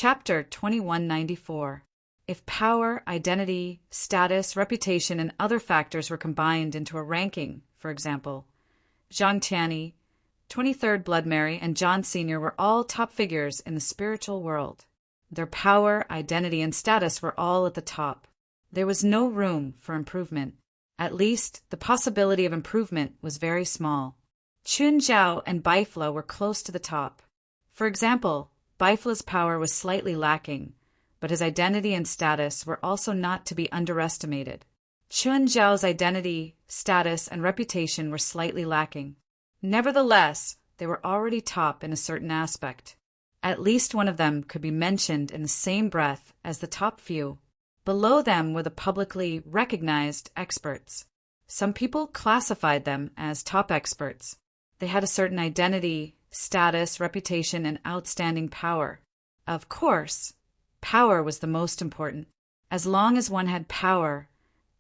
Chapter 2194. If power, identity, status, reputation, and other factors were combined into a ranking, for example, Zhang Tianyi, 23rd Blood Mary, and John Sr. were all top figures in the spiritual world. Their power, identity, and status were all at the top. There was no room for improvement. At least, the possibility of improvement was very small. Chun Zhao and Baifla were close to the top. For example, Baifla's power was slightly lacking, but his identity and status were also not to be underestimated. Chun Zhao's identity, status, and reputation were slightly lacking. Nevertheless, they were already top in a certain aspect. At least one of them could be mentioned in the same breath as the top few. Below them were the publicly recognized experts. Some people classified them as top experts. They had a certain identity, status, reputation, and outstanding power. Of course, power was the most important. As long as one had power,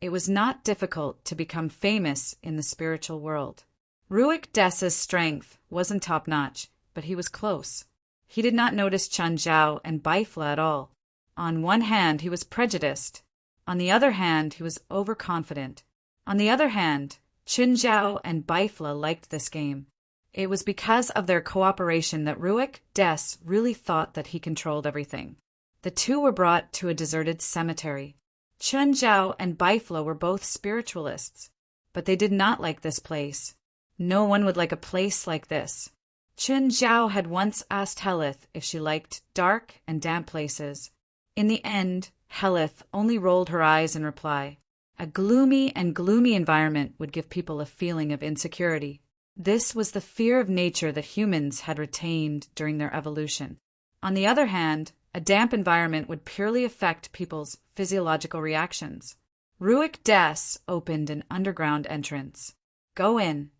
it was not difficult to become famous in the spiritual world. Ruik Des's strength wasn't top-notch, but he was close. He did not notice Chun Zhao and Baifla at all. On one hand, he was prejudiced. On the other hand, he was overconfident. On the other hand, Chun Zhao and Baifla liked this game. It was because of their cooperation that Ruik Des really thought that he controlled everything. The two were brought to a deserted cemetery. Chun Zhao and Baifla were both spiritualists, but they did not like this place. No one would like a place like this. Chun Zhao had once asked Helith if she liked dark and damp places. In the end, Helith only rolled her eyes in reply. A gloomy environment would give people a feeling of insecurity. This was the fear of nature that humans had retained during their evolution. On the other hand, a damp environment would purely affect people's physiological reactions. Ruik Des opened an underground entrance. Go in.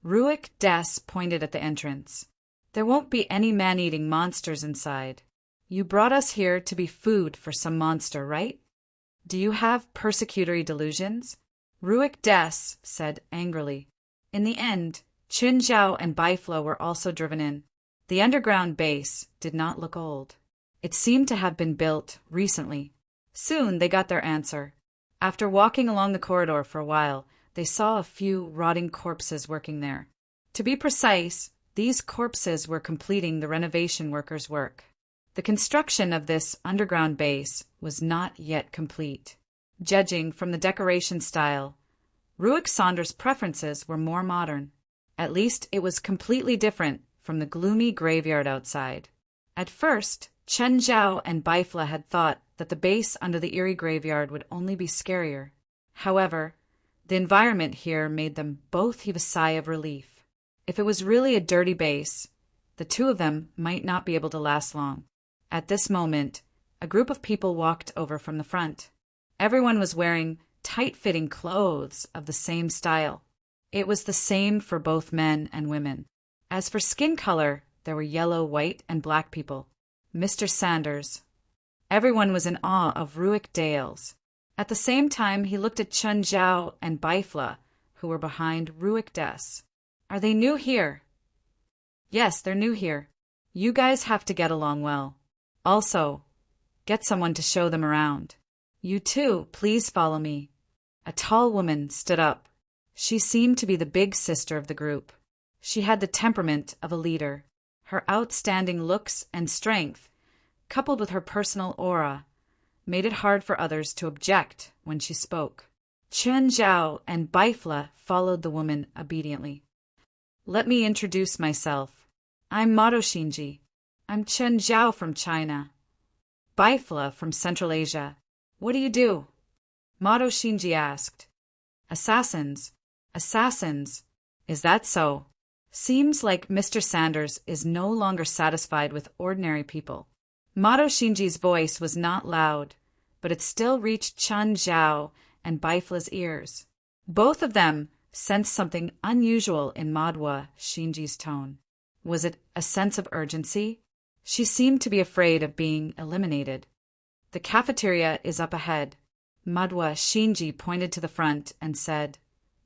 Ruik Des pointed at the entrance. There won't be any man-eating monsters inside. You brought us here to be food for some monster, right? Do you have persecutory delusions? Ruik Des said angrily. In the end, Chun Zhao and Baifla were also driven in. The underground base did not look old. It seemed to have been built recently. Soon they got their answer. After walking along the corridor for a while, they saw a few rotting corpses working there. To be precise, these corpses were completing the renovation workers' work. The construction of this underground base was not yet complete. Judging from the decoration style, Ruik Saunders' preferences were more modern. At least it was completely different from the gloomy graveyard outside. At first, Chun Zhao and Baifla had thought that the base under the eerie graveyard would only be scarier. However, the environment here made them both heave a sigh of relief. If it was really a dirty base, the two of them might not be able to last long. At this moment, a group of people walked over from the front. Everyone was wearing tight-fitting clothes of the same style. It was the same for both men and women. As for skin color, there were yellow, white, and black people. Mr. Sanders. Everyone was in awe of Ruik Dales. At the same time, he looked at Chun Zhao and Baifla, who were behind Ruik Des. Are they new here? Yes, they're new here. You guys have to get along well. Also, get someone to show them around. You too, please follow me. A tall woman stood up. She seemed to be the big sister of the group. She had the temperament of a leader. Her outstanding looks and strength, coupled with her personal aura, made it hard for others to object when she spoke. Chun Zhao and Baifla followed the woman obediently. Let me introduce myself. I'm Mado Shinji. I'm Chun Zhao from China. Baifla from Central Asia. What do you do? Mado Shinji asked. Assassins. Assassins. Is that so? Seems like Mr. Sanders is no longer satisfied with ordinary people. Mado Shinji's voice was not loud, but it still reached Chun Zhao and Baifla's ears. Both of them sensed something unusual in Madwa Shinji's tone. Was it a sense of urgency? She seemed to be afraid of being eliminated. The cafeteria is up ahead. Madwa Shinji pointed to the front and said,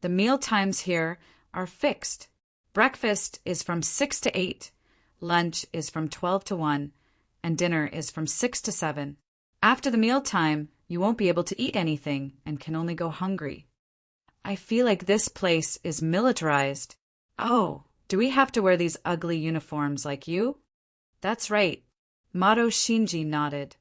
The meal times here are fixed. Breakfast is from 6 to 8, lunch is from 12 to 1, and dinner is from 6 to 7. After the mealtime, you won't be able to eat anything and can only go hungry. I feel like this place is militarized. Oh, do we have to wear these ugly uniforms like you? That's right. Mato Shinji nodded.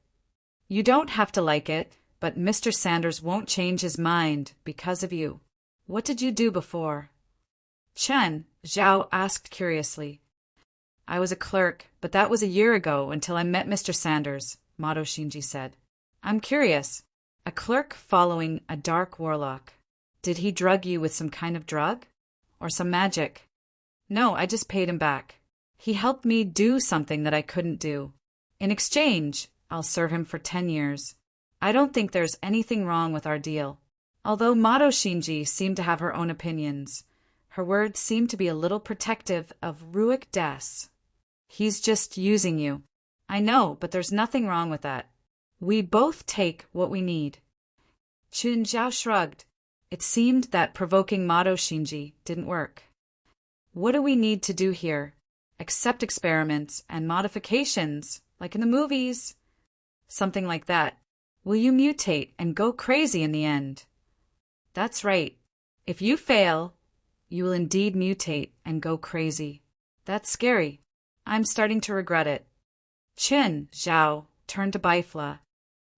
You don't have to like it, but Mr. Sanders won't change his mind because of you. What did you do before? Chen, Zhao asked curiously. I was a clerk, but that was a year ago until I met Mr. Sanders, Mato Shinji said. I'm curious. A clerk following a dark warlock. Did he drug you with some kind of drug? Or some magic? No, I just paid him back. He helped me do something that I couldn't do. In exchange, I'll serve him for 10 years. I don't think there's anything wrong with our deal. Although Mato Shinji seemed to have her own opinions, her words seemed to be a little protective of Ruik Des. He's just using you. I know, but there's nothing wrong with that. We both take what we need. Qin Zhao shrugged. It seemed that provoking Mato Shinji didn't work. What do we need to do here? Accept experiments and modifications, like in the movies. Something like that. Will you mutate and go crazy in the end? That's right. If you fail, you will indeed mutate and go crazy. That's scary. I'm starting to regret it. Qin Zhao turned to Bifla.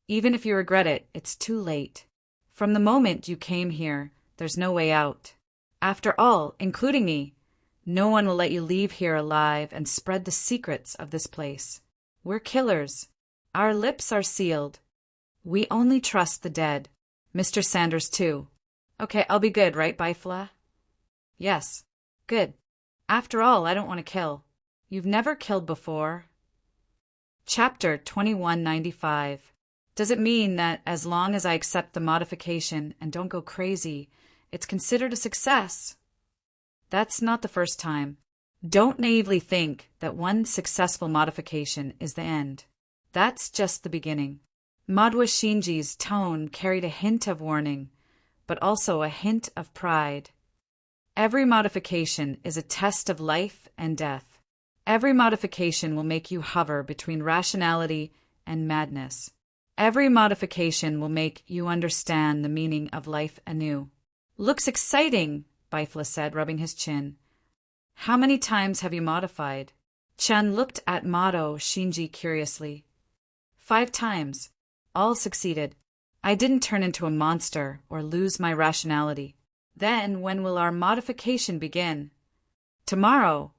Even if you regret it, it's too late. From the moment you came here, there's no way out. After all, including me, no one will let you leave here alive and spread the secrets of this place. We're killers. Our lips are sealed. We only trust the dead. Mr. Sanders, too. Okay, I'll be good, right, Bifla? Yes. Good. After all, I don't want to kill. You've never killed before. Chapter 2195. Does it mean that as long as I accept the modification and don't go crazy, it's considered a success? That's not the first time. Don't naively think that one successful modification is the end. That's just the beginning. Madwa Shinji's tone carried a hint of warning, but also a hint of pride. Every modification is a test of life and death. Every modification will make you hover between rationality and madness. Every modification will make you understand the meaning of life anew. Looks exciting, Bifla said, rubbing his chin. How many times have you modified? Chen looked at Mato Shinji curiously. 5 times. All succeeded. I didn't turn into a monster or lose my rationality. Then when will our modification begin? Tomorrow.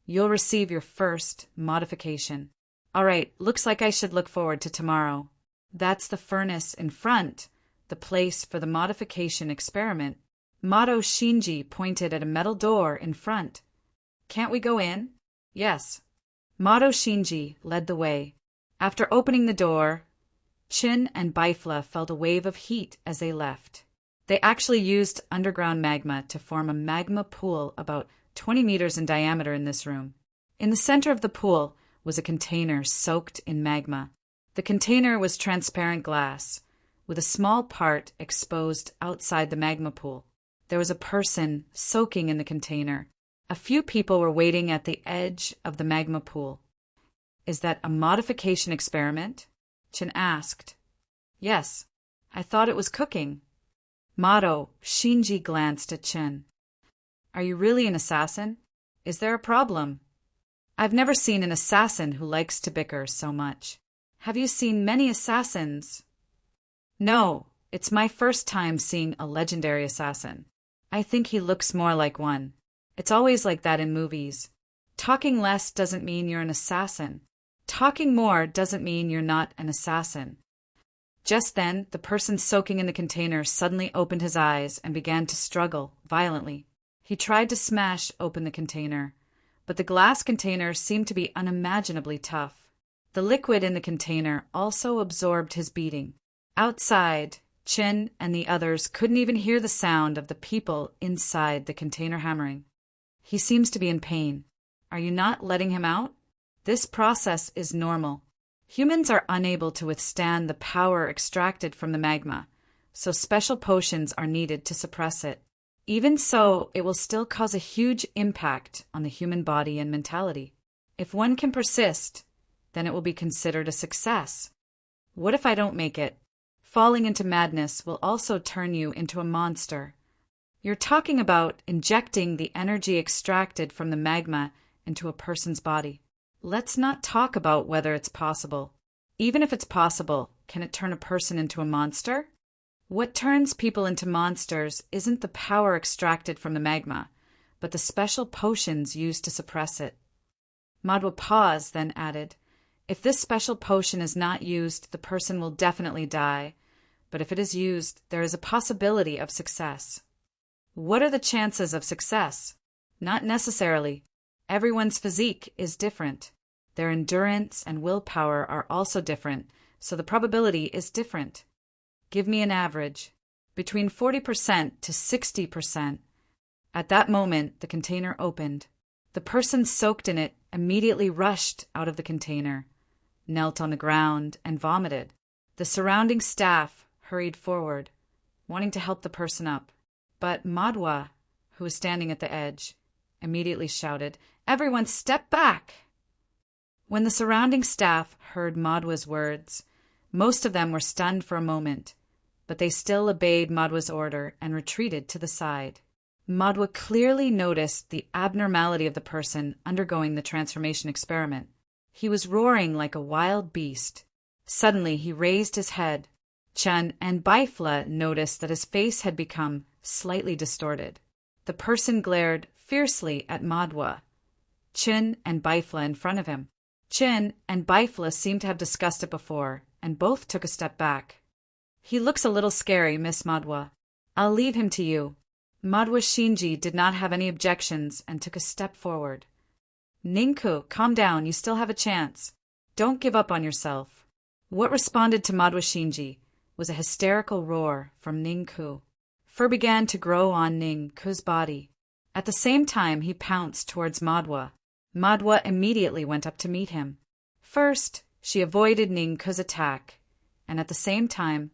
You'll receive your first modification. All right, looks like I should look forward to tomorrow. That's the furnace in front, the place for the modification experiment. Mato Shinji pointed at a metal door in front. Can't we go in? Yes. Mato Shinji led the way. After opening the door, Qin and Bifla felt a wave of heat as they left. They actually used underground magma to form a magma pool about 20 meters in diameter in this room. In the center of the pool was a container soaked in magma. The container was transparent glass, with a small part exposed outside the magma pool. There was a person soaking in the container. A few people were waiting at the edge of the magma pool. Is that a modification experiment? Qin asked. Yes, I thought it was cooking. Mato Shinji glanced at Qin. Are you really an assassin? Is there a problem? I've never seen an assassin who likes to bicker so much. Have you seen many assassins? No, it's my first time seeing a legendary assassin. I think he looks more like one. It's always like that in movies. Talking less doesn't mean you're an assassin. Talking more doesn't mean you're not an assassin. Just then, the person soaking in the container suddenly opened his eyes and began to struggle violently. He tried to smash open the container, but the glass container seemed to be unimaginably tough. The liquid in the container also absorbed his beating. Outside, Qin and the others couldn't even hear the sound of the people inside the container hammering. He seems to be in pain. Are you not letting him out? This process is normal. Humans are unable to withstand the power extracted from the magma, so special potions are needed to suppress it. Even so, it will still cause a huge impact on the human body and mentality. If one can persist, then it will be considered a success. What if I don't make it? Falling into madness will also turn you into a monster. You're talking about injecting the energy extracted from the magma into a person's body. Let's not talk about whether it's possible. Even if it's possible, can it turn a person into a monster? What turns people into monsters isn't the power extracted from the magma, but the special potions used to suppress it. Madhwa paused, then added, if this special potion is not used, the person will definitely die, but if it is used, there is a possibility of success. What are the chances of success? Not necessarily. Everyone's physique is different. Their endurance and willpower are also different, so the probability is different. Give me an average. Between 40% to 60%. At that moment, the container opened. The person soaked in it immediately rushed out of the container, knelt on the ground, and vomited. The surrounding staff hurried forward, wanting to help the person up. But Madhwa, who was standing at the edge, immediately shouted, "Everyone step back!" When the surrounding staff heard Madhwa's words, most of them were stunned for a moment, but they still obeyed Madhwa's order and retreated to the side. Madhwa clearly noticed the abnormality of the person undergoing the transformation experiment. He was roaring like a wild beast. Suddenly he raised his head. Chun and Baifla noticed that his face had become slightly distorted. The person glared fiercely at Madhwa, Chun and Baifla in front of him. Chun and Baifla seemed to have discussed it before, and both took a step back. "He looks a little scary, Miss Madhwa. I'll leave him to you." Madhwa Shinji did not have any objections and took a step forward. "Ninku, calm down, you still have a chance. Don't give up on yourself." What responded to Madhwa Shinji was a hysterical roar from Ninku. Fur began to grow on Ninku's body. At the same time, he pounced towards Madhwa. Madhwa immediately went up to meet him. First, she avoided Ninku's attack, and at the same time,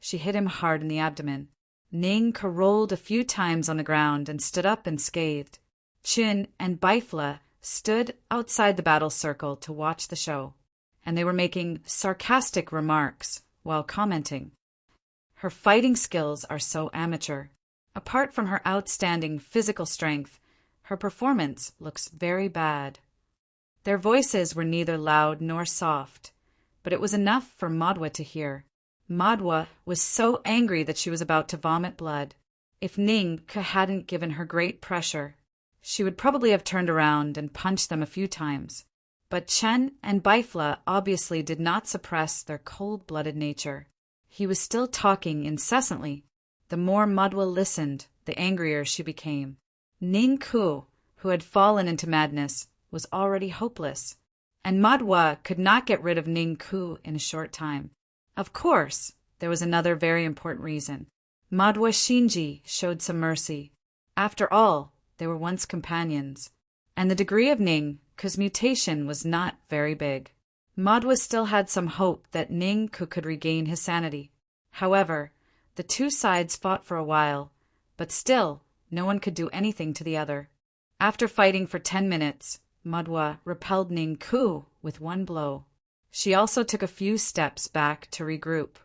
she hit him hard in the abdomen. Ninku rolled a few times on the ground and stood up unscathed. Chun and Baifla stood outside the battle circle to watch the show, and they were making sarcastic remarks while commenting. Her fighting skills are so amateur. Apart from her outstanding physical strength, her performance looks very bad. Their voices were neither loud nor soft, but it was enough for Madhwa to hear. Madhwa was so angry that she was about to vomit blood. If Ninku hadn't given her great pressure, she would probably have turned around and punched them a few times. But Chun and Baifla obviously did not suppress their cold-blooded nature. He was still talking incessantly. The more Madhwa listened, the angrier she became. Ninku, who had fallen into madness, was already hopeless, and Madhwa could not get rid of Ninku in a short time. Of course, there was another very important reason. Madhwa Shinji showed some mercy. After all, they were once companions, and the degree of Ninku's mutation was not very big. Madhwa still had some hope that Ninku could regain his sanity. However, the two sides fought for a while, but still no one could do anything to the other. After fighting for 10 minutes, Madhwa repelled Ninku with one blow. She also took a few steps back to regroup.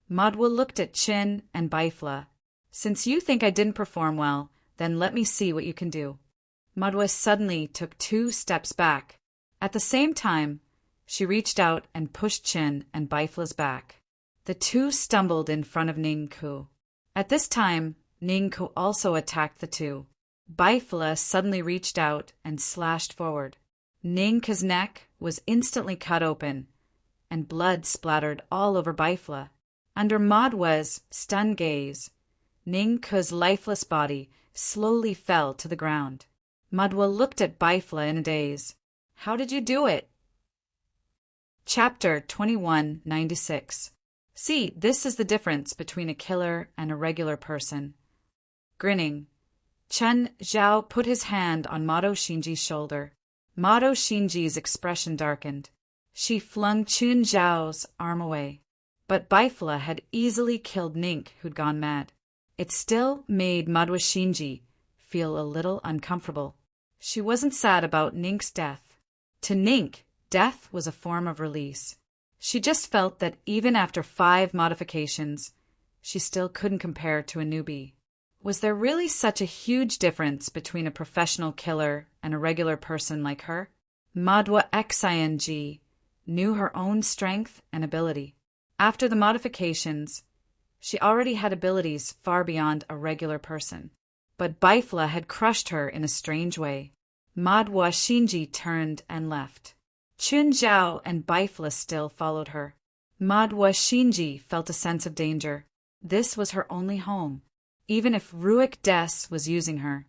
Madhwa looked at Chun and Baifla. "Since you think I didn't perform well, then let me see what you can do." Madhwa suddenly took 2 steps back. At the same time, she reached out and pushed Chun and Baifla's back. The two stumbled in front of Ninku. At this time, Ninku also attacked the two. Baifla suddenly reached out and slashed forward. Ninku's neck was instantly cut open, and blood splattered all over Baifla. Under Madhwa's stunned gaze, Ninku's lifeless body slowly fell to the ground. Madhwa looked at Baifla in a daze. "How did you do it?" Chapter 2196. See, this is the difference between a killer and a regular person. Grinning, Chun Zhao put his hand on Madhwa Shinji's shoulder. Madhwa Shinji's expression darkened. She flung Chun Zhao's arm away. But Baifla had easily killed Nink, who'd gone mad. It still made Madhwa Shinji feel a little uncomfortable. She wasn't sad about Nink's death. To Nink, Death was a form of release. She just felt that even after 5 modifications, she still couldn't compare to a newbie. Was there really such a huge difference between a professional killer and a regular person like her? Madwa Xing knew her own strength and ability. After the modifications, she already had abilities far beyond a regular person. But Baifla had crushed her in a strange way. Madwa Shinji turned and left. Chun Zhao and Baifla still followed her. Madwa Shinji felt a sense of danger. This was her only home. Even if Ruik Des was using her,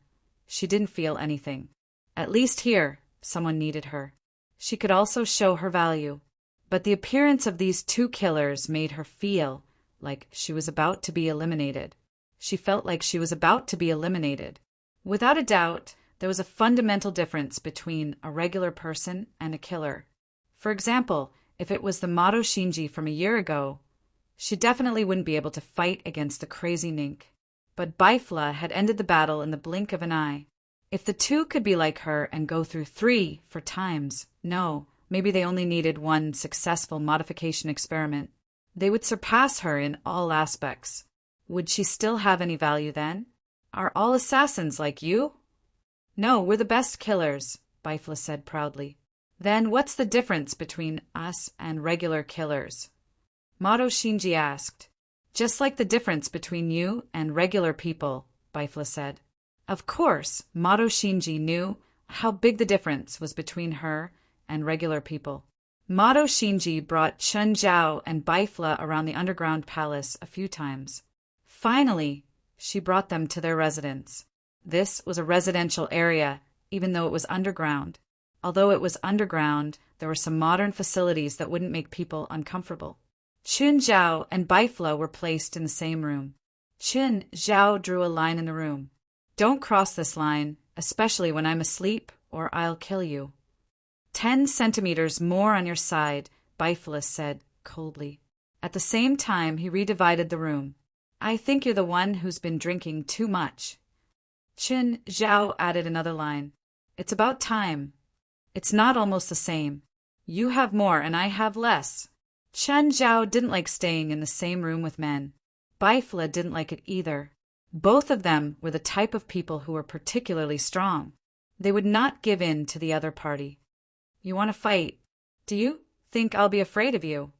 she didn't feel anything. At least here, someone needed her. She could also show her value. But the appearance of these 2 killers made her feel like she was about to be eliminated. She felt like she was about to be eliminated. Without a doubt, there was a fundamental difference between a regular person and a killer. For example, if it was the Mado Shinji from a year ago, she definitely wouldn't be able to fight against the crazy Nink. But Baifla had ended the battle in the blink of an eye. If the 2 could be like her and go through 3 for times, no, maybe they only needed 1 successful modification experiment, they would surpass her in all aspects. Would she still have any value then? Are all assassins like you? No, we're the best killers, Baifla said proudly. Then what's the difference between us and regular killers? Mado Shinji asked. Just like the difference between you and regular people, Baifla said. Of course, Mado Shinji knew how big the difference was between her and regular people. Mado Shinji brought Chun Zhao and Baifla around the underground palace a few times. Finally, she brought them to their residence. This was a residential area, even though it was underground. Although it was underground, there were some modern facilities that wouldn't make people uncomfortable. Chun Zhao and Baifla were placed in the same room. Chun Zhao drew a line in the room. Don't cross this line, especially when I'm asleep, or I'll kill you. 10 centimeters more on your side, Baifla said coldly. At the same time, he redivided the room. I think you're the one who's been drinking too much. Chun Zhao added another line. It's about time. It's not almost the same. You have more and I have less. Chun Zhao didn't like staying in the same room with men. Baifla didn't like it either. Both of them were the type of people who were particularly strong. They would not give in to the other party. You want to fight? Do you think I'll be afraid of you?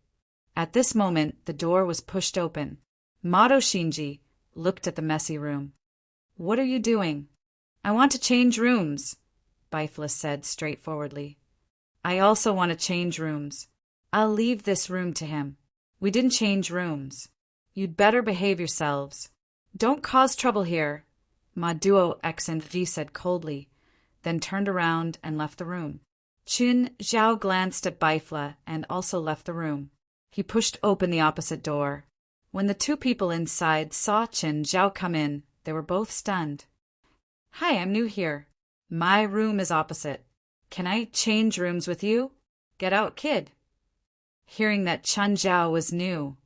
At this moment, the door was pushed open. Mado Shinji looked at the messy room. What are you doing? I want to change rooms, Baifla said straightforwardly. I also want to change rooms. I'll leave this room to him. We didn't change rooms. You'd better behave yourselves. Don't cause trouble here, Maduo Xing said coldly, then turned around and left the room. Chun Zhao glanced at Baifla and also left the room. He pushed open the opposite door. When the 2 people inside saw Chun Zhao come in, they were both stunned. Hi, I'm new here. My room is opposite. Can I change rooms with you? Get out, kid. Hearing that Chun Zhao was new,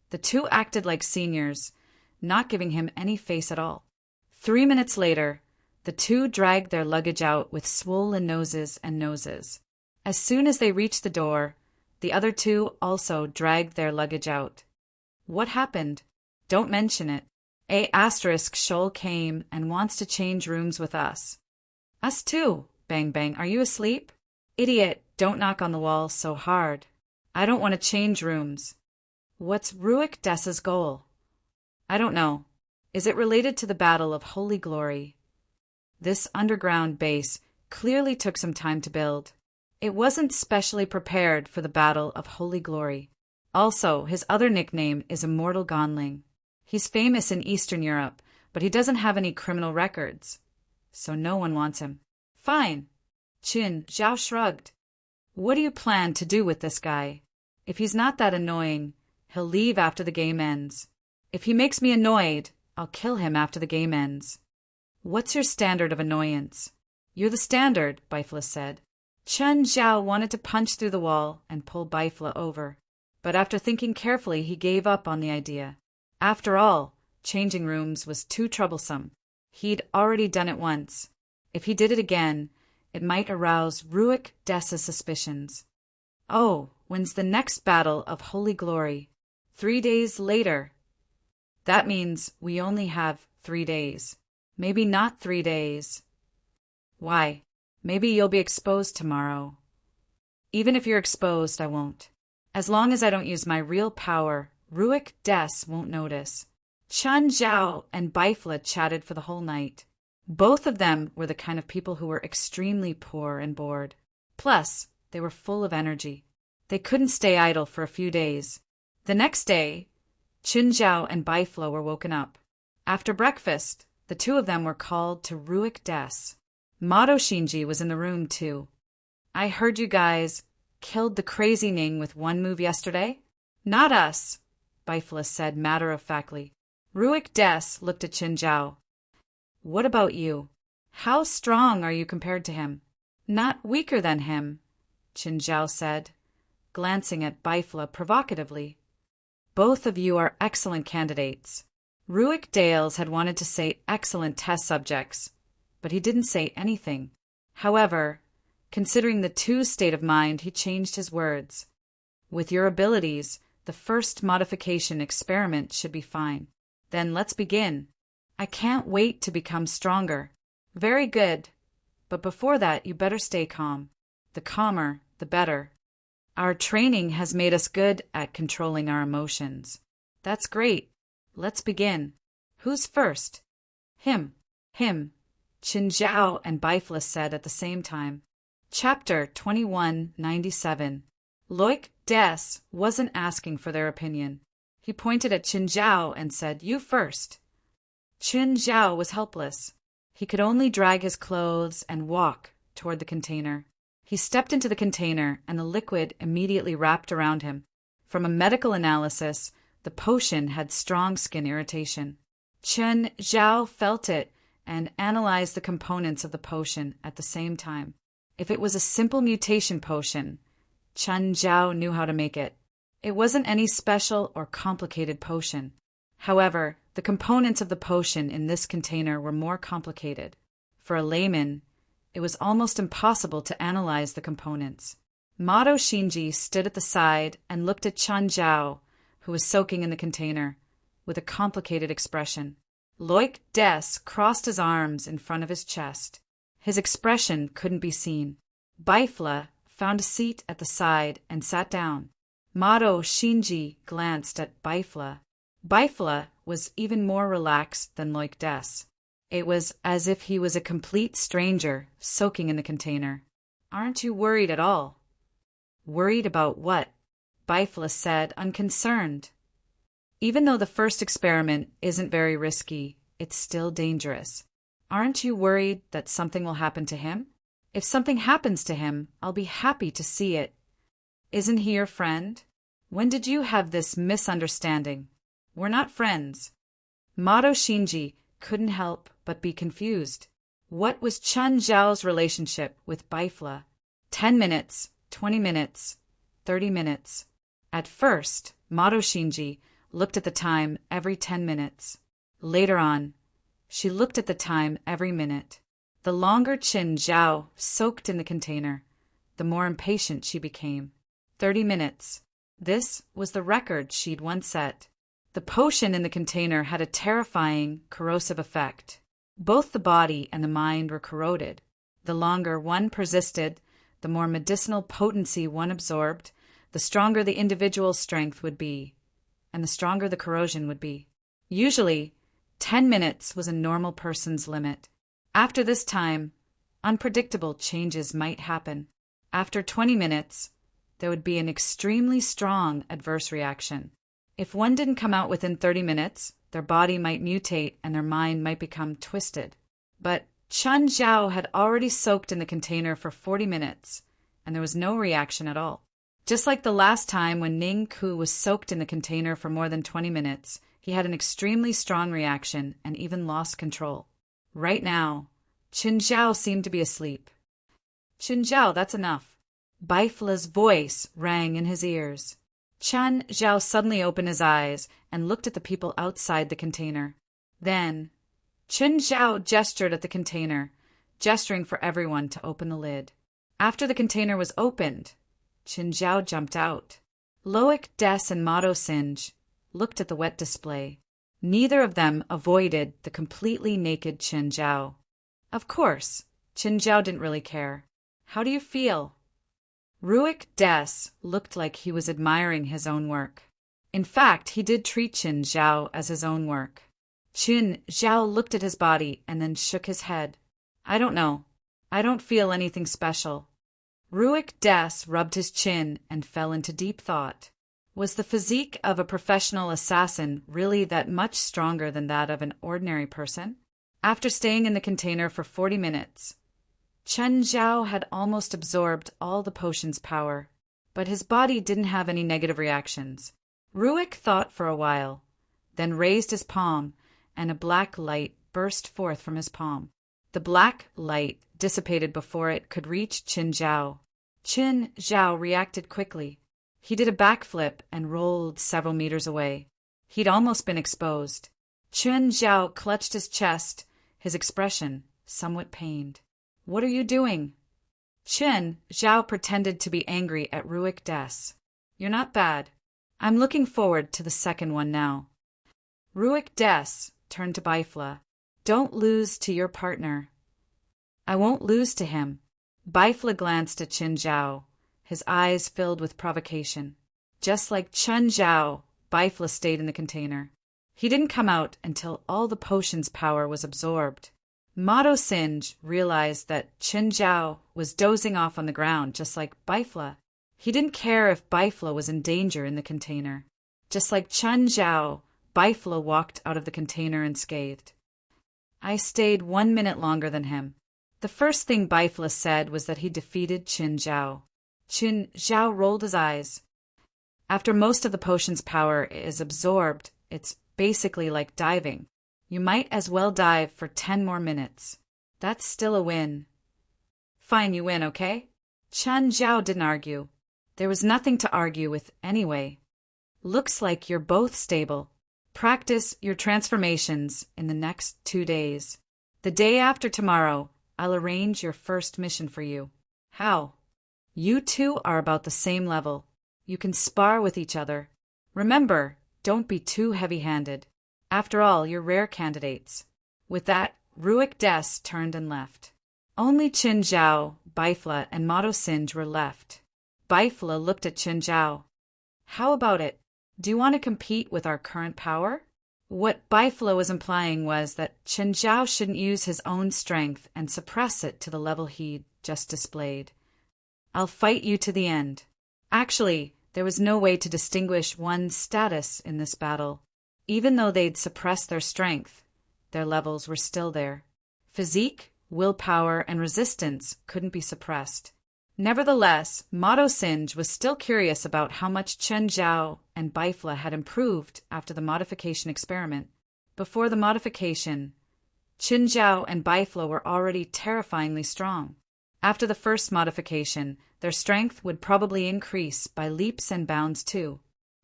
the 2 acted like seniors, not giving him any face at all. 3 minutes later, the 2 dragged their luggage out with swollen noses and noses. As soon as they reached the door, the other 2 also dragged their luggage out. What happened? Don't mention it. A** Shoal came and wants to change rooms with us. Us too. Bang bang. Are you asleep? Idiot, don't knock on the wall so hard. I don't want to change rooms. What's Ruik Des's goal? I don't know. Is it related to the Battle of Holy Glory? This underground base clearly took some time to build. It wasn't specially prepared for the Battle of Holy Glory. Also, his other nickname is Immortal Gonling. He's famous in Eastern Europe, but he doesn't have any criminal records. So no one wants him. Fine. Chun Zhao shrugged. What do you plan to do with this guy? If he's not that annoying, he'll leave after the game ends. If he makes me annoyed, I'll kill him after the game ends. What's your standard of annoyance? You're the standard, Baifla said. Chun Zhao wanted to punch through the wall and pull Baifla over. But after thinking carefully, he gave up on the idea. After all, changing rooms was too troublesome. He'd already done it once. If he did it again, it might arouse Ruik Des's suspicions. Oh, when's the next battle of Holy Glory? 3 days later. That means we only have 3 days. Maybe not 3 days. Why? Maybe you'll be exposed tomorrow. Even if you're exposed, I won't. As long as I don't use my real power, Ruik Des won't notice. Chun Zhao and Bifla chatted for the whole night. Both of them were the kind of people who were extremely poor and bored. Plus, they were full of energy. They couldn't stay idle for a few days. The next day, Chun Zhao and Bifla were woken up. After breakfast, the two of them were called to Ruik Des. Mato Shinji was in the room too. I heard you guys killed the crazy Ning with one move yesterday? Not us, Bifla said matter-of-factly. Ruik Des looked at Chun Zhao. What about you? How strong are you compared to him? Not weaker than him, Chun Zhao said, glancing at Bifla provocatively. Both of you are excellent candidates. Ruik Dales had wanted to say excellent test subjects, but he didn't say anything. However, considering the two's state of mind, he changed his words. With your abilities, the first modification experiment should be fine. Then let's begin. I can't wait to become stronger. Very good. But before that, you better stay calm. The calmer, the better. Our training has made us good at controlling our emotions. That's great. Let's begin. Who's first? Him. Him. Chun Zhao and Bifla said at the same time. Chapter 2197. Loik Des wasn't asking for their opinion. He pointed at Chun Zhao and said, You first. Chun Zhao was helpless. He could only drag his clothes and walk toward the container. He stepped into the container, and the liquid immediately wrapped around him. From a medical analysis, the potion had strong skin irritation. Chun Zhao felt it and analyzed the components of the potion at the same time. If it was a simple mutation potion, Chun Zhao knew how to make it. It wasn't any special or complicated potion. However, the components of the potion in this container were more complicated. For a layman, it was almost impossible to analyze the components. Mato Shinji stood at the side and looked at Chun Zhao, who was soaking in the container, with a complicated expression. Loik Des crossed his arms in front of his chest. His expression couldn't be seen. Bifla found a seat at the side and sat down. Mato Shinji glanced at Bifla. Bifla was even more relaxed than Loik Des. It was as if he was a complete stranger soaking in the container. Aren't you worried at all? Worried about what? Bifla said, unconcerned. Even though the first experiment isn't very risky, it's still dangerous. Aren't you worried that something will happen to him? If something happens to him, I'll be happy to see it. Isn't he your friend? When did you have this misunderstanding? We're not friends. Mato Shinji couldn't help but be confused. What was Chun Zhao's relationship with Bifla? 10 minutes, 20 minutes, 30 minutes. At first, Mato Shinji looked at the time every 10 minutes. Later on, she looked at the time every minute. The longer Chun Zhao soaked in the container, the more impatient she became. 30 minutes. This was the record she'd once set. The potion in the container had a terrifying, corrosive effect. Both the body and the mind were corroded. The longer one persisted, the more medicinal potency one absorbed, the stronger the individual's strength would be, and the stronger the corrosion would be. Usually, 10 minutes was a normal person's limit. After this time, unpredictable changes might happen. After 20 minutes, there would be an extremely strong adverse reaction. If one didn't come out within 30 minutes, their body might mutate and their mind might become twisted. But Chun Zhao had already soaked in the container for 40 minutes, and there was no reaction at all. Just like the last time when Ning Ku was soaked in the container for more than 20 minutes, he had an extremely strong reaction and even lost control. Right now, Chun Zhao seemed to be asleep. Chun Zhao, that's enough. Bifla's voice rang in his ears. Chun Zhao suddenly opened his eyes and looked at the people outside the container. Then, Chun Zhao gestured at the container, gesturing for everyone to open the lid. After the container was opened, Qin Zhao jumped out. Loic Des and Mato Singe looked at the wet display. Neither of them avoided the completely naked Qin Zhao. Of course, Qin Zhao didn't really care. How do you feel? Ruic Des looked like he was admiring his own work. In fact, he did treat Qin Zhao as his own work. Qin Zhao looked at his body and then shook his head. I don't know. I don't feel anything special. Ruic Des rubbed his chin and fell into deep thought. Was the physique of a professional assassin really that much stronger than that of an ordinary person? After staying in the container for 40 minutes, Qin Zhao had almost absorbed all the potion's power, but his body didn't have any negative reactions. Ruic thought for a while, then raised his palm, and a black light burst forth from his palm. The black light dissipated before it could reach Qin Zhao. Qin Zhao reacted quickly. He did a backflip and rolled several meters away. He'd almost been exposed. Qin Zhao clutched his chest, his expression somewhat pained. What are you doing? Qin Zhao pretended to be angry at Ruic Des. You're not bad. I'm looking forward to the second one now. Ruic Des turned to Bifla. Don't lose to your partner. I won't lose to him. Bifla glanced at Qin Zhao, his eyes filled with provocation. Just like Qin Zhao, Bifla stayed in the container. He didn't come out until all the potion's power was absorbed. Mato Singe realized that Qin Zhao was dozing off on the ground just like Bifla. He didn't care if Bifla was in danger in the container. Just like Qin Zhao, Bifla walked out of the container unscathed. I stayed 1 minute longer than him. The first thing Bifla said was that he defeated Qin Zhao. Qin Zhao rolled his eyes. After most of the potion's power is absorbed, it's basically like diving. You might as well dive for 10 more minutes. That's still a win. Fine, you win, okay? Qin Zhao didn't argue. There was nothing to argue with anyway. Looks like you're both stable. Practice your transformations in the next 2 days. The day after tomorrow, I'll arrange your first mission for you. How? You two are about the same level. You can spar with each other. Remember, don't be too heavy-handed. After all, you're rare candidates. With that, Ruic Des turned and left. Only Qin Zhao, Bifla, and Mato Singe were left. Bifla looked at Qin Zhao. How about it? Do you want to compete with our current power? What Bifla was implying was that Qin Zhao shouldn't use his own strength and suppress it to the level he'd just displayed. I'll fight you to the end. Actually, there was no way to distinguish one's status in this battle. Even though they'd suppressed their strength, their levels were still there. Physique, willpower, and resistance couldn't be suppressed. Nevertheless, Mato Singe was still curious about how much Qin Zhao and Bifla had improved after the modification experiment. Before the modification, Qin Zhao and Bifla were already terrifyingly strong. After the first modification, their strength would probably increase by leaps and bounds too.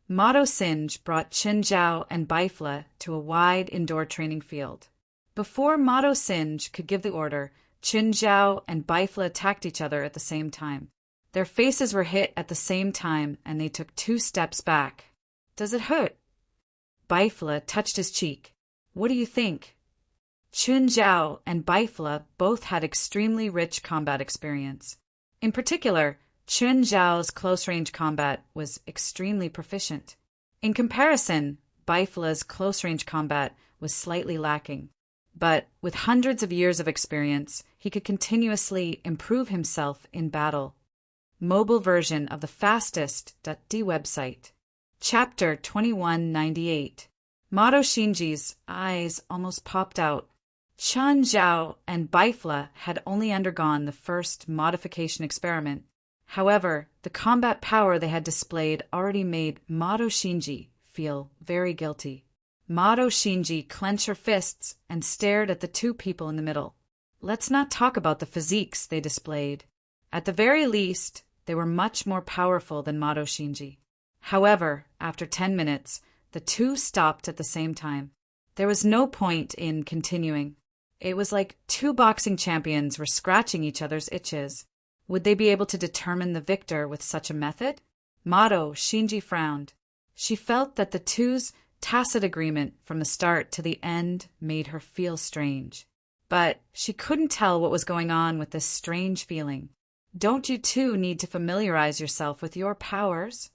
Mato Singe brought Qin Zhao and Bifla to a wide indoor training field. Before Mato Singe could give the order, Qin Zhao and Bifla attacked each other at the same time. Their faces were hit at the same time, and they took 2 steps back. Does it hurt? Bifla touched his cheek. What do you think? Qin Zhao and Bifla both had extremely rich combat experience. In particular, Qin Zhao's close-range combat was extremely proficient. In comparison, Bifla's close-range combat was slightly lacking. But with hundreds of years of experience, he could continuously improve himself in battle. Mobile version of the fastest.d website. Chapter 2198. Mato Shinji's eyes almost popped out. Qin Zhao and Bifla had only undergone the first modification experiment. However, the combat power they had displayed already made Mato Shinji feel very guilty. Mato Shinji clenched her fists and stared at the 2 people in the middle. Let's not talk about the physiques they displayed. At the very least, they were much more powerful than Mato Shinji. However, after 10 minutes, the 2 stopped at the same time. There was no point in continuing. It was like 2 boxing champions were scratching each other's itches. Would they be able to determine the victor with such a method? Mado Shinji frowned. She felt that the two's tacit agreement from the start to the end made her feel strange. But she couldn't tell what was going on with this strange feeling. Don't you two need to familiarize yourself with your powers?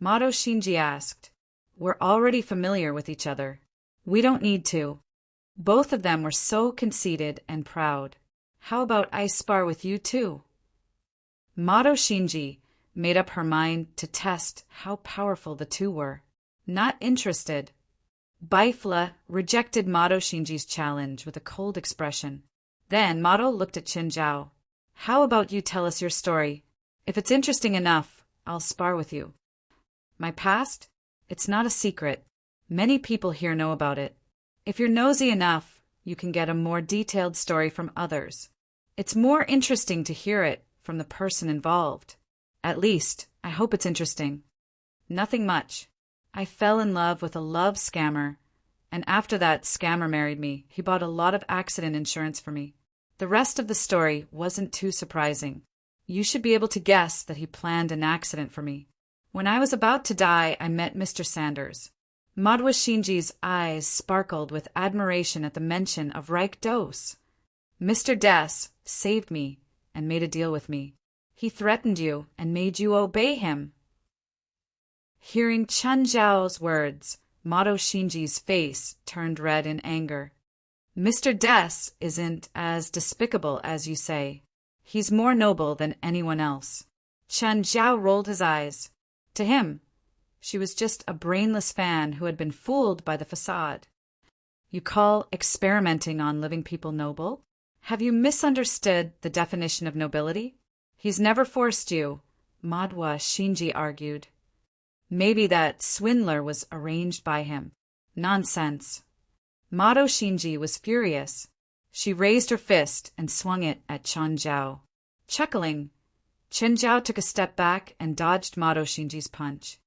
Mado Shinji asked. We're already familiar with each other. We don't need to. Both of them were so conceited and proud. How about I spar with you too? Mado Shinji made up her mind to test how powerful the two were. Not interested. Baifla rejected Mado Shinji's challenge with a cold expression. Then Mado looked at Qinzhao. How about you tell us your story? If it's interesting enough, I'll spar with you. My past? It's not a secret. Many people here know about it. If you're nosy enough, you can get a more detailed story from others. It's more interesting to hear it from the person involved. At least, I hope it's interesting. Nothing much. I fell in love with a love scammer, and after that scammer married me. He bought a lot of accident insurance for me. The rest of the story wasn't too surprising. You should be able to guess that he planned an accident for me. When I was about to die, I met Mr. Sanders. Madwa Shinji's eyes sparkled with admiration at the mention of Reich Dose. Mr. Des saved me and made a deal with me. He threatened you and made you obey him. Hearing Chen Zhao's words, Mado Shinji's face turned red in anger. Mr. Des isn't as despicable as you say. He's more noble than anyone else. Chen Zhao rolled his eyes. To him, she was just a brainless fan who had been fooled by the facade. You call experimenting on living people noble? Have you misunderstood the definition of nobility? He's never forced you, Madwa Shinji argued. Maybe that swindler was arranged by him. Nonsense. Mado Shinji was furious. She raised her fist and swung it at Chen Zhao. Chuckling, Chen Zhao took a step back and dodged Mado Shinji's punch.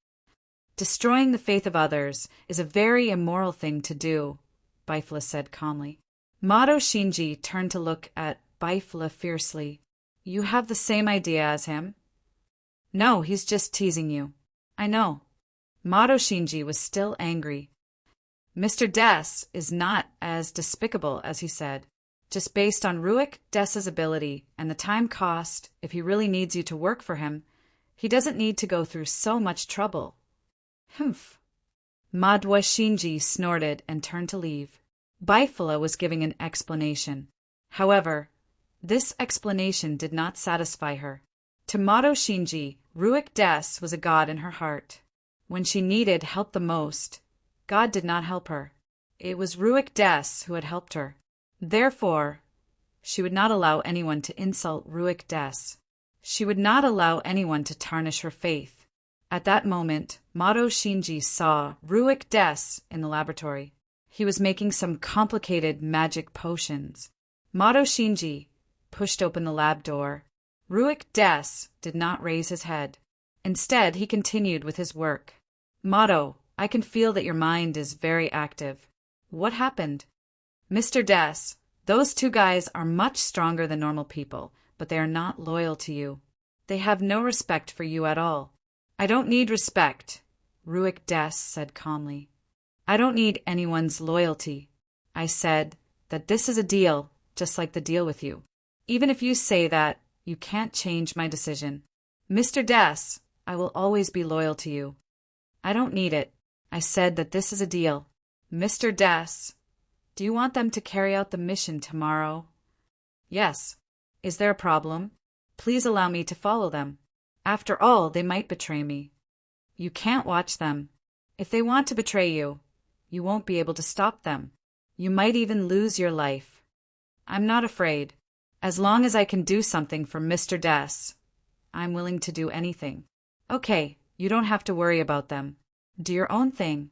Destroying the faith of others is a very immoral thing to do, Baifla said calmly. Mado Shinji turned to look at Baifla fiercely. You have the same idea as him? No, he's just teasing you. I know. Mado Shinji was still angry. Mr. Des is not as despicable as he said. Just based on Ruik Des's ability and the time cost, if he really needs you to work for him, he doesn't need to go through so much trouble. Humph. Madwa Shinji snorted and turned to leave. Baifla was giving an explanation. However, this explanation did not satisfy her. To Mado Shinji, Ruik Des was a god in her heart. When she needed help the most, God did not help her. It was Ruik Des who had helped her. Therefore, she would not allow anyone to insult Ruik Des. She would not allow anyone to tarnish her faith. At that moment, Mado Shinji saw Ruik Des in the laboratory. He was making some complicated magic potions. Mado Shinji pushed open the lab door. Ruik Des did not raise his head. Instead, he continued with his work. Mado, I can feel that your mind is very active. What happened? Mr. Des, those two guys are much stronger than normal people, but they are not loyal to you. They have no respect for you at all. I don't need respect, Ruik Des said calmly. I don't need anyone's loyalty. I said that this is a deal, just like the deal with you. Even if you say that, you can't change my decision. Mr. Des, I will always be loyal to you. I don't need it. I said that this is a deal. Mr. Des, do you want them to carry out the mission tomorrow? Yes. Is there a problem? Please allow me to follow them. After all, they might betray me. You can't watch them. If they want to betray you, you won't be able to stop them. You might even lose your life. I'm not afraid. As long as I can do something for Mr. Des, I'm willing to do anything. Okay, you don't have to worry about them. Do your own thing.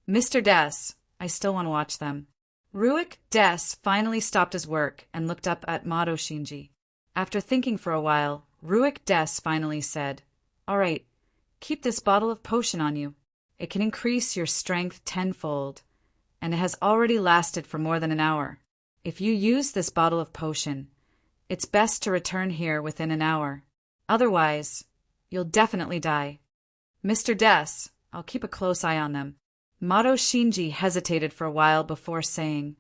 Mr. Des, I still want to watch them. Ruik Des finally stopped his work and looked up at Mado Shinji. After thinking for a while, Ruik Des finally said, All right, keep this bottle of potion on you. It can increase your strength tenfold, and it has already lasted for more than an hour. If you use this bottle of potion, It's best to return here within an hour. Otherwise, you'll definitely die. Mr. Des, I'll keep a close eye on them. Mato Shinji hesitated for a while before saying,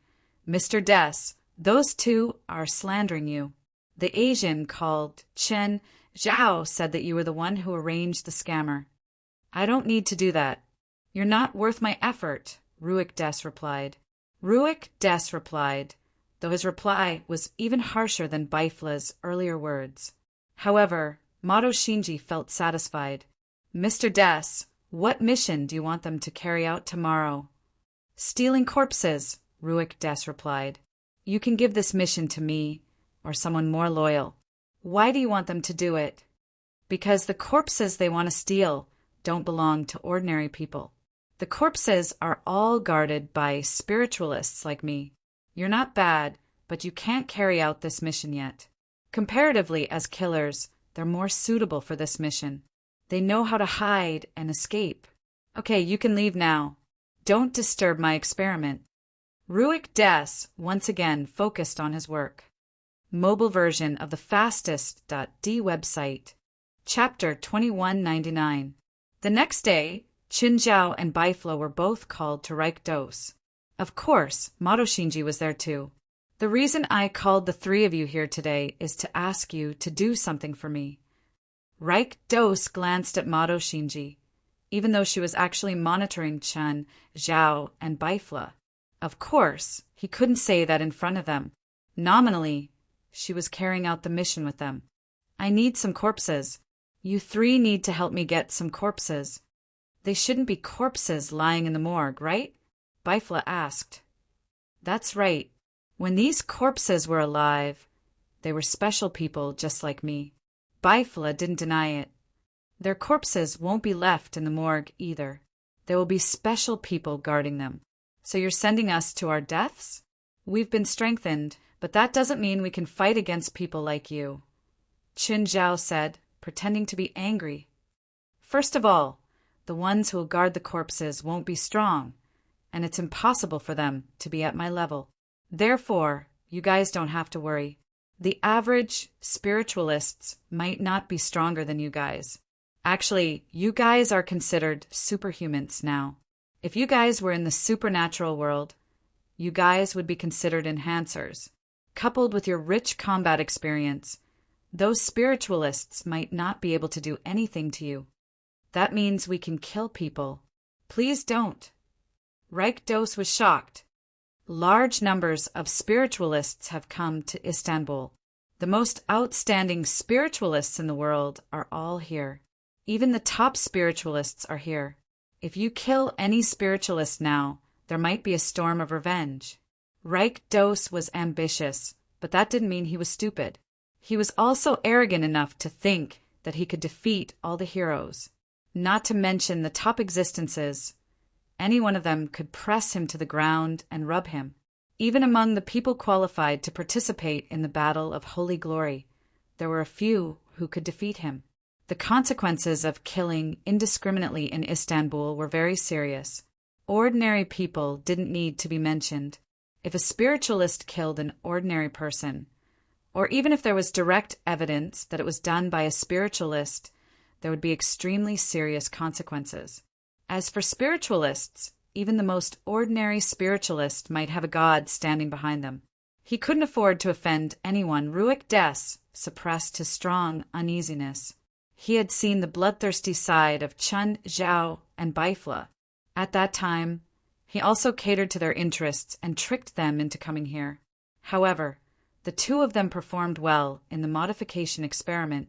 Mr. Des, those two are slandering you. The Asian called Chen Zhao said that you were the one who arranged the scammer. I don't need to do that. You're not worth my effort, Ruik Des replied. Though his reply was even harsher than Baifla's earlier words. However, Mato Shinji felt satisfied. Mr. Des, what mission do you want them to carry out tomorrow? Stealing corpses, Ruik Des replied. You can give this mission to me, or someone more loyal. Why do you want them to do it? Because the corpses they want to steal don't belong to ordinary people. The corpses are all guarded by spiritualists like me. You're not bad, but you can't carry out this mission yet. Comparatively, as killers, they're more suitable for this mission. They know how to hide and escape. Okay, you can leave now. Don't disturb my experiment. Ruik Des once again focused on his work. Mobile version of the fastest.d website. Chapter 2199. The next day, Qin Zhao and Baifla were both called to Reich Dos. Of course, Mato Shinji was there too. The reason I called the three of you here today is to ask you to do something for me. Reich Dos glanced at Mato Shinji, even though she was actually monitoring Chen Zhao and Baifla. Of course, he couldn't say that in front of them. Nominally, she was carrying out the mission with them. I need some corpses. You three need to help me get some corpses. They shouldn't be corpses lying in the morgue, right? Baifla asked. That's right. When these corpses were alive, they were special people just like me. Baifla didn't deny it. Their corpses won't be left in the morgue either. There will be special people guarding them. So you're sending us to our deaths? We've been strengthened, but that doesn't mean we can fight against people like you. Qin Zhao said, pretending to be angry. First of all, the ones who will guard the corpses won't be strong, and it's impossible for them to be at my level. Therefore, you guys don't have to worry. The average spiritualists might not be stronger than you guys. Actually, you guys are considered superhumans now. If you guys were in the supernatural world, you guys would be considered enhancers. Coupled with your rich combat experience, those spiritualists might not be able to do anything to you. That means we can kill people. Please don't. Reich Dos was shocked. Large numbers of spiritualists have come to Istanbul. The most outstanding spiritualists in the world are all here. Even the top spiritualists are here. If you kill any spiritualist now, there might be a storm of revenge. Reich Dos was ambitious, but that didn't mean he was stupid. He was also arrogant enough to think that he could defeat all the heroes. Not to mention the top existences. Any one of them could press him to the ground and rub him. Even among the people qualified to participate in the Battle of Holy Glory, there were a few who could defeat him. The consequences of killing indiscriminately in Istanbul were very serious. Ordinary people didn't need to be mentioned. If a spiritualist killed an ordinary person, or even if there was direct evidence that it was done by a spiritualist, there would be extremely serious consequences. As for spiritualists, even the most ordinary spiritualist might have a god standing behind them. He couldn't afford to offend anyone. Ruik Des suppressed his strong uneasiness. He had seen the bloodthirsty side of Chen Zhao and Baifla. At that time, he also catered to their interests and tricked them into coming here. However, the two of them performed well in the modification experiment.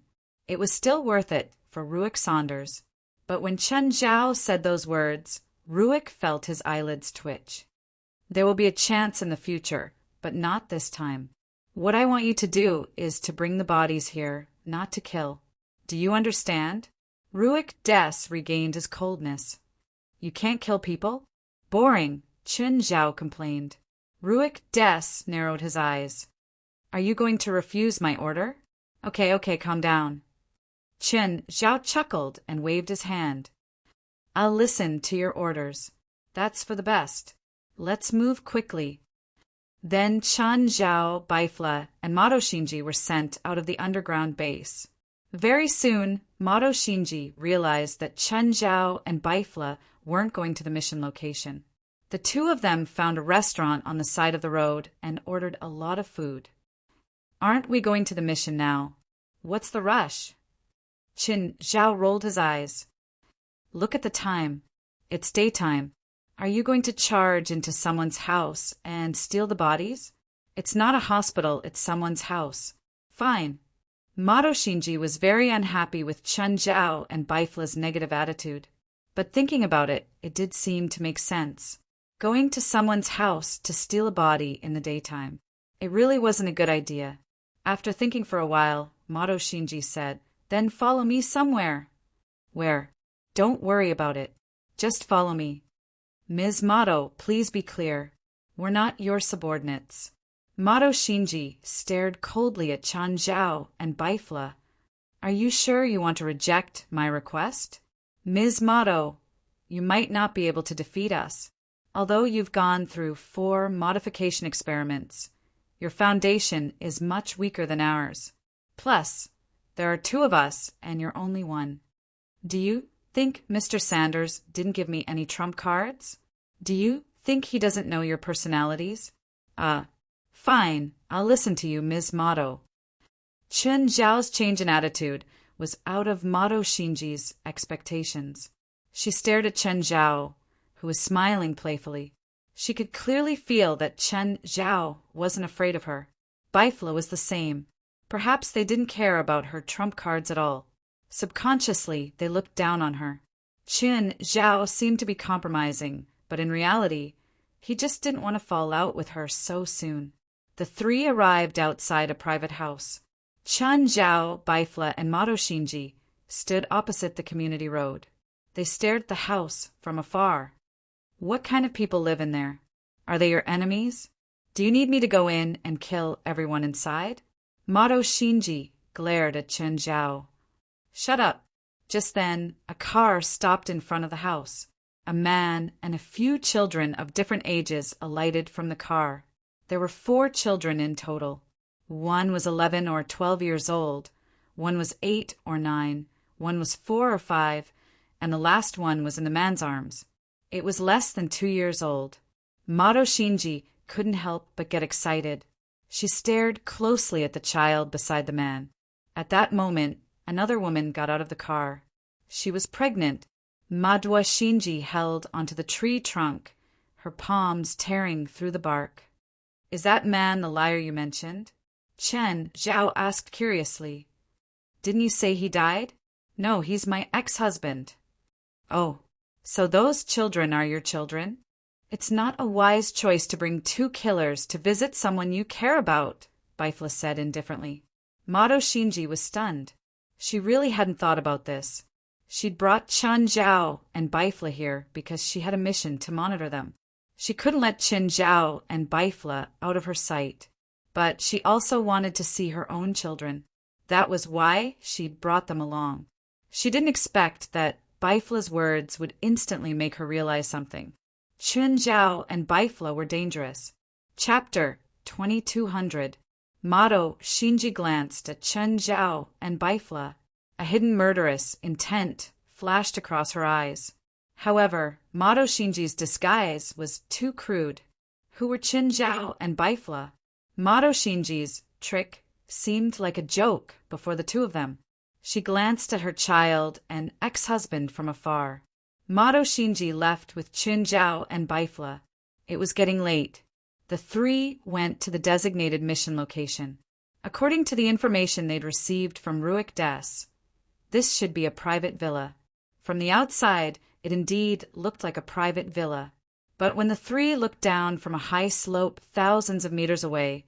It was still worth it for Ruik Saunders. But when Chen Zhao said those words, Ruik felt his eyelids twitch. There will be a chance in the future, but not this time. What I want you to do is to bring the bodies here, not to kill. Do you understand? Ruik Des regained his coldness. You can't kill people? Boring, Chen Zhao complained. Ruik Des narrowed his eyes. Are you going to refuse my order? Okay, calm down. Chen Zhao chuckled and waved his hand. I'll listen to your orders. That's for the best. Let's move quickly. Then Chen Zhao, Baifla, and Mato Shinji were sent out of the underground base. Very soon, Mato Shinji realized that Chen Zhao and Baifla weren't going to the mission location. The two of them found a restaurant on the side of the road and ordered a lot of food. Aren't we going to the mission now? What's the rush? Chen Zhao rolled his eyes. Look at the time. It's daytime. Are you going to charge into someone's house and steal the bodies? It's not a hospital, it's someone's house. Fine. Mato Shinji was very unhappy with Chen Zhao and Baifla's negative attitude. But thinking about it, it did seem to make sense. Going to someone's house to steal a body in the daytime. It really wasn't a good idea. After thinking for a while, Mato Shinji said, "Then follow me somewhere." "Where?" "Don't worry about it. Just follow me." "Ms. Mato, please be clear. We're not your subordinates." Mato Shinji stared coldly at Chen Zhao and Baifla. "Are you sure you want to reject my request? Ms. Mato, you might not be able to defeat us. Although you've gone through 4 modification experiments, your foundation is much weaker than ours. Plus, there are 2 of us and you're only 1. Do you think Mr. Sanders didn't give me any trump cards? Do you think he doesn't know your personalities? Fine, I'll listen to you, Ms. Mato." Chen Zhao's change in attitude was out of Mato Shinji's expectations. She stared at Chen Zhao, who was smiling playfully. She could clearly feel that Chen Zhao wasn't afraid of her. Baifla was the same. Perhaps they didn't care about her trump cards at all. Subconsciously, they looked down on her. Chen Zhao seemed to be compromising, but in reality, he just didn't want to fall out with her so soon. The 3 arrived outside a private house. Chen Zhao, Baifla, and Mato Shinji stood opposite the community road. They stared at the house from afar. "What kind of people live in there? Are they your enemies? Do you need me to go in and kill everyone inside?" Mato Shinji glared at Chen Zhao. "Shut up." Just then, a car stopped in front of the house. A man and a few children of different ages alighted from the car. There were 4 children in total. One was 11 or 12 years old, one was 8 or 9, one was 4 or 5, and the last one was in the man's arms. It was less than 2 years old. Mato Shinji couldn't help but get excited. She stared closely at the child beside the man. At that moment, another woman got out of the car. She was pregnant. Mato Shinji held onto the tree trunk, her palms tearing through the bark. "Is that man the liar you mentioned?" Chen Zhao asked curiously. "Didn't you say he died?" "No, he's my ex-husband." "Oh, so those children are your children? It's not a wise choice to bring 2 killers to visit someone you care about," Baifla said indifferently. Mato Shinji was stunned. She really hadn't thought about this. She'd brought Chen Zhao and Baifla here because she had a mission to monitor them. She couldn't let Chen Zhao and Baifla out of her sight. But she also wanted to see her own children. That was why she'd brought them along. She didn't expect that Baifla's words would instantly make her realize something. Chen Zhao and Baifla were dangerous. Chapter 2200. Mato Shinji glanced at Chen Zhao and Baifla. A hidden murderous intent flashed across her eyes. However, Mato Shinji's disguise was too crude. Who were Chen Zhao and Baifla? Mato Shinji's trick seemed like a joke before the 2 of them. She glanced at her child and ex-husband from afar. Mato Shinji left with Chen Zhao and Baifla. It was getting late. The 3 went to the designated mission location. According to the information they'd received from Ruik Des, this should be a private villa. From the outside, it indeed looked like a private villa. But when the 3 looked down from a high slope thousands of meters away,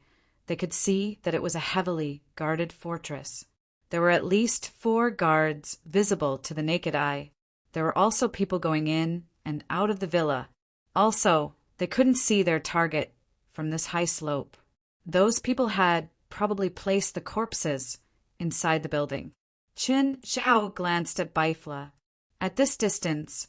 they could see that it was a heavily guarded fortress. There were at least 4 guards visible to the naked eye. There were also people going in and out of the villa. Also, they couldn't see their target from this high slope. Those people had probably placed the corpses inside the building. Chen Zhao glanced at Baifla. At this distance,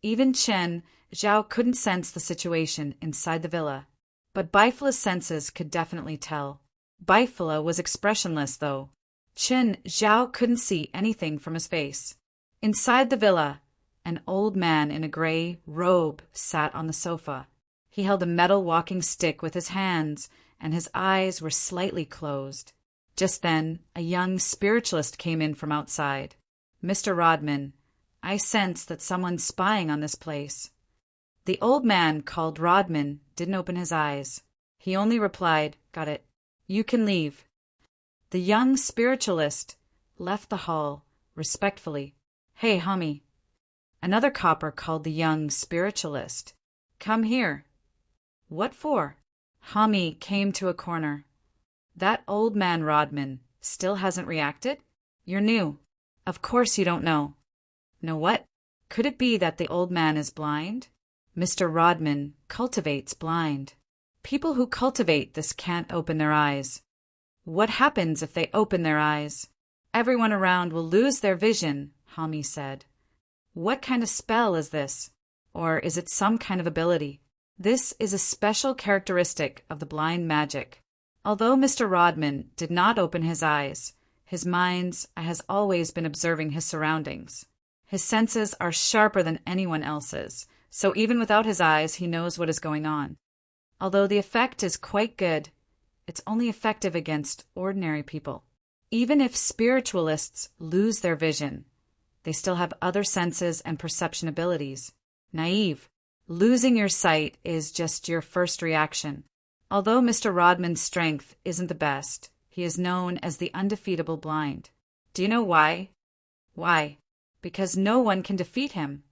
even Chen Zhao couldn't sense the situation inside the villa. But Bifala's senses could definitely tell. Bifala was expressionless, though. Chen Zhao couldn't see anything from his face. Inside the villa, an old man in a gray robe sat on the sofa. He held a metal walking stick with his hands, and his eyes were slightly closed. Just then, a young spiritualist came in from outside. "Mr. Rodman, I sense that someone's spying on this place." The old man, called Rodman, didn't open his eyes. He only replied, "Got it. You can leave." The young spiritualist left the hall, respectfully. "Hey, homie." Another copper called the young spiritualist. "Come here." "What for?" Homie came to a corner. "That old man Rodman still hasn't reacted? You're new. Of course you don't know." "Know what? Could it be that the old man is blind?" "Mr. Rodman cultivates blind. People who cultivate this can't open their eyes." "What happens if they open their eyes?" "Everyone around will lose their vision," Hami said. "What kind of spell is this? Or is it some kind of ability?" "This is a special characteristic of the blind magic." Although Mr. Rodman did not open his eyes, his mind has always been observing his surroundings. His senses are sharper than anyone else's, so even without his eyes he knows what is going on. Although the effect is quite good, it's only effective against ordinary people. Even if spiritualists lose their vision, they still have other senses and perception abilities. Naive. Losing your sight is just your first reaction. Although Mr. Rodman's strength isn't the best, he is known as the undefeatable blind. Do you know why? Why? Because no one can defeat him.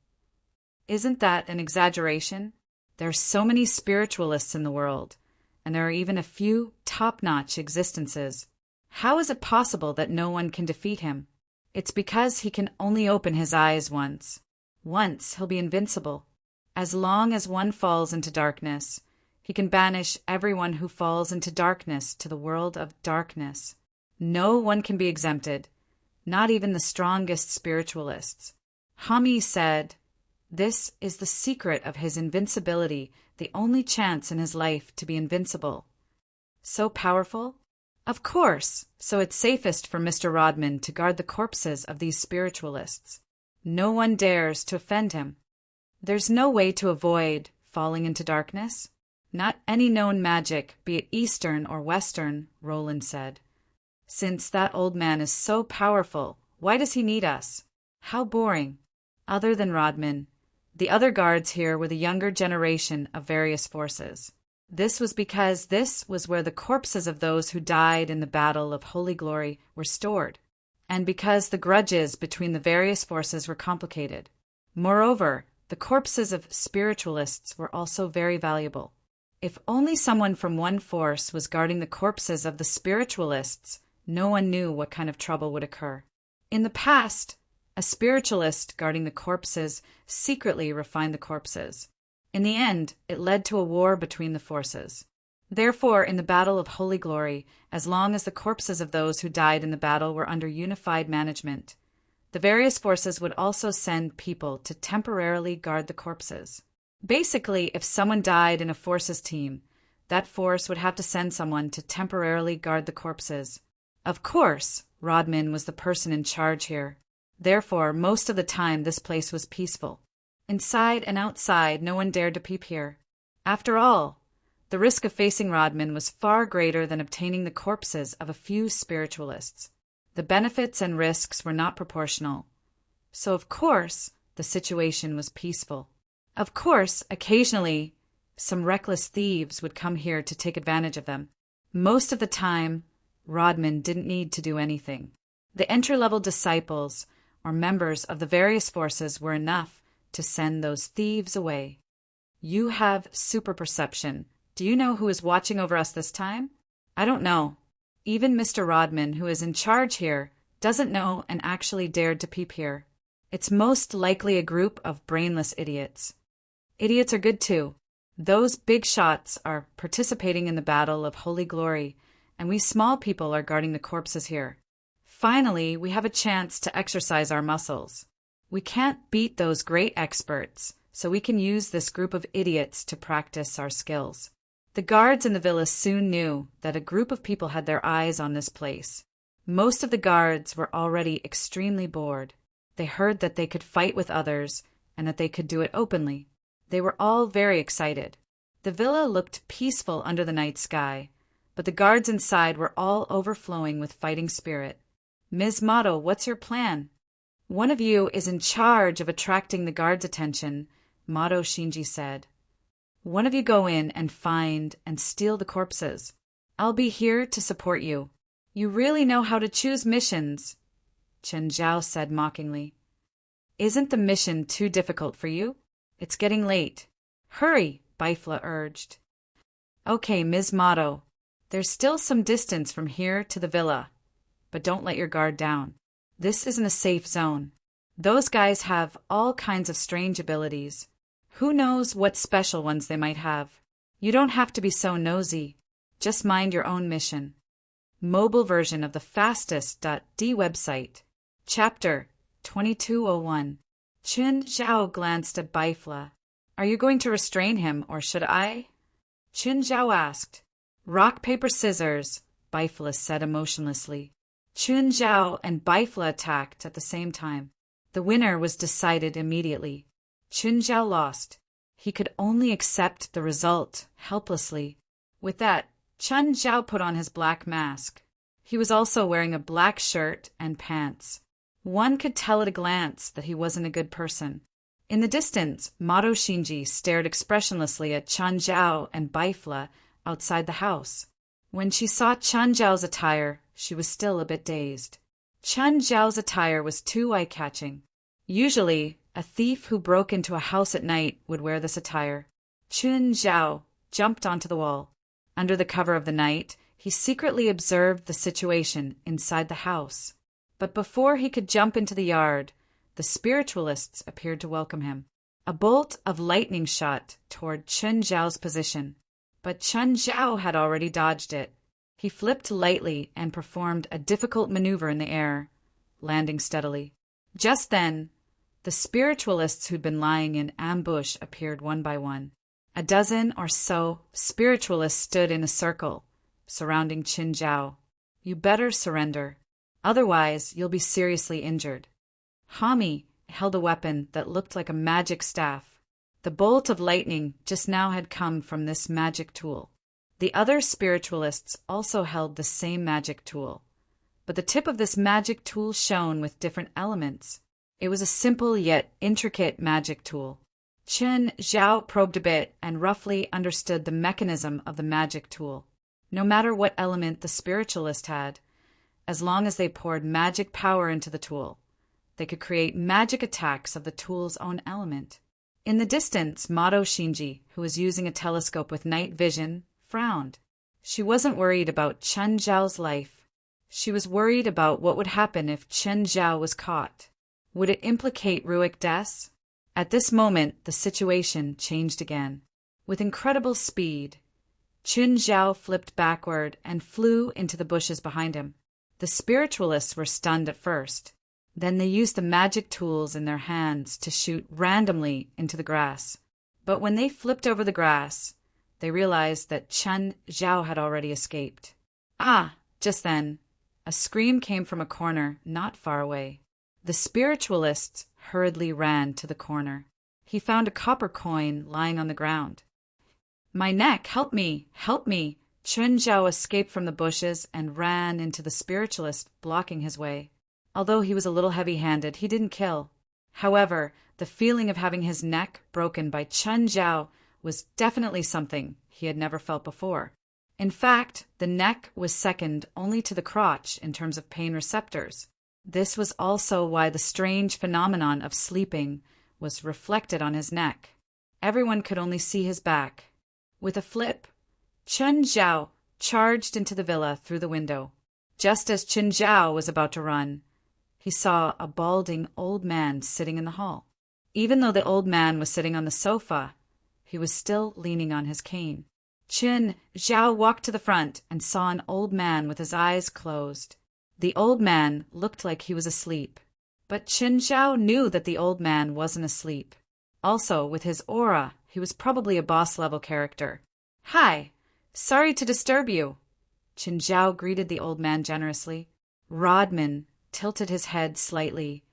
Isn't that an exaggeration? There are so many spiritualists in the world, and there are even a few top-notch existences. How is it possible that no one can defeat him? It's because he can only open his eyes once. Once he'll be invincible. As long as one falls into darkness, he can banish everyone who falls into darkness to the world of darkness. No one can be exempted, not even the strongest spiritualists. Hami said, "This is the secret of his invincibility, the only chance in his life to be invincible." So powerful? Of course, so it's safest for Mr. Rodman to guard the corpses of these spiritualists. No one dares to offend him. There's no way to avoid falling into darkness. Not any known magic, be it Eastern or Western, Roland said. Since that old man is so powerful, why does he need us? How boring. Other than Rodman, the other guards here were the younger generation of various forces. This was because this was where the corpses of those who died in the Battle of Holy Glory were stored, and because the grudges between the various forces were complicated. Moreover, the corpses of spiritualists were also very valuable. If only someone from one force was guarding the corpses of the spiritualists, no one knew what kind of trouble would occur. In the past, a spiritualist guarding the corpses secretly refined the corpses. In the end, it led to a war between the forces. Therefore, in the Battle of Holy Glory, as long as the corpses of those who died in the battle were under unified management, the various forces would also send people to temporarily guard the corpses. Basically, if someone died in a forces team, that force would have to send someone to temporarily guard the corpses. Of course, Rodman was the person in charge here. Therefore, most of the time this place was peaceful. Inside and outside, no one dared to peep here. After all, the risk of facing Rodman was far greater than obtaining the corpses of a few spiritualists. The benefits and risks were not proportional. So, of course, the situation was peaceful. Of course, occasionally, some reckless thieves would come here to take advantage of them. Most of the time, Rodman didn't need to do anything. The entry-level disciples or members of the various forces were enough to send those thieves away. You have super perception. Do you know who is watching over us this time? I don't know. Even Mr. Rodman, who is in charge here, doesn't know and actually dared to peep here. It's most likely a group of brainless idiots. Idiots are good too. Those big shots are participating in the Battle of Holy Glory, and we small people are guarding the corpses here. Finally, we have a chance to exercise our muscles. We can't beat those great experts, so we can use this group of idiots to practice our skills. The guards in the villa soon knew that a group of people had their eyes on this place. Most of the guards were already extremely bored. They heard that they could fight with others and that they could do it openly. They were all very excited. The villa looked peaceful under the night sky, but the guards inside were all overflowing with fighting spirit. "Ms. Motto, what's your plan?" "One of you is in charge of attracting the guards' attention," Motto Shinji said. "One of you go in and find and steal the corpses. I'll be here to support you." "You really know how to choose missions," Chen Zhao said mockingly. "Isn't the mission too difficult for you? It's getting late." "Hurry," Bifla urged. "Okay, Ms. Motto. There's still some distance from here to the villa, but don't let your guard down. This isn't a safe zone. Those guys have all kinds of strange abilities. Who knows what special ones they might have? You don't have to be so nosy. Just mind your own mission." Mobile version of the fastest.d website. Chapter 2201. Chen Zhao glanced at Bifla. "Are you going to restrain him, or should I?" Chen Zhao asked. "Rock, paper, scissors," Bifla said emotionlessly. Chen Zhao and Bifla attacked at the same time. The winner was decided immediately. Chen Zhao lost. He could only accept the result helplessly. With that, Chen Zhao put on his black mask. He was also wearing a black shirt and pants. One could tell at a glance that he wasn't a good person. In the distance, Motto Shinji stared expressionlessly at Chen Zhao and Bifla outside the house. When she saw Chen Zhao's attire, she was still a bit dazed. Chen Zhao's attire was too eye-catching. Usually, a thief who broke into a house at night would wear this attire. Chen Zhao jumped onto the wall. Under the cover of the night, he secretly observed the situation inside the house. But before he could jump into the yard, the spiritualists appeared to welcome him. A bolt of lightning shot toward Chen Zhao's position, but Chen Zhao had already dodged it. He flipped lightly and performed a difficult maneuver in the air, landing steadily. Just then, the spiritualists who'd been lying in ambush appeared one by one. A dozen or so spiritualists stood in a circle, surrounding Chen Zhao. "You better surrender. Otherwise, you'll be seriously injured." Hami held a weapon that looked like a magic staff. The bolt of lightning just now had come from this magic tool. The other spiritualists also held the same magic tool, but the tip of this magic tool shone with different elements. It was a simple yet intricate magic tool. Chen Zhao probed a bit and roughly understood the mechanism of the magic tool. No matter what element the spiritualist had, as long as they poured magic power into the tool, they could create magic attacks of the tool's own element. In the distance, Motto Shinji, who was using a telescope with night vision, frowned. She wasn't worried about Chen Zhao's life. She was worried about what would happen if Chen Zhao was caught. Would it implicate Ruick Des? At this moment, the situation changed again. With incredible speed, Chen Zhao flipped backward and flew into the bushes behind him. The spiritualists were stunned at first. Then they used the magic tools in their hands to shoot randomly into the grass. But when they flipped over the grass, they realized that Chen Zhao had already escaped. Ah! Just then, a scream came from a corner not far away. The spiritualist hurriedly ran to the corner. He found a copper coin lying on the ground. "My neck! Help me! Help me!" Chen Zhao escaped from the bushes and ran into the spiritualist, blocking his way. Although he was a little heavy-handed, he didn't kill. However, the feeling of having his neck broken by Chen Zhao was definitely something he had never felt before. In fact, the neck was second only to the crotch in terms of pain receptors. This was also why the strange phenomenon of sleeping was reflected on his neck. Everyone could only see his back. With a flip, Chen Zhao charged into the villa through the window. Just as Chen Zhao was about to run, he saw a balding old man sitting in the hall. Even though the old man was sitting on the sofa, he was still leaning on his cane. Chen Zhao walked to the front and saw an old man with his eyes closed. The old man looked like he was asleep, but Chen Zhao knew that the old man wasn't asleep. Also, with his aura, he was probably a boss-level character. "Hi, Sorry to disturb you. Qin Zhao greeted the old man generously. Rodman tilted his head slightly,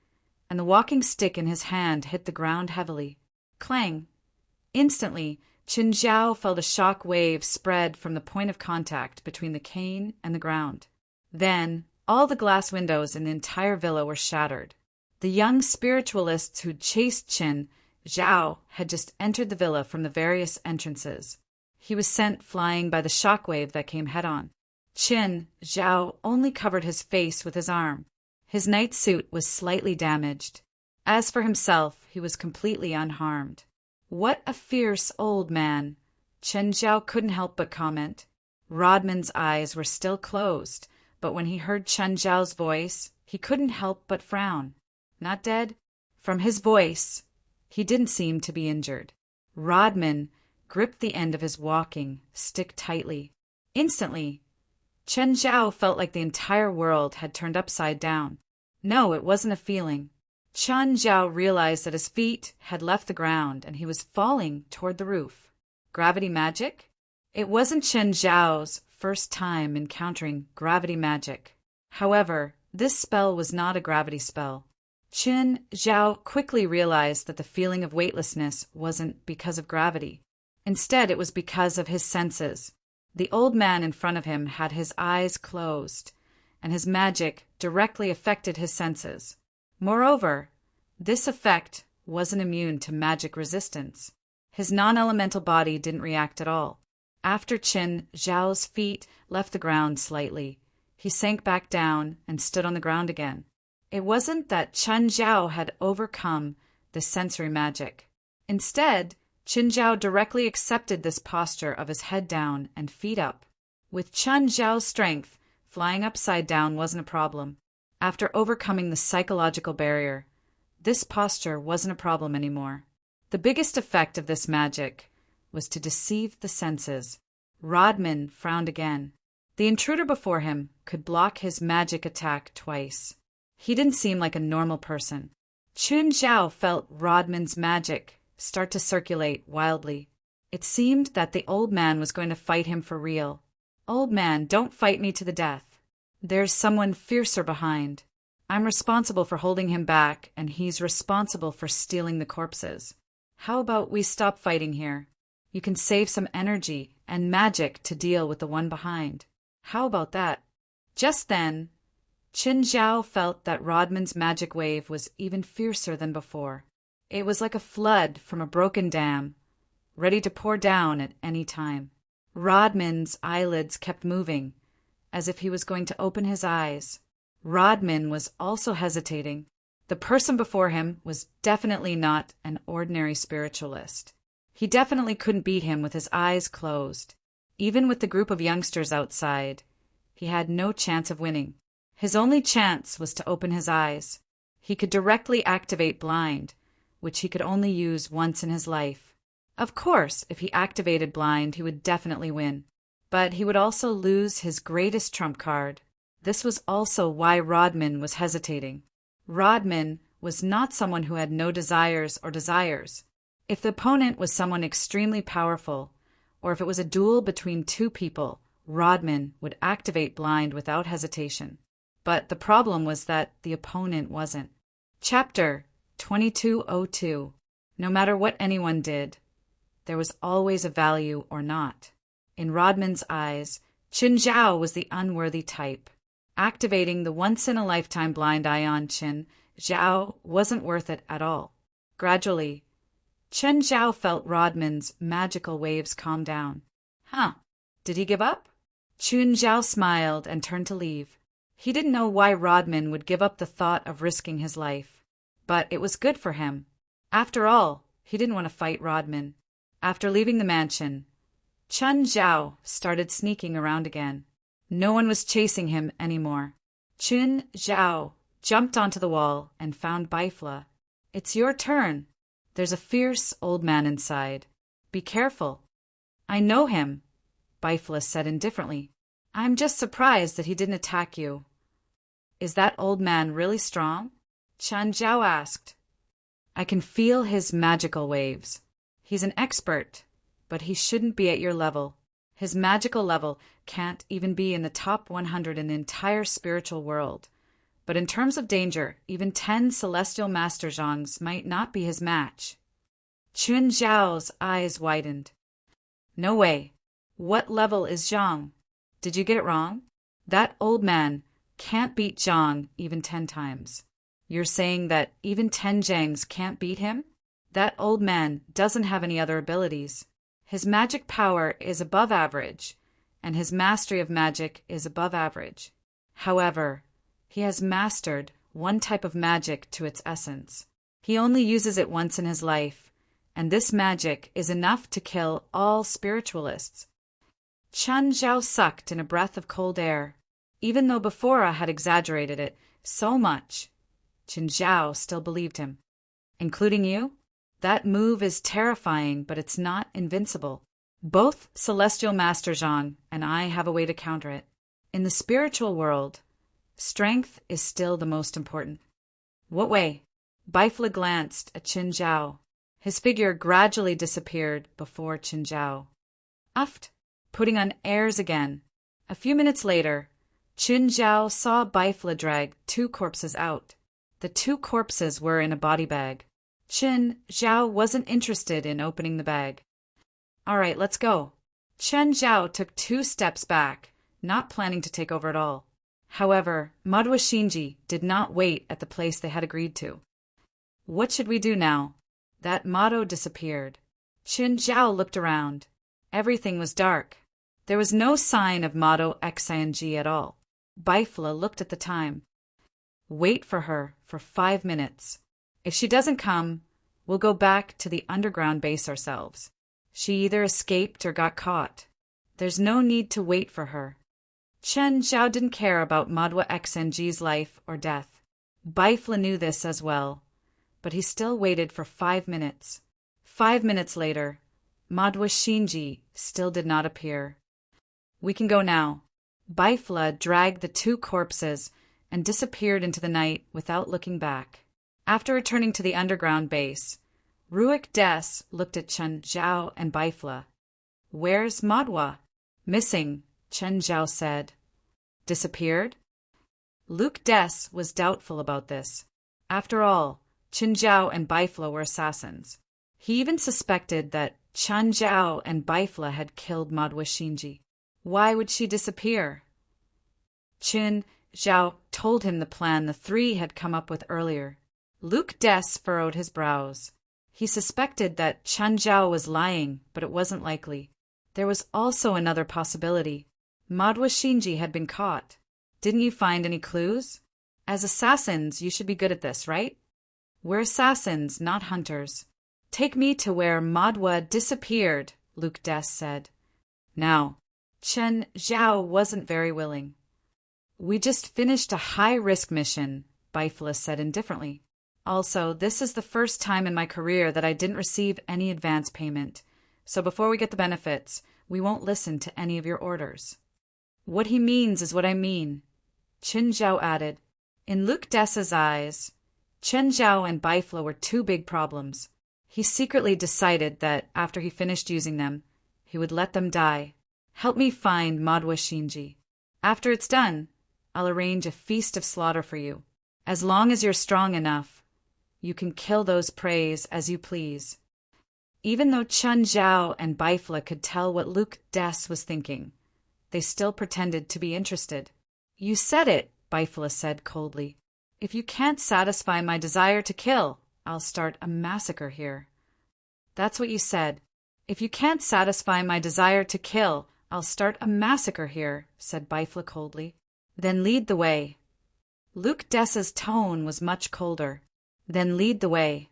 and the walking stick in his hand hit the ground heavily. Clang! Instantly, Qin Zhao felt a shock wave spread from the point of contact between the cane and the ground. Then, all the glass windows in the entire villa were shattered. The young spiritualists who'd chased Qin Zhao had just entered the villa from the various entrances. He was sent flying by the shock wave that came head-on. Qin Zhao only covered his face with his arm. His night suit was slightly damaged. As for himself, he was completely unharmed. What a fierce old man, Qin Zhao couldn't help but comment. Rodman's eyes were still closed, but when he heard Qin Zhao's voice, he couldn't help but frown. Not dead? From his voice, he didn't seem to be injured. Rodman gripped the end of his walking stick tightly. Instantly, Qin Zhao felt like the entire world had turned upside down. No, it wasn't a feeling. Qin Zhao realized that his feet had left the ground and he was falling toward the roof. Gravity magic? It wasn't Qin Zhao's first time encountering gravity magic. However, this spell was not a gravity spell. Qin Zhao quickly realized that the feeling of weightlessness wasn't because of gravity. Instead, it was because of his senses. The old man in front of him had his eyes closed, and his magic directly affected his senses. Moreover, this effect wasn't immune to magic resistance. His non-elemental body didn't react at all. After Qin Zhao's feet left the ground slightly, he sank back down and stood on the ground again. It wasn't that Qin Zhao had overcome the sensory magic. Instead, Qin Zhao directly accepted this posture of his head down and feet up. With Qin Zhao's strength, flying upside down wasn't a problem. After overcoming the psychological barrier, this posture wasn't a problem anymore. The biggest effect of this magic was to deceive the senses. Rodman frowned again. The intruder before him could block his magic attack twice. He didn't seem like a normal person. Qin Zhao felt Rodman's magic start to circulate wildly. It seemed that the old man was going to fight him for real. Old man, don't fight me to the death. There's someone fiercer behind. I'm responsible for holding him back, and he's responsible for stealing the corpses. How about we stop fighting here? You can save some energy and magic to deal with the one behind. How about that? Just then, Qin Zhao felt that Rodman's magic wave was even fiercer than before. It was like a flood from a broken dam, ready to pour down at any time. Rodman's eyelids kept moving, as if he was going to open his eyes. Rodman was also hesitating. The person before him was definitely not an ordinary spiritualist. He definitely couldn't beat him with his eyes closed. Even with the group of youngsters outside, he had no chance of winning. His only chance was to open his eyes. He could directly activate blind, which he could only use once in his life. Of course, if he activated blind, he would definitely win. But he would also lose his greatest trump card. This was also why Rodman was hesitating. Rodman was not someone who had no desires or desires. If the opponent was someone extremely powerful, or if it was a duel between two people, Rodman would activate blind without hesitation. But the problem was that the opponent wasn't. Chapter 2202. No matter what anyone did, there was always a value or not. In Rodman's eyes, Qin Zhao was the unworthy type. Activating the once-in-a-lifetime blind eye on Qin Zhao wasn't worth it at all. Gradually, Qin Zhao felt Rodman's magical waves calm down. Did he give up? Qin Zhao smiled and turned to leave. He didn't know why Rodman would give up the thought of risking his life, but it was good for him. After all, he didn't want to fight Rodman. After leaving the mansion, Qin Zhao started sneaking around again. No one was chasing him anymore. Qin Zhao jumped onto the wall and found Bifla. It's your turn. There's a fierce old man inside. Be careful. I know him, Bifla said indifferently. I'm just surprised that he didn't attack you. Is that old man really strong? Qin Zhao asked. I can feel his magical waves. He's an expert, but he shouldn't be at your level. His magical level can't even be in the top 100 in the entire spiritual world. But in terms of danger, even 10 celestial master Zhangs might not be his match. Qun Zhao's eyes widened. No way. What level is Zhang? Did you get it wrong? That old man can't beat Zhang even 10 times. You're saying that even 10 Zhangs can't beat him? That old man doesn't have any other abilities. His magic power is above average, and his mastery of magic is above average. However, he has mastered one type of magic to its essence. He only uses it once in his life, and this magic is enough to kill all spiritualists. Qun Zhao sucked in a breath of cold air. Even though before I had exaggerated it so much, Qun Zhao still believed him. Including you? That move is terrifying, but it's not invincible. Both Celestial Master Zhang and I have a way to counter it. In the spiritual world, strength is still the most important. What way? Baifla glanced at Qun Zhao. His figure gradually disappeared before Qun Zhao. Uffed, putting on airs again. A few minutes later, Qun Zhao saw Baifla drag 2 corpses out. The 2 corpses were in a body bag. Qun Zhao wasn't interested in opening the bag. All right, let's go. Qun Zhao took 2 steps back, not planning to take over at all. However, Madhua Shinji did not wait at the place they had agreed to. What should we do now? That motto disappeared. Qun Zhao looked around. Everything was dark. There was no sign of motto Xing at all. Baifla looked at the time. Wait for her for 5 minutes. If she doesn't come, we'll go back to the underground base ourselves. She either escaped or got caught. There's no need to wait for her. Qun Zhao didn't care about Madhua Xing's life or death. Baifla knew this as well, but he still waited for 5 minutes. 5 minutes later, Madhua Shinji still did not appear. We can go now. Baifla dragged the 2 corpses and disappeared into the night without looking back. After returning to the underground base, Ruik Des looked at Qun Zhao and Baifla. Where's Madhua? Missing, Qun Zhao said. Disappeared? Luke Des was doubtful about this. After all, Qun Zhao and Baifla were assassins. He even suspected that Qun Zhao and Baifla had killed Madhua Shinji. Why would she disappear? Qun Zhao told him the plan the 3 had come up with earlier. Luke Des furrowed his brows. He suspected that Qun Zhao was lying, but it wasn't likely. There was also another possibility. Madhua Shinji had been caught. Didn't you find any clues? As assassins, you should be good at this, right? We're assassins, not hunters. Take me to where Madhua disappeared, Luke Des said. Now, Qun Zhao wasn't very willing. We just finished a high-risk mission, Baifla said indifferently. Also, this is the first time in my career that I didn't receive any advance payment, so before we get the benefits, we won't listen to any of your orders. What he means is what I mean, Qun Zhao added. In Luke Des's eyes, Qun Zhao and Baifla were 2 big problems. He secretly decided that after he finished using them, he would let them die. Help me find Madhua Shinji. After it's done, I'll arrange a feast of slaughter for you. As long as you're strong enough, you can kill those preys as you please. Even though Qun Zhao and Baifla could tell what Luke Des was thinking, they still pretended to be interested. You said it, Baifla said coldly. If you can't satisfy my desire to kill, I'll start a massacre here. That's what you said. If you can't satisfy my desire to kill, I'll start a massacre here, said Baifla coldly. Then lead the way. Luke Des's tone was much colder. Then lead the way.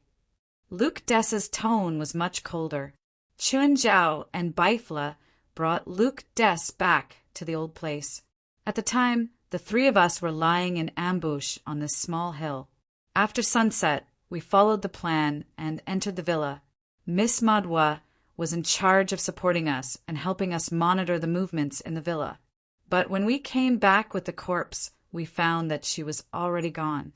Luke Des's tone was much colder. Qun Zhao and Baifla brought Luke Des back to the old place. At the time, the 3 of us were lying in ambush on this small hill. After sunset, we followed the plan and entered the villa. Miss Madhua was in charge of supporting us and helping us monitor the movements in the villa. But when we came back with the corpse, we found that she was already gone.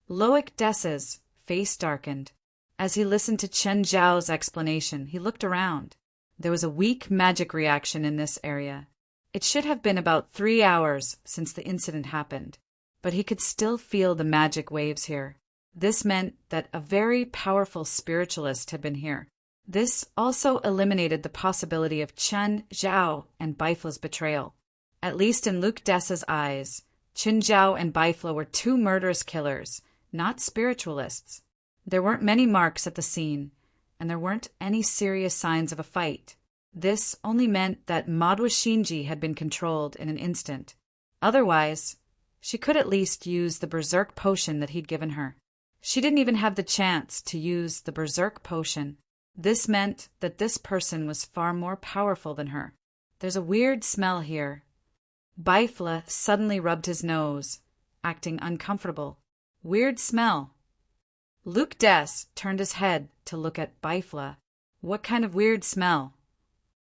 Loic Des's face darkened. As he listened to Qun Zhao's explanation, he looked around. There was a weak magic reaction in this area. It should have been about 3 hours since the incident happened, but he could still feel the magic waves here. This meant that a very powerful spiritualist had been here. This also eliminated the possibility of Chen Zhao and Bifla's betrayal. At least in Luke Dessa's eyes, Chen Zhao and Bifla were two murderous killers, not spiritualists. There weren't many marks at the scene, and there weren't any serious signs of a fight. This only meant that Madwa Shinji had been controlled in an instant. Otherwise, she could at least use the berserk potion that he'd given her. She didn't even have the chance to use the berserk potion. This meant that this person was far more powerful than her. There's a weird smell here. Bifla suddenly rubbed his nose, acting uncomfortable. Weird smell. Luke Des turned his head to look at Bifla. What kind of weird smell?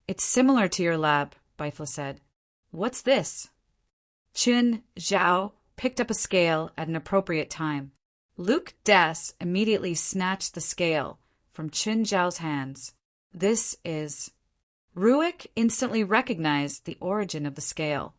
It's similar to your lab, Bifla said. What's this? Chen Zhao picked up a scale at an appropriate time. Luke Des immediately snatched the scale from Chen Zhao's hands. This is... Ruik instantly recognized the origin of the scale.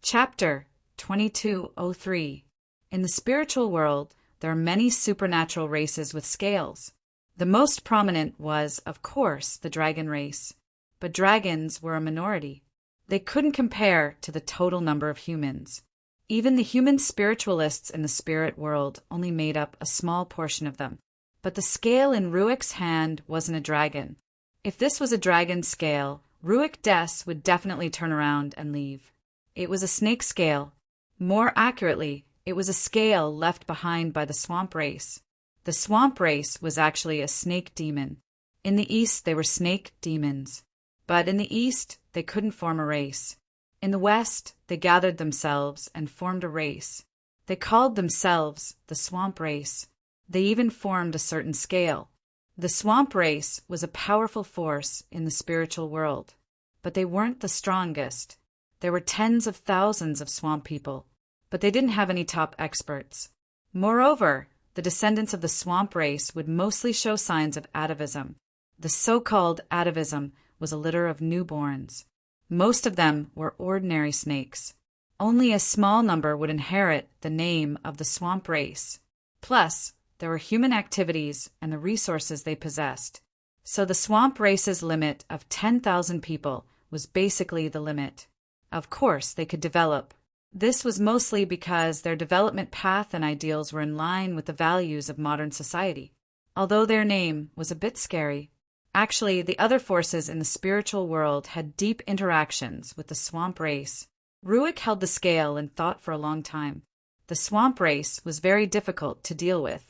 Chapter 2203. In the spiritual world, there are many supernatural races with scales. The most prominent was, of course, the dragon race. But dragons were a minority. They couldn't compare to the total number of humans. Even the human spiritualists in the spirit world only made up a small portion of them. But the scale in Ruik's hand wasn't a dragon. If this was a dragon scale, Ruik Des would definitely turn around and leave. It was a snake scale. More accurately, it was a scale left behind by the swamp race. The swamp race was actually a snake demon. In the east, they were snake demons. But in the east, they couldn't form a race. In the west, they gathered themselves and formed a race. They called themselves the swamp race. They even formed a certain scale. The swamp race was a powerful force in the spiritual world, but they weren't the strongest. There were tens of thousands of swamp people, but they didn't have any top experts. Moreover, the descendants of the swamp race would mostly show signs of atavism. The so-called atavism was a litter of newborns. Most of them were ordinary snakes. Only a small number would inherit the name of the swamp race. Plus, there were human activities and the resources they possessed. So the swamp race's limit of 10,000 people was basically the limit. Of course, they could develop. This was mostly because their development path and ideals were in line with the values of modern society. Although their name was a bit scary, actually the other forces in the spiritual world had deep interactions with the swamp race. Ruik held the scale and thought for a long time. The swamp race was very difficult to deal with.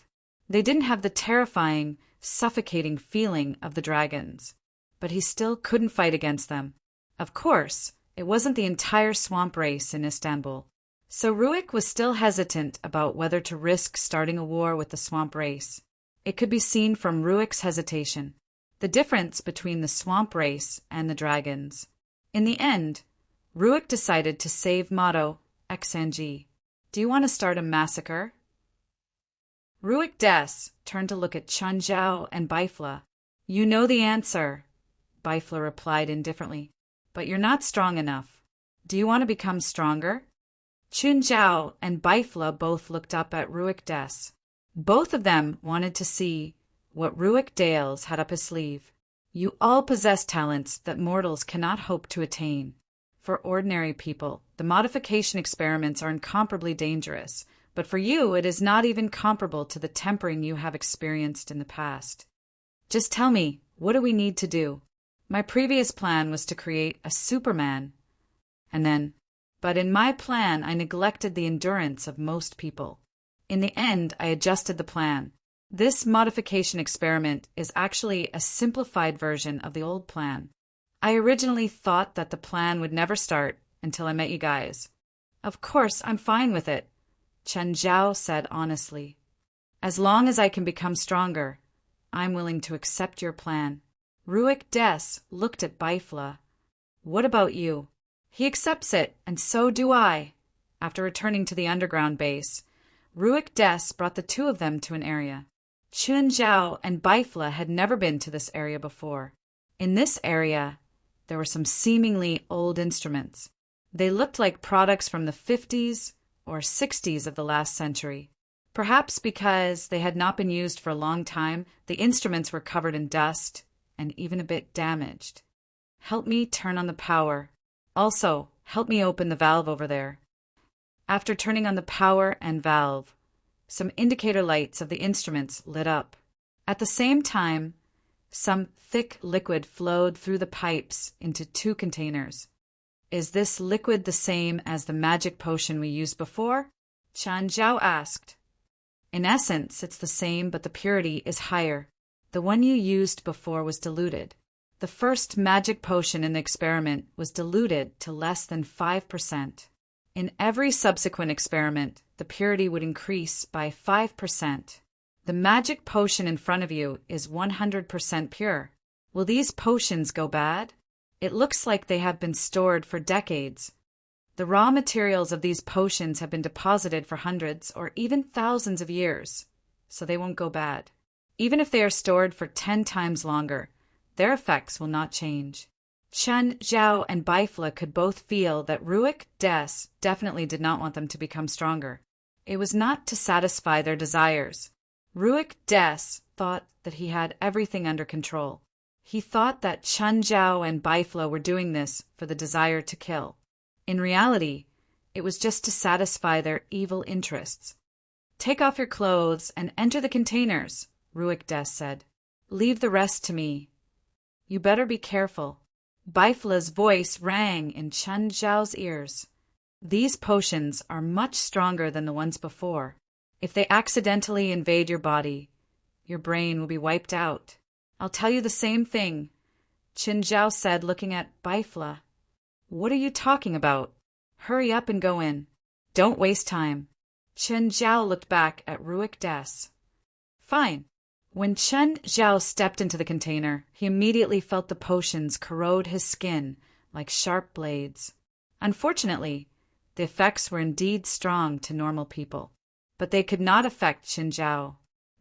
They didn't have the terrifying, suffocating feeling of the dragons, but he still couldn't fight against them. Of course, it wasn't the entire swamp race in Istanbul, so Ruik was still hesitant about whether to risk starting a war with the swamp race. It could be seen from Ruik's hesitation, the difference between the swamp race and the dragons. In the end, Ruik decided to save Motto Xng. Do you want to start a massacre? Ruik Des turned to look at Chen Zhao and Bifla. You know the answer, Bifla replied indifferently, but you're not strong enough. Do you want to become stronger? Chen Zhao and Bifla both looked up at Ruik Des. Both of them wanted to see what Ruik Dales had up his sleeve. You all possess talents that mortals cannot hope to attain. For ordinary people, the modification experiments are incomparably dangerous, but for you it is not even comparable to the tempering you have experienced in the past. Just tell me, what do we need to do? My previous plan was to create a Superman. But in my plan I neglected the endurance of most people. In the end, I adjusted the plan. This modification experiment is actually a simplified version of the old plan. I originally thought that the plan would never start until I met you guys. Of course, I'm fine with it, Chen Zhao said honestly. As long as I can become stronger, I'm willing to accept your plan. Ruik Des looked at Bifla. What about you? He accepts it, and so do I. After returning to the underground base, Ruik Des brought the two of them to an area. Chen Zhao and Bifla had never been to this area before. In this area, there were some seemingly old instruments. They looked like products from the 50s or 60s of the last century. Perhaps because they had not been used for a long time, the instruments were covered in dust and even a bit damaged. Help me turn on the power. Also, help me open the valve over there. After turning on the power and valve, some indicator lights of the instruments lit up. At the same time, some thick liquid flowed through the pipes into 2 containers. Is this liquid the same as the magic potion we used before? Chen Zhao asked. In essence, it's the same, but the purity is higher. The one you used before was diluted. The first magic potion in the experiment was diluted to less than 5%. In every subsequent experiment, the purity would increase by 5%. The magic potion in front of you is 100% pure. Will these potions go bad? It looks like they have been stored for decades. The raw materials of these potions have been deposited for hundreds or even thousands of years, so they won't go bad. Even if they are stored for 10 times longer, their effects will not change. Chen Zhao and Bifla could both feel that Ruik Des definitely did not want them to become stronger. It was not to satisfy their desires. Ruik Des thought that he had everything under control. He thought that Chen Zhao and Bifla were doing this for the desire to kill. In reality, it was just to satisfy their evil interests. Take off your clothes and enter the containers, Ruik Des said. Leave the rest to me. You better be careful. Bifla's voice rang in Chen Zhao's ears. These potions are much stronger than the ones before. If they accidentally invade your body, your brain will be wiped out. I'll tell you the same thing, Chen Zhao said, looking at Bifla. What are you talking about? Hurry up and go in. Don't waste time. Chen Zhao looked back at Ruik Des. Fine. When Chen Zhao stepped into the container, he immediately felt the potions corrode his skin like sharp blades. Unfortunately, the effects were indeed strong to normal people, but they could not affect Chen Zhao.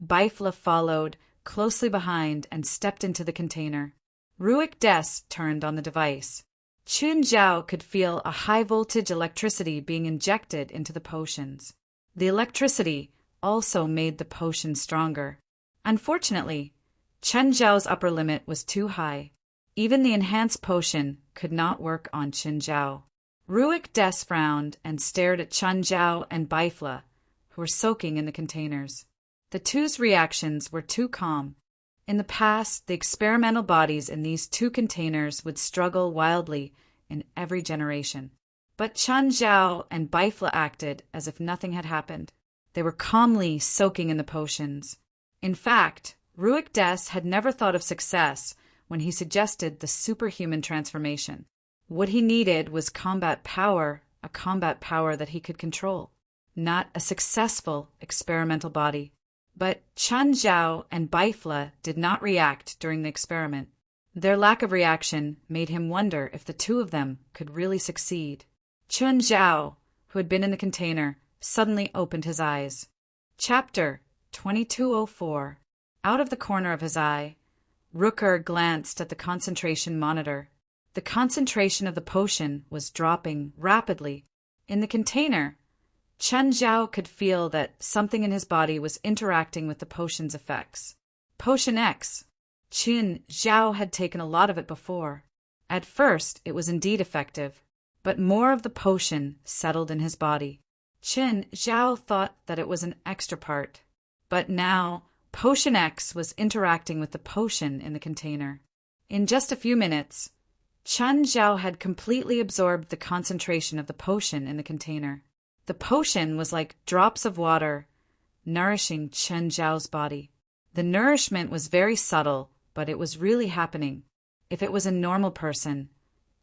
Bifla followed closely behind and stepped into the container. Ruik Des turned on the device. Chen Zhao could feel a high-voltage electricity being injected into the potions. The electricity also made the potion stronger. Unfortunately, Chen Zhao's upper limit was too high. Even the enhanced potion could not work on Chen Zhao. Ruik Des frowned and stared at Chen Zhao and Bifla, who were soaking in the containers. The two's reactions were too calm. In the past, the experimental bodies in these 2 containers would struggle wildly in every generation. But Chen Zhao and Bifla acted as if nothing had happened. They were calmly soaking in the potions. In fact, Ruik Des had never thought of success when he suggested the superhuman transformation. What he needed was combat power, a combat power that he could control, not a successful experimental body. But Chen Zhao and Bifla did not react during the experiment. Their lack of reaction made him wonder if the 2 of them could really succeed. Chen Zhao, who had been in the container, suddenly opened his eyes. Chapter 2204. Out of the corner of his eye, Rooker glanced at the concentration monitor. The concentration of the potion was dropping rapidly. In the container, Chen Zhao could feel that something in his body was interacting with the potion's effects. Potion X. Chen Zhao had taken a lot of it before. At first, it was indeed effective, but more of the potion settled in his body. Chen Zhao thought that it was an extra part, but now Potion X was interacting with the potion in the container. In just a few minutes, Chen Zhao had completely absorbed the concentration of the potion in the container. The potion was like drops of water, nourishing Chen Zhao's body. The nourishment was very subtle, but it was really happening. If it was a normal person,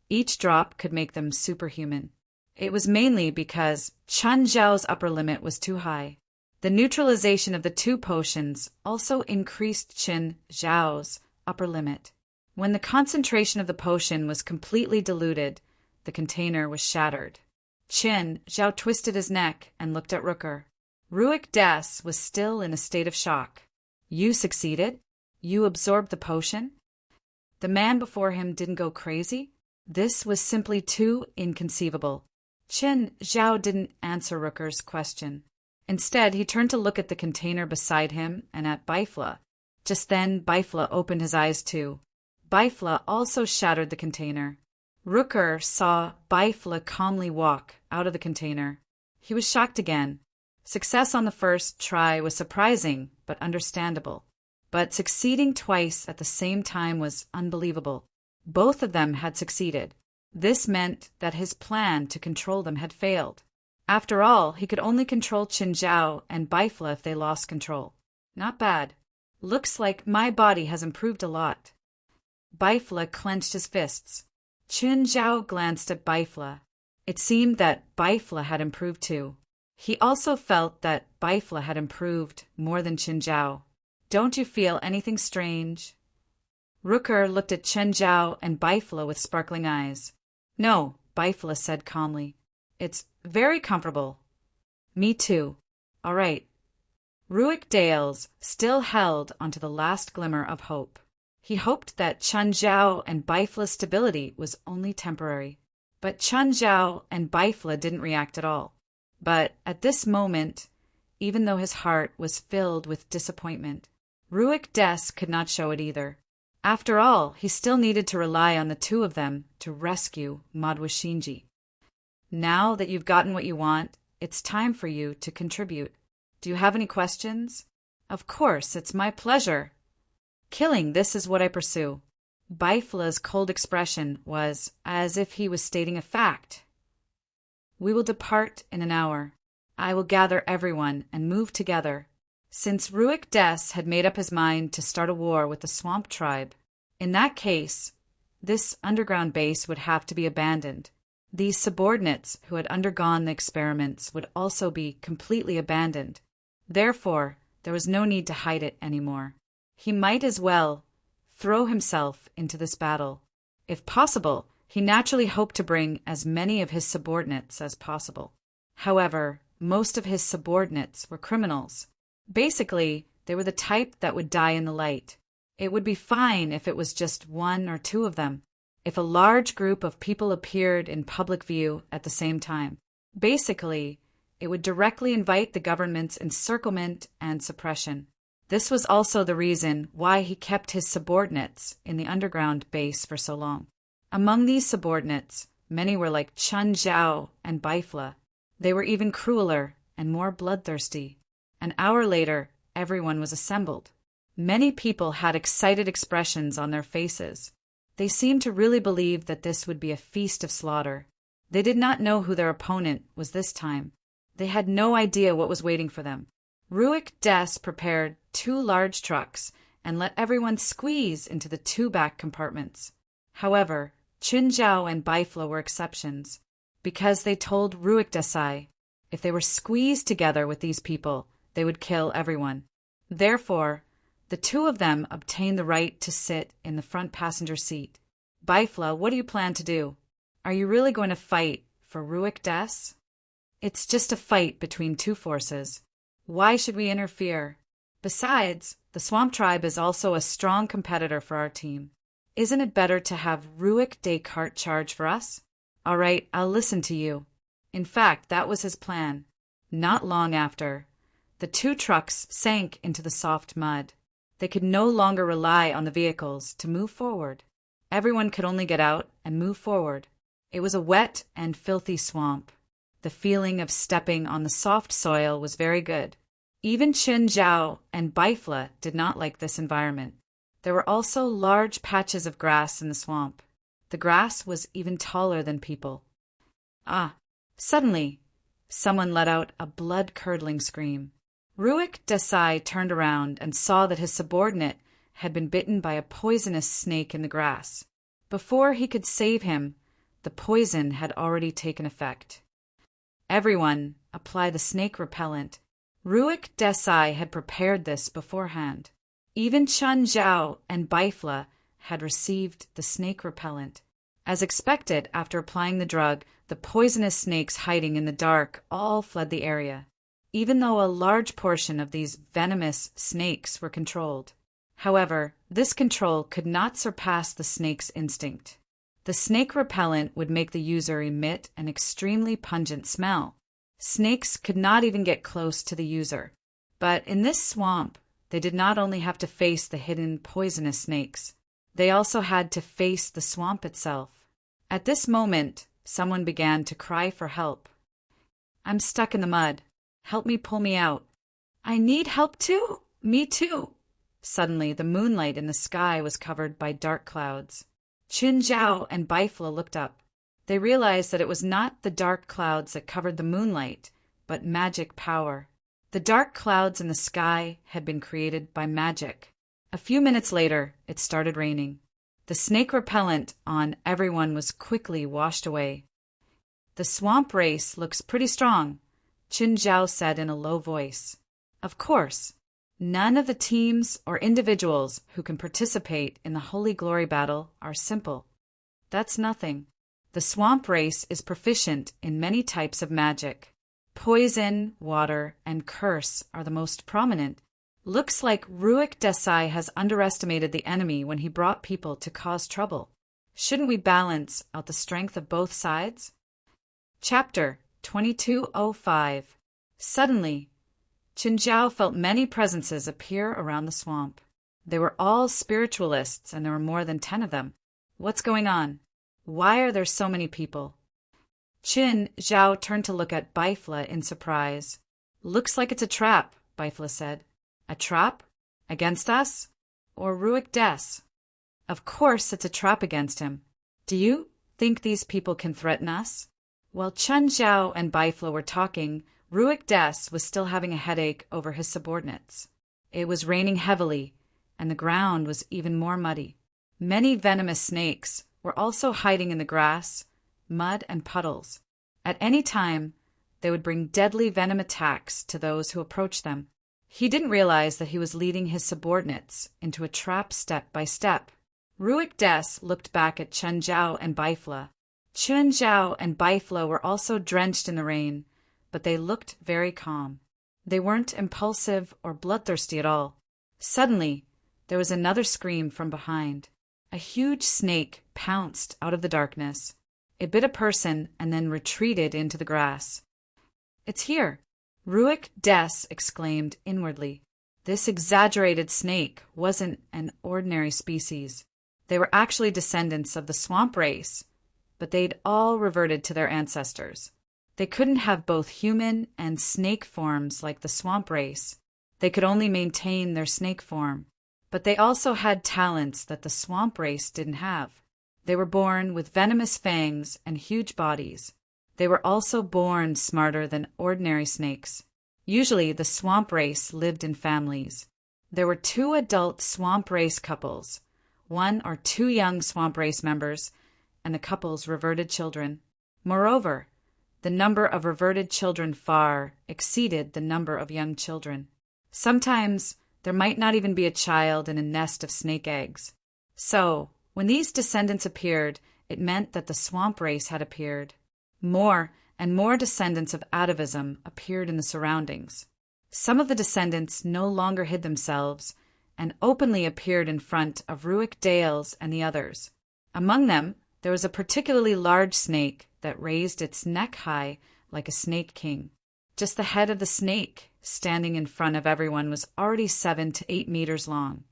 each drop could make them superhuman. It was mainly because Chen Zhao's upper limit was too high. The neutralization of the 2 potions also increased Chen Zhao's upper limit. When the concentration of the potion was completely diluted, the container was shattered. Chen Zhao twisted his neck and looked at Rooker. Ruik Des was still in a state of shock. You succeeded? You absorbed the potion? The man before him didn't go crazy? This was simply too inconceivable. Chen Zhao didn't answer Rooker's question. Instead, he turned to look at the container beside him and at Bifla. Just then, Bifla opened his eyes too. Bifla also shattered the container. Rooker saw Bifla calmly walk out of the container. He was shocked again. Success on the first try was surprising, but understandable. But succeeding twice at the same time was unbelievable. Both of them had succeeded. This meant that his plan to control them had failed. After all, he could only control Qin Zhao and Bifla if they lost control. Not bad. Looks like my body has improved a lot. Bifla clenched his fists. Qin Zhao glanced at Bifla. It seemed that Bifla had improved too. He also felt that Bifla had improved more than Qin Zhao. Don't you feel anything strange? Rooker looked at Qin Zhao and Bifla with sparkling eyes. No, Bifla said calmly. It's very comfortable. Me too. All right. Ruick Dales still held onto the last glimmer of hope. He hoped that Qin Zhao and Bifla's stability was only temporary. But Qin Zhao and Bifla didn't react at all. But at this moment, even though his heart was filled with disappointment, Ruick Des could not show it either. After all, he still needed to rely on the two of them to rescue Madhwa Shinji. Now that you've gotten what you want, it's time for you to contribute. Do you have any questions? Of course, it's my pleasure. Killing, this is what I pursue. Bifla's cold expression was as if he was stating a fact. We will depart in an hour. I will gather everyone and move together. Since Ruick Des had made up his mind to start a war with the Swamp Tribe, in that case, this underground base would have to be abandoned. These subordinates who had undergone the experiments would also be completely abandoned. Therefore, there was no need to hide it anymore. He might as well throw himself into this battle. If possible, he naturally hoped to bring as many of his subordinates as possible. However, most of his subordinates were criminals. Basically, they were the type that would die in the light. It would be fine if it was just one or two of them, if a large group of people appeared in public view at the same time. Basically, it would directly invite the government's encirclement and suppression. This was also the reason why he kept his subordinates in the underground base for so long. Among these subordinates, many were like Qin Zhao and Bifla. They were even crueler and more bloodthirsty. An hour later, everyone was assembled. Many people had excited expressions on their faces. They seemed to really believe that this would be a feast of slaughter. They did not know who their opponent was this time. They had no idea what was waiting for them. Ruick Des prepared 2 large trucks and let everyone squeeze into the 2 back compartments. However, Qin Zhao and Bifla were exceptions, because they told Ruick Desai if they were squeezed together with these people, they would kill everyone. Therefore, the 2 of them obtained the right to sit in the front passenger seat. Bifla, what do you plan to do? Are you really going to fight for Ruick Des? It's just a fight between 2 forces. Why should we interfere? Besides, the Swamp Tribe is also a strong competitor for our team. Isn't it better to have Ruick Descartes charge for us? All right, I'll listen to you. In fact, that was his plan. Not long after, the 2 trucks sank into the soft mud. They could no longer rely on the vehicles to move forward. Everyone could only get out and move forward. It was a wet and filthy swamp. The feeling of stepping on the soft soil was very good. Even Qin Zhao and Bifla did not like this environment. There were also large patches of grass in the swamp. The grass was even taller than people. Suddenly, someone let out a blood-curdling scream. Ruick Desai turned around and saw that his subordinate had been bitten by a poisonous snake in the grass. Before he could save him, the poison had already taken effect. Everyone apply the snake repellent. Ruick Desai had prepared this beforehand. Even Qin Zhao and Bifla had received the snake repellent. As expected, after applying the drug, the poisonous snakes hiding in the dark all fled the area. Even though a large portion of these venomous snakes were controlled, However, this control could not surpass the snake's instinct. The snake repellent would make the user emit an extremely pungent smell. Snakes could not even get close to the user. But in this swamp, they did not only have to face the hidden poisonous snakes, they also had to face the swamp itself. At this moment, someone began to cry for help. "I'm stuck in the mud. Help me pull me out." "I need help too. Me too." Suddenly, the moonlight in the sky was covered by dark clouds. Qin Zhao and Bifla looked up. They realized that it was not the dark clouds that covered the moonlight, but magic power. The dark clouds in the sky had been created by magic. A few minutes later, it started raining. The snake repellent on everyone was quickly washed away. "The swamp race looks pretty strong," Qin Zhao said in a low voice. Of course, none of the teams or individuals who can participate in the Holy Glory battle are simple. That's nothing. The swamp race is proficient in many types of magic. Poison, water, and curse are the most prominent. Looks like Ruik Desai has underestimated the enemy when he brought people to cause trouble. Shouldn't we balance out the strength of both sides? Chapter 2205. Suddenly, Qin Zhao felt many presences appear around the swamp. They were all spiritualists, and there were more than 10 of them. What's going on? Why are there so many people? Qin Zhao turned to look at Bifla in surprise. "Looks like it's a trap," Bifla said. "A trap? Against us? Or Ruik Des?" "Of course it's a trap against him. Do you think these people can threaten us?" While Qin Zhao and Bifla were talking, Ruik Des was still having a headache over his subordinates. It was raining heavily, and the ground was even more muddy. Many venomous snakes were also hiding in the grass, mud, and puddles. At any time, they would bring deadly venom attacks to those who approached them. He didn't realize that he was leading his subordinates into a trap step by step. Ruik Des looked back at Qin Zhao and Bifla. Qin Zhao and Bifla were also drenched in the rain, but they looked very calm. They weren't impulsive or bloodthirsty at all. Suddenly, there was another scream from behind. A huge snake pounced out of the darkness. It bit a person and then retreated into the grass. "It's here!" Ruik Des exclaimed inwardly. This exaggerated snake wasn't an ordinary species. They were actually descendants of the swamp race, but they'd all reverted to their ancestors. They couldn't have both human and snake forms like the swamp race. They could only maintain their snake form. But they also had talents that the swamp race didn't have. They were born with venomous fangs and huge bodies. They were also born smarter than ordinary snakes. Usually, the swamp race lived in families. There were 2 adult swamp race couples, 1 or 2 young swamp race members, and the couple's reverted children. Moreover, the number of reverted children far exceeded the number of young children. Sometimes, there might not even be a child in a nest of snake eggs. So, when these descendants appeared, it meant that the swamp race had appeared. More and more descendants of atavism appeared in the surroundings. Some of the descendants no longer hid themselves and openly appeared in front of Ruik Dales and the others. Among them, there was a particularly large snake that raised its neck high like a snake king. Just the head of the snake, standing in front of everyone, was already 7 to 8 meters long,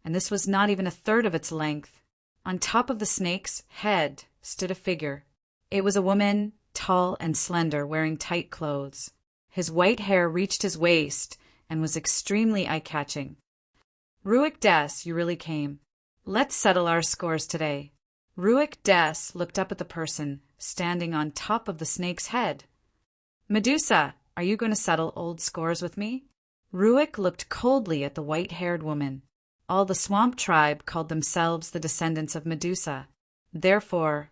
and this was not even a third of its length. On top of the snake's head stood a figure. It was a woman, tall and slender, wearing tight clothes. His white hair reached his waist and was extremely eye-catching. "Ruik Des, you really came. Let's settle our scores today." Ruik Des looked up at the person standing on top of the snake's head. "Medusa, are you going to settle old scores with me?" Ruik looked coldly at the white-haired woman. All the swamp tribe called themselves the descendants of Medusa. Therefore,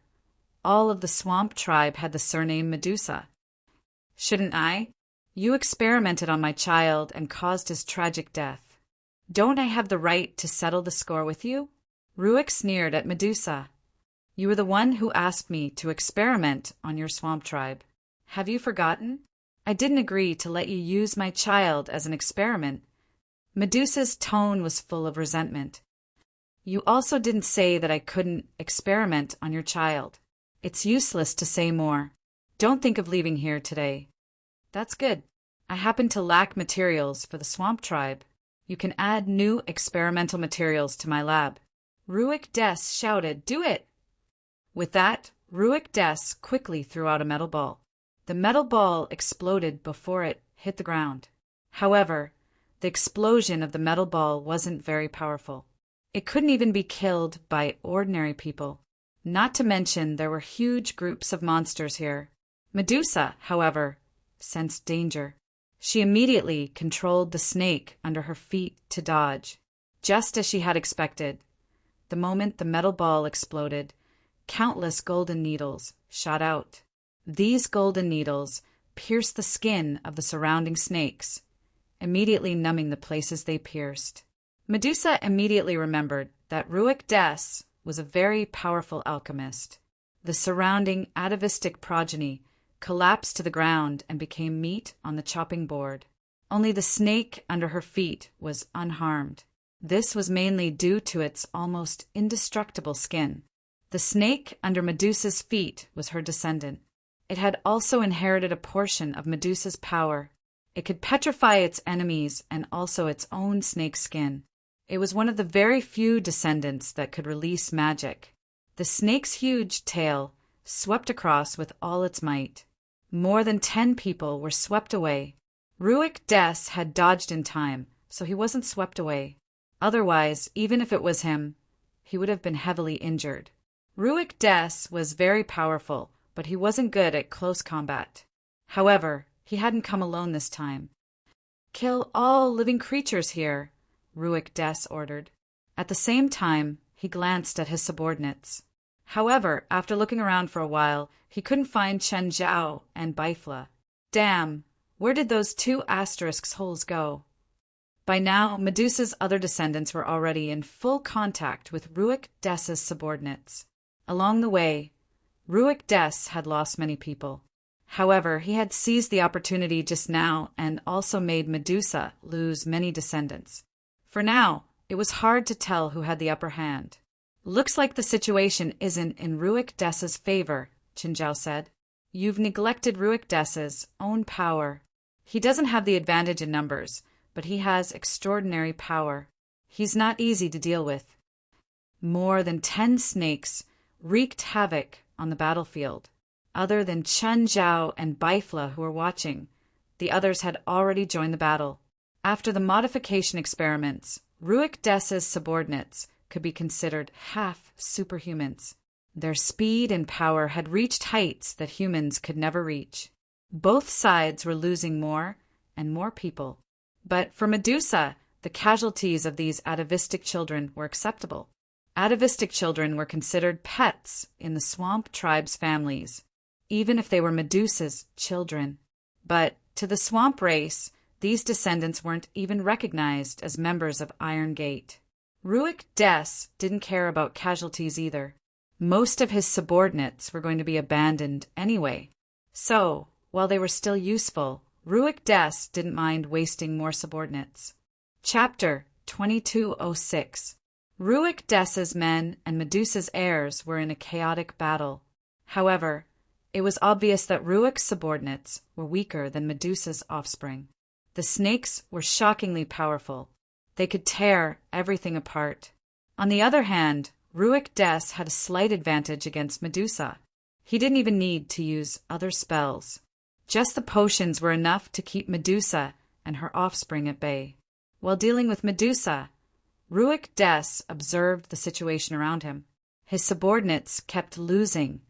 all of the swamp tribe had the surname Medusa. "Shouldn't I? You experimented on my child and caused his tragic death. Don't I have the right to settle the score with you?" Ruik sneered at Medusa. "You were the one who asked me to experiment on your swamp tribe. Have you forgotten? I didn't agree to let you use my child as an experiment. Medusa's tone was full of resentment. "You also didn't say that I couldn't experiment on your child. It's useless to say more. Don't think of leaving here today." "That's good. I happen to lack materials for the swamp tribe. You can add new experimental materials to my lab." Ruik Des shouted, "Do it!" With that, Ruik Des quickly threw out a metal ball. The metal ball exploded before it hit the ground. However, the explosion of the metal ball wasn't very powerful. It couldn't even be killed by ordinary people. Not to mention there were huge groups of monsters here. Medusa, however, sensed danger. She immediately controlled the snake under her feet to dodge, just as she had expected. The moment the metal ball exploded, countless golden needles shot out. These golden needles pierced the skin of the surrounding snakes, immediately numbing the places they pierced. Medusa immediately remembered that Ruik Des was a very powerful alchemist. The surrounding atavistic progeny collapsed to the ground and became meat on the chopping board. Only the snake under her feet was unharmed. This was mainly due to its almost indestructible skin. The snake under Medusa's feet was her descendant. It had also inherited a portion of Medusa's power. It could petrify its enemies and also its own snake skin. It was one of the very few descendants that could release magic. The snake's huge tail swept across with all its might. More than 10 people were swept away. Ruik Des had dodged in time, so he wasn't swept away. Otherwise, even if it was him, he would have been heavily injured. Ruik Des was very powerful, but he wasn't good at close combat. However, he hadn't come alone this time. "Kill all living creatures here," Ruik Des ordered. At the same time, he glanced at his subordinates. However, after looking around for a while, he couldn't find Chen Zhao and Bifla. Damn, where did those 2 asterisk holes go? By now, Medusa's other descendants were already in full contact with Ruik Des's subordinates. Along the way, Ruik Des had lost many people. However, he had seized the opportunity just now and also made Medusa lose many descendants. For now, it was hard to tell who had the upper hand. "Looks like the situation isn't in Ruik Des's favor," Qinzhao said. "You've neglected Ruik Des's own power. He doesn't have the advantage in numbers, but he has extraordinary power. He's not easy to deal with." More than 10 snakes wreaked havoc on the battlefield. Other than Chen Zhao and Bifla who were watching, the others had already joined the battle. After the modification experiments, Ruik Des's subordinates could be considered half superhumans. Their speed and power had reached heights that humans could never reach. Both sides were losing more and more people. But for Medusa, the casualties of these atavistic children were acceptable. Atavistic children were considered pets in the swamp tribe's families, even if they were Medusa's children. But to the swamp race, these descendants weren't even recognized as members of Iron Gate. Ruik Des didn't care about casualties either. Most of his subordinates were going to be abandoned anyway. So, while they were still useful, Ruik Des didn't mind wasting more subordinates. Chapter 2206. Ruik Des's men and Medusa's heirs were in a chaotic battle. However, it was obvious that Ruik's subordinates were weaker than Medusa's offspring. The snakes were shockingly powerful. They could tear everything apart. On the other hand, Ruik Des had a slight advantage against Medusa. He didn't even need to use other spells. Just the potions were enough to keep Medusa and her offspring at bay. While dealing with Medusa, Ruik Des observed the situation around him. His subordinates kept losing,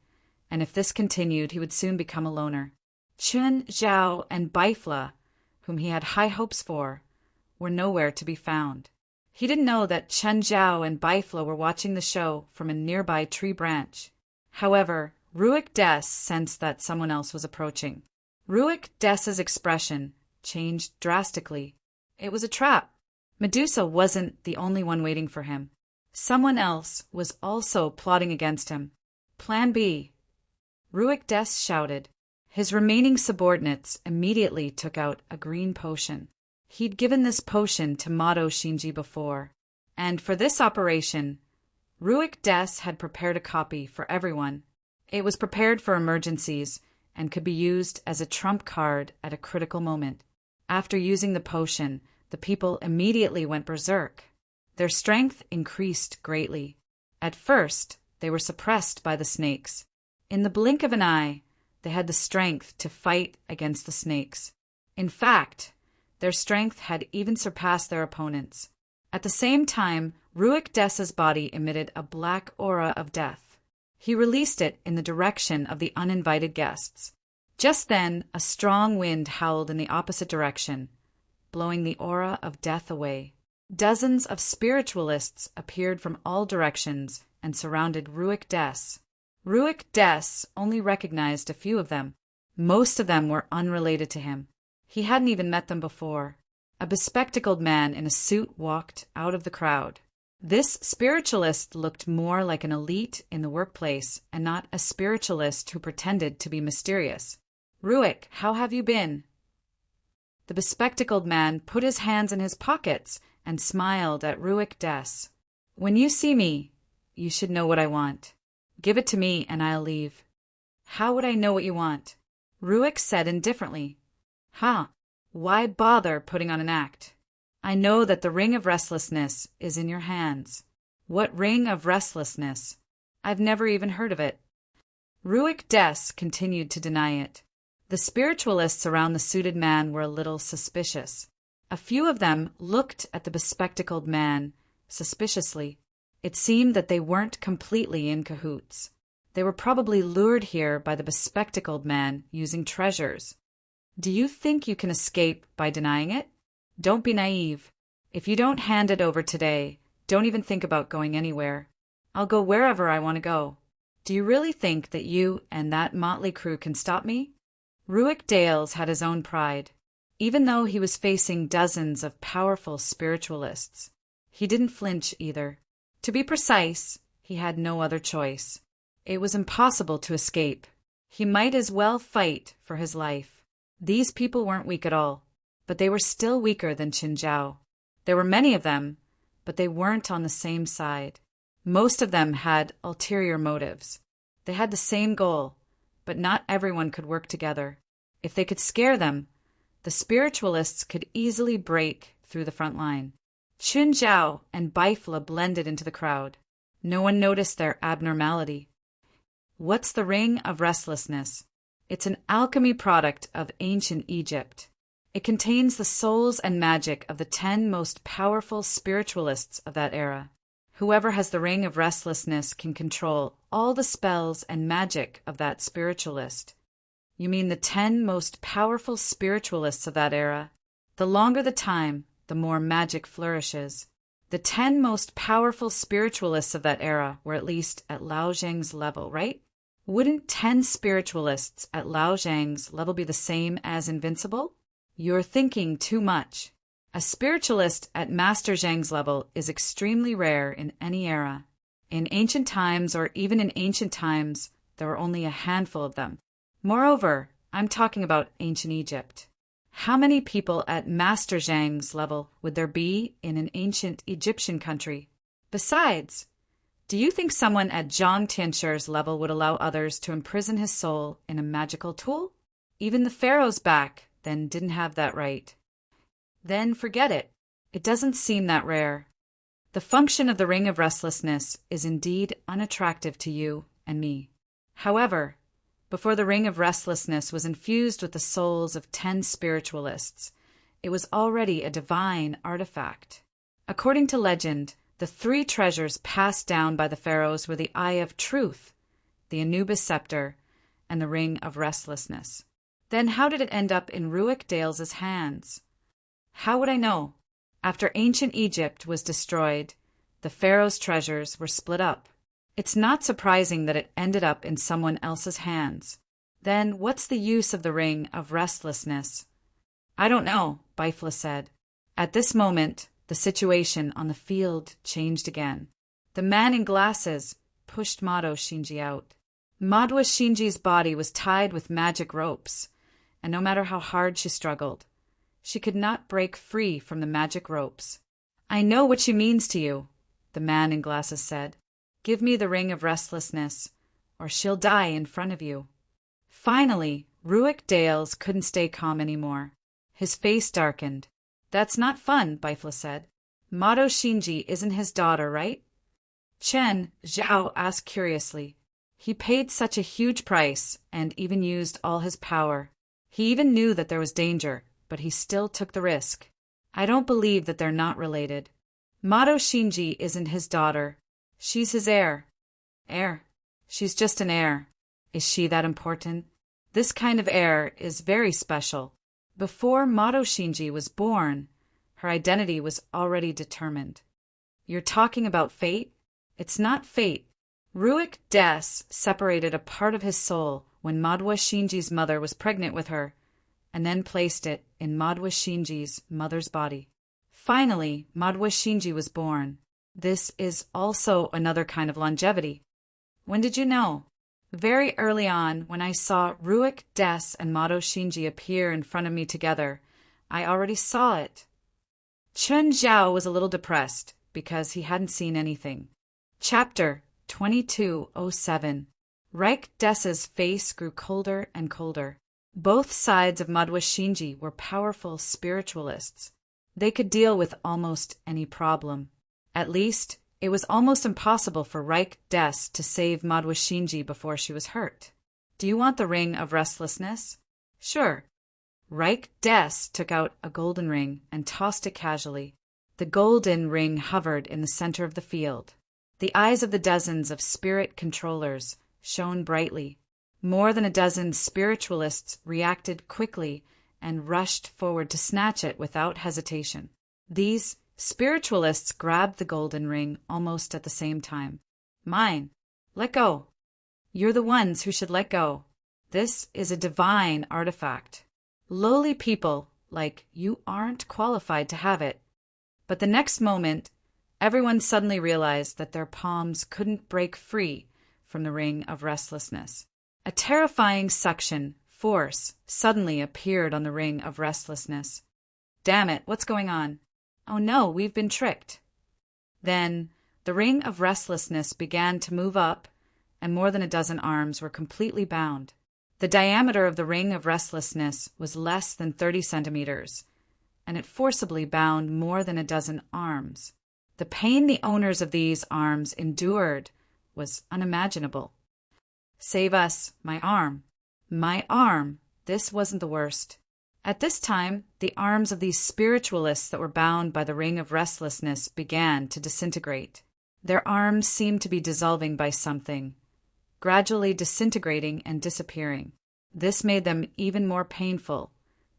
and if this continued, he would soon become a loner. Chen Zhao and Bifla, whom he had high hopes for, were nowhere to be found. He didn't know that Chen Zhao and Bifla were watching the show from a nearby tree branch. However, Ruik Des sensed that someone else was approaching. Ruik Des's expression changed drastically. It was a trap. Medusa wasn't the only one waiting for him. Someone else was also plotting against him. Plan B. Ruik Des shouted. His remaining subordinates immediately took out a green potion. He'd given this potion to Mado Shinji before, and for this operation, Ruik Des had prepared a copy for everyone. It was prepared for emergencies and could be used as a trump card at a critical moment. After using the potion, the people immediately went berserk. Their strength increased greatly. At first, they were suppressed by the snakes. In the blink of an eye, they had the strength to fight against the snakes. In fact, their strength had even surpassed their opponents. At the same time, Ruik Des's body emitted a black aura of death. He released it in the direction of the uninvited guests. Just then, a strong wind howled in the opposite direction, blowing the aura of death away. Dozens of spiritualists appeared from all directions and surrounded Ruik Des. Ruik Des only recognized a few of them. Most of them were unrelated to him. He hadn't even met them before. A bespectacled man in a suit walked out of the crowd. This spiritualist looked more like an elite in the workplace and not a spiritualist who pretended to be mysterious. "Ruik, how have you been?" The bespectacled man put his hands in his pockets and smiled at Ruik Des. "When you see me, you should know what I want. Give it to me and I'll leave." "How would I know what you want?" Ruik said indifferently. Why bother putting on an act? I know that the ring of restlessness is in your hands." "What ring of restlessness? I've never even heard of it." Ruik Des continued to deny it. The spiritualists around the suited man were a little suspicious. A few of them looked at the bespectacled man suspiciously. It seemed that they weren't completely in cahoots. They were probably lured here by the bespectacled man using treasures. "Do you think you can escape by denying it? Don't be naive. If you don't hand it over today, don't even think about going anywhere. I'll go wherever I want to go. Do you really think that you and that motley crew can stop me?" Ruik Des had his own pride. Even though he was facing dozens of powerful spiritualists, he didn't flinch either. To be precise, he had no other choice. It was impossible to escape. He might as well fight for his life. These people weren't weak at all, but they were still weaker than Qinzhao. There were many of them, but they weren't on the same side. Most of them had ulterior motives. They had the same goal, but not everyone could work together. If they could scare them, the spiritualists could easily break through the front line. Qinzhao and Baifla blended into the crowd. No one noticed their abnormality. "What's the Ring of Restlessness?" It's an alchemy product of ancient Egypt. It contains the souls and magic of the 10 most powerful spiritualists of that era. Whoever has the Ring of Restlessness can control all the spells and magic of that spiritualist. "You mean the 10 most powerful spiritualists of that era? The longer the time, the more magic flourishes. The 10 most powerful spiritualists of that era were at least at Lao Zhang's level, right? Wouldn't 10 spiritualists at Lao Zhang's level be the same as invincible? You're thinking too much. A spiritualist at Master Zhang's level is extremely rare in any era. In ancient times, or even in ancient times, there were only a handful of them. Moreover, I'm talking about ancient Egypt. How many people at Master Zhang's level would there be in an ancient Egyptian country? Besides, do you think someone at Zhang Tianshir's level would allow others to imprison his soul in a magical tool? Even the pharaohs back then didn't have that right. Then forget it. It doesn't seem that rare. The function of the Ring of Restlessness is indeed unattractive to you and me. However, before the Ring of Restlessness was infused with the souls of 10 spiritualists, it was already a divine artifact. According to legend, the 3 treasures passed down by the pharaohs were the Eye of Truth, the Anubis Scepter, and the Ring of Restlessness. Then how did it end up in Ruik Des' hands? How would I know? After ancient Egypt was destroyed, the pharaoh's treasures were split up. It's not surprising that it ended up in someone else's hands. Then what's the use of the Ring of Restlessness? I don't know, Baifla said. At this moment, the situation on the field changed again. The man in glasses pushed Mado Shinji out. Mado Shinji's body was tied with magic ropes, and no matter how hard she struggled, She could not break free from the magic ropes. "I know what she means to you," the man in glasses said. "Give me the ring of restlessness, or she'll die in front of you." Finally, Ruick Dales couldn't stay calm anymore. His face darkened. "That's not fun," Bifla said. "Mato Shinji isn't his daughter, right?" Chen Zhao asked curiously. "He paid such a huge price and even used all his power. He even knew that there was danger, but he still took the risk. I don't believe that they're not related. Mato Shinji isn't his daughter. She's his heir." "Heir? She's just an heir. Is she that important?" "This kind of heir is very special. Before Mato Shinji was born, her identity was already determined." "You're talking about fate?" "It's not fate. Ruick Des separated a part of his soul when Madwa Shinji's mother was pregnant with her, and then placed it in Madwa Shinji's mother's body. Finally, Madwa Shinji was born. This is also another kind of longevity." "When did you know?" "Very early on, when I saw Ruick Des and Mato Shinji appear in front of me together. I already saw it." Chen Zhao was a little depressed because he hadn't seen anything. Chapter 2207. Reich Des's face grew colder and colder. Both sides of Madwa Shinji were powerful spiritualists. They could deal with almost any problem. At least, it was almost impossible for Reich Des to save Madwa Shinji before she was hurt. "Do you want the ring of restlessness?" "Sure." Reich Des took out a golden ring and tossed it casually. The golden ring hovered in the center of the field. The eyes of the dozens of spirit controllers shone brightly. More than a dozen spiritualists reacted quickly and rushed forward to snatch it without hesitation. These spiritualists grabbed the golden ring almost at the same time. "Mine. Let go." "You're the ones who should let go. This is a divine artifact. Lowly people like you aren't qualified to have it." But the next moment, everyone suddenly realized that their palms couldn't break free from the ring of restlessness. A terrifying suction force suddenly appeared on the ring of restlessness. "Damn it, what's going on? Oh no, we've been tricked." Then the ring of restlessness began to move up, and more than a dozen arms were completely bound. The diameter of the ring of restlessness was less than 30 centimeters, and it forcibly bound more than a dozen arms. The pain the owners of these arms endured was unimaginable. "Save us, my arm. My arm." This wasn't the worst. At this time, the arms of these spiritualists that were bound by the ring of restlessness began to disintegrate. Their arms seemed to be dissolving by something, gradually disintegrating and disappearing. This made them even more painful,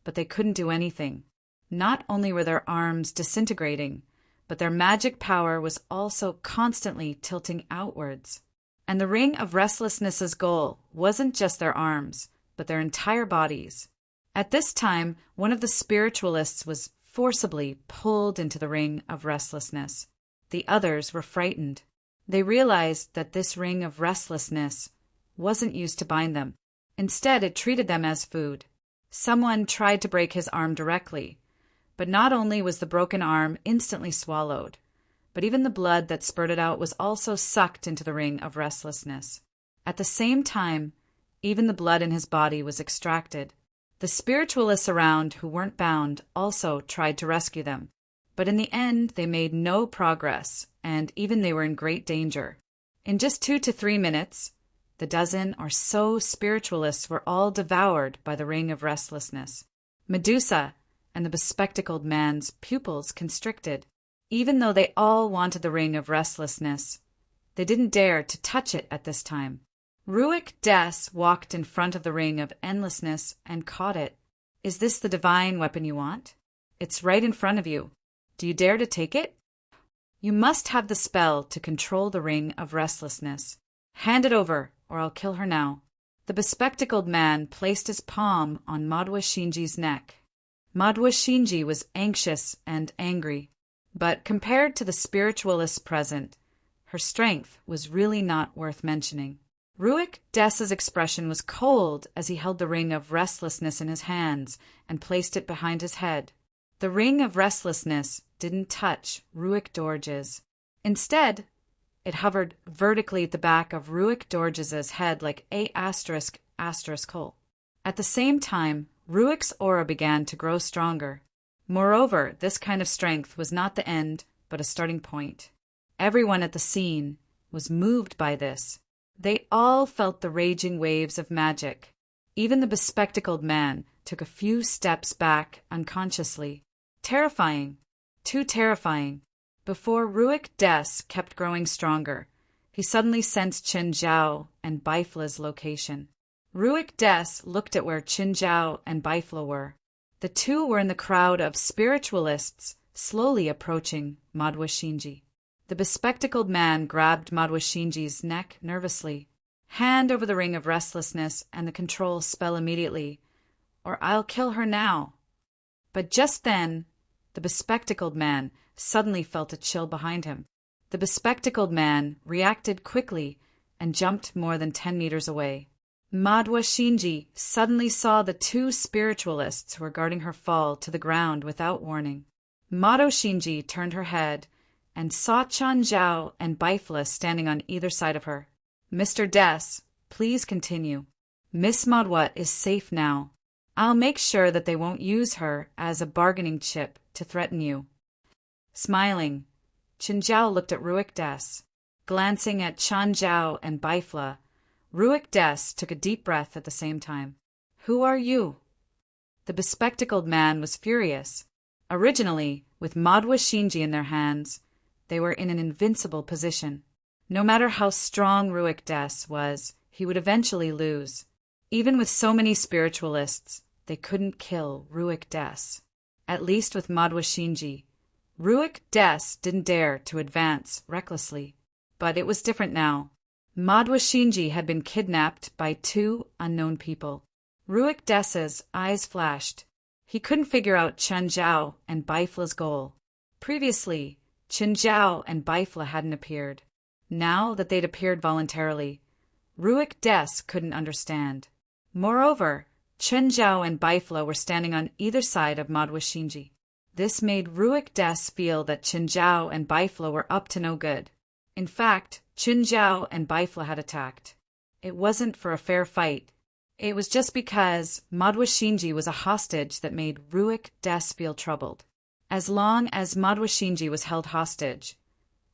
but they couldn't do anything. Not only were their arms disintegrating, but their magic power was also constantly tilting outwards. And the ring of restlessness's goal wasn't just their arms, but their entire bodies. At this time, one of the spiritualists was forcibly pulled into the ring of restlessness. The others were frightened. They realized that this ring of restlessness wasn't used to bind them. Instead, it treated them as food. Someone tried to break his arm directly, but not only was the broken arm instantly swallowed, but even the blood that spurted out was also sucked into the ring of restlessness. At the same time, even the blood in his body was extracted. The spiritualists around who weren't bound also tried to rescue them, but in the end they made no progress, and even they were in great danger. In just 2 to 3 minutes, the dozen or so spiritualists were all devoured by the ring of restlessness. Medusa and the bespectacled man's pupils constricted. Even though they all wanted the ring of restlessness, they didn't dare to touch it at this time. Ruick Des walked in front of the ring of endlessness and caught it. "Is this the divine weapon you want? It's right in front of you. Do you dare to take it? You must have the spell to control the ring of restlessness. Hand it over, or I'll kill her now." The bespectacled man placed his palm on Madwa Shinji's neck. Madwa Shinji was anxious and angry, but compared to the spiritualists present, her strength was really not worth mentioning. Ruik Des's expression was cold as he held the ring of restlessness in his hands and placed it behind his head. The ring of restlessness didn't touch Ruik Dorge's. Instead, it hovered vertically at the back of Ruik Dorge's head like A*****. At the same time, Ruik's aura began to grow stronger. Moreover, this kind of strength was not the end, but a starting point. Everyone at the scene was moved by this. They all felt the raging waves of magic. Even the bespectacled man took a few steps back unconsciously. Terrifying. Too terrifying. Before Ruik Des kept growing stronger, he suddenly sensed Qin Zhao and Baifla's location. Ruik Des looked at where Qin Zhao and Baifla were. The two were in the crowd of spiritualists slowly approaching Madhua Shinji. The bespectacled man grabbed Madhua Shinji's neck nervously. Hand over the ring of restlessness and the control spell immediately, or I'll kill her now. But just then, the bespectacled man suddenly felt a chill behind him. The bespectacled man reacted quickly and jumped more than 10 meters away. Madhua Shinji suddenly saw the two spiritualists who were guarding her fall to the ground without warning. Madhua Shinji turned her head and saw Qin Zhao and Baifla standing on either side of her. Mr. Des, please continue. Miss Madhua is safe now. I'll make sure that they won't use her as a bargaining chip to threaten you. Smiling, Qin Zhao looked at Ruik Des. Glancing at Qin Zhao and Baifla, Ruik Des took a deep breath at the same time. Who are you? The bespectacled man was furious. Originally, with Madhua Shinji in their hands, they were in an invincible position. No matter how strong Ruik Des was, he would eventually lose. Even with so many spiritualists, they couldn't kill Ruik Des. At least with Madhua Shinji. Ruik Des didn't dare to advance recklessly. But it was different now. Madhua Shinji had been kidnapped by two unknown people. Ruik Des's eyes flashed. He couldn't figure out Qin Zhao and Baifla's goal. Previously, Qin Zhao and Baifla hadn't appeared. Now that they'd appeared voluntarily, Ruik Des couldn't understand. Moreover, Qin Zhao and Baifla were standing on either side of Madhua Shinji. This made Ruik Des feel that Qin Zhao and Baifla were up to no good. In fact, Qin Zhao and Baifla had attacked. It wasn't for a fair fight. It was just because Madhua Shinji was a hostage that made Ruik Des feel troubled. As long as Madhua Shinji was held hostage,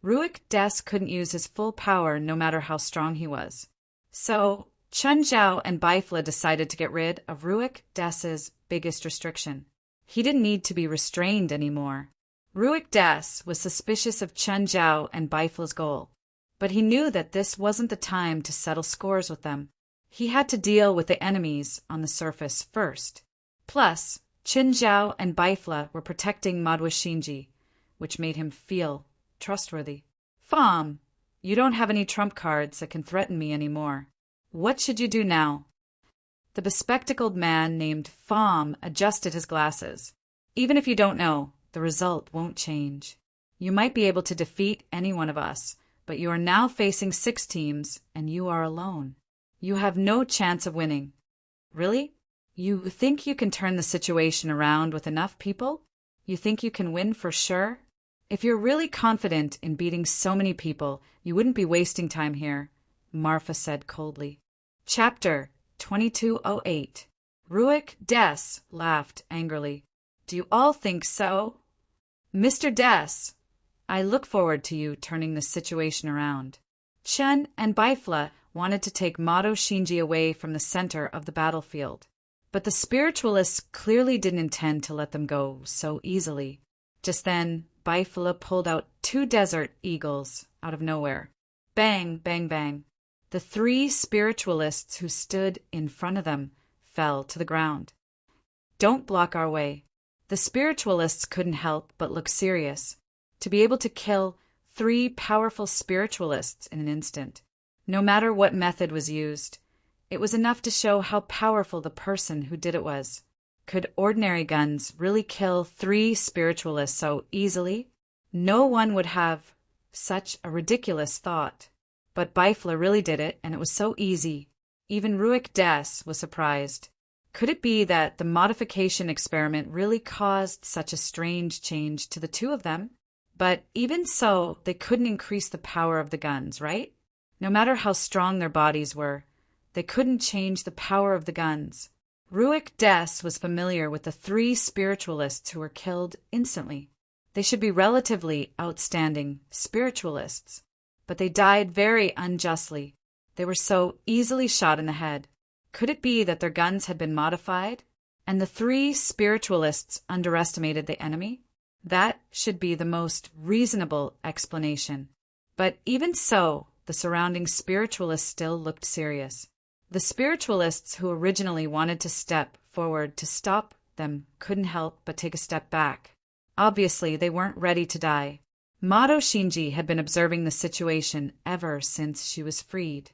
Ruik Des couldn't use his full power no matter how strong he was. So, Qin Zhao and Baifla decided to get rid of Ruik Des's biggest restriction. He didn't need to be restrained anymore. Ruik Des was suspicious of Qin Zhao and Baifla's goal, but he knew that this wasn't the time to settle scores with them. He had to deal with the enemies on the surface first. Plus, Qin Zhao and Baifla were protecting Madhua Shinji, which made him feel trustworthy. Fam, you don't have any trump cards that can threaten me anymore. What should you do now? The bespectacled man named Fam adjusted his glasses. Even if you don't know, the result won't change. You might be able to defeat any one of us, but you are now facing 6 teams, and you are alone. You have no chance of winning. Really? You think you can turn the situation around with enough people? You think you can win for sure? If you're really confident in beating so many people, you wouldn't be wasting time here, Marfa said coldly. Chapter 2208. Ruik Des laughed angrily. Do you all think so? Mr. Des, I look forward to you turning the situation around. Qin and Baifla wanted to take Madhua Shinji away from the center of the battlefield, but the spiritualists clearly didn't intend to let them go so easily. Just then, Baifla pulled out 2 desert eagles out of nowhere. Bang, bang, bang. The 3 spiritualists who stood in front of them fell to the ground. Don't block our way. The spiritualists couldn't help but look serious. To be able to kill 3 powerful spiritualists in an instant, no matter what method was used, it was enough to show how powerful the person who did it was. Could ordinary guns really kill 3 spiritualists so easily? No one would have such a ridiculous thought. But Bifla really did it, and it was so easy. Even Ruik Des was surprised. Could it be that the modification experiment really caused such a strange change to the two of them? But even so, they couldn't increase the power of the guns, right? No matter how strong their bodies were, they couldn't change the power of the guns. Ruik Des was familiar with the 3 spiritualists who were killed instantly. They should be relatively outstanding spiritualists, but they died very unjustly. They were so easily shot in the head. Could it be that their guns had been modified, and the 3 spiritualists underestimated the enemy? That should be the most reasonable explanation. But even so, the surrounding spiritualists still looked serious. The spiritualists who originally wanted to step forward to stop them couldn't help but take a step back. Obviously, they weren't ready to die. Mato Shinji had been observing the situation ever since she was freed.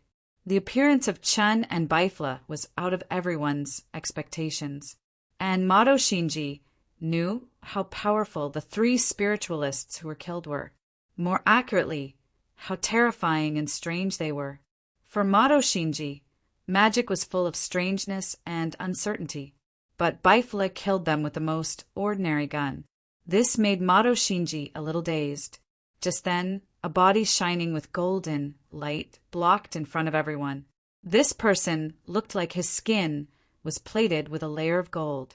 The appearance of Chun and Bifla was out of everyone's expectations, and Mato Shinji knew how powerful the 3 spiritualists who were killed were. More accurately, how terrifying and strange they were. For Mato Shinji, magic was full of strangeness and uncertainty, but Bifla killed them with the most ordinary gun. This made Mato Shinji a little dazed. Just then, a body shining with golden light blocked in front of everyone. This person looked like his skin was plated with a layer of gold.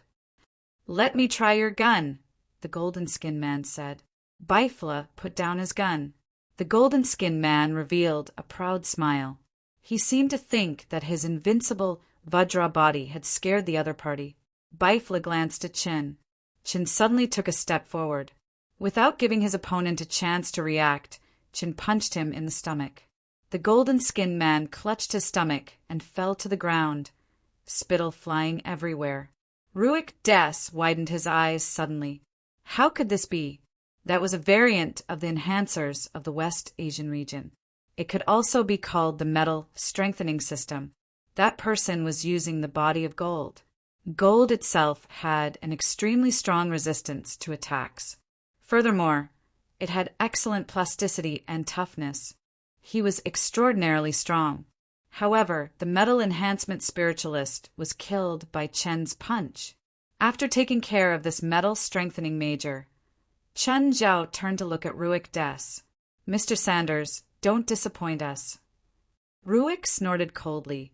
"Let me try your gun," the golden-skinned man said. Bifla put down his gun. The golden-skinned man revealed a proud smile. He seemed to think that his invincible Vajra body had scared the other party. Bifla glanced at Chin. Chin suddenly took a step forward. Without giving his opponent a chance to react, Chin punched him in the stomach. The golden-skinned man clutched his stomach and fell to the ground, spittle flying everywhere. Ruik Des widened his eyes suddenly. How could this be? That was a variant of the enhancers of the West Asian region. It could also be called the metal strengthening system. That person was using the body of gold. Gold itself had an extremely strong resistance to attacks. Furthermore, it had excellent plasticity and toughness. He was extraordinarily strong. However, the metal enhancement spiritualist was killed by Chen's punch. After taking care of this metal strengthening major, Chen Zhao turned to look at Ruik Des. "Mr. Sanders, don't disappoint us." Ruik snorted coldly,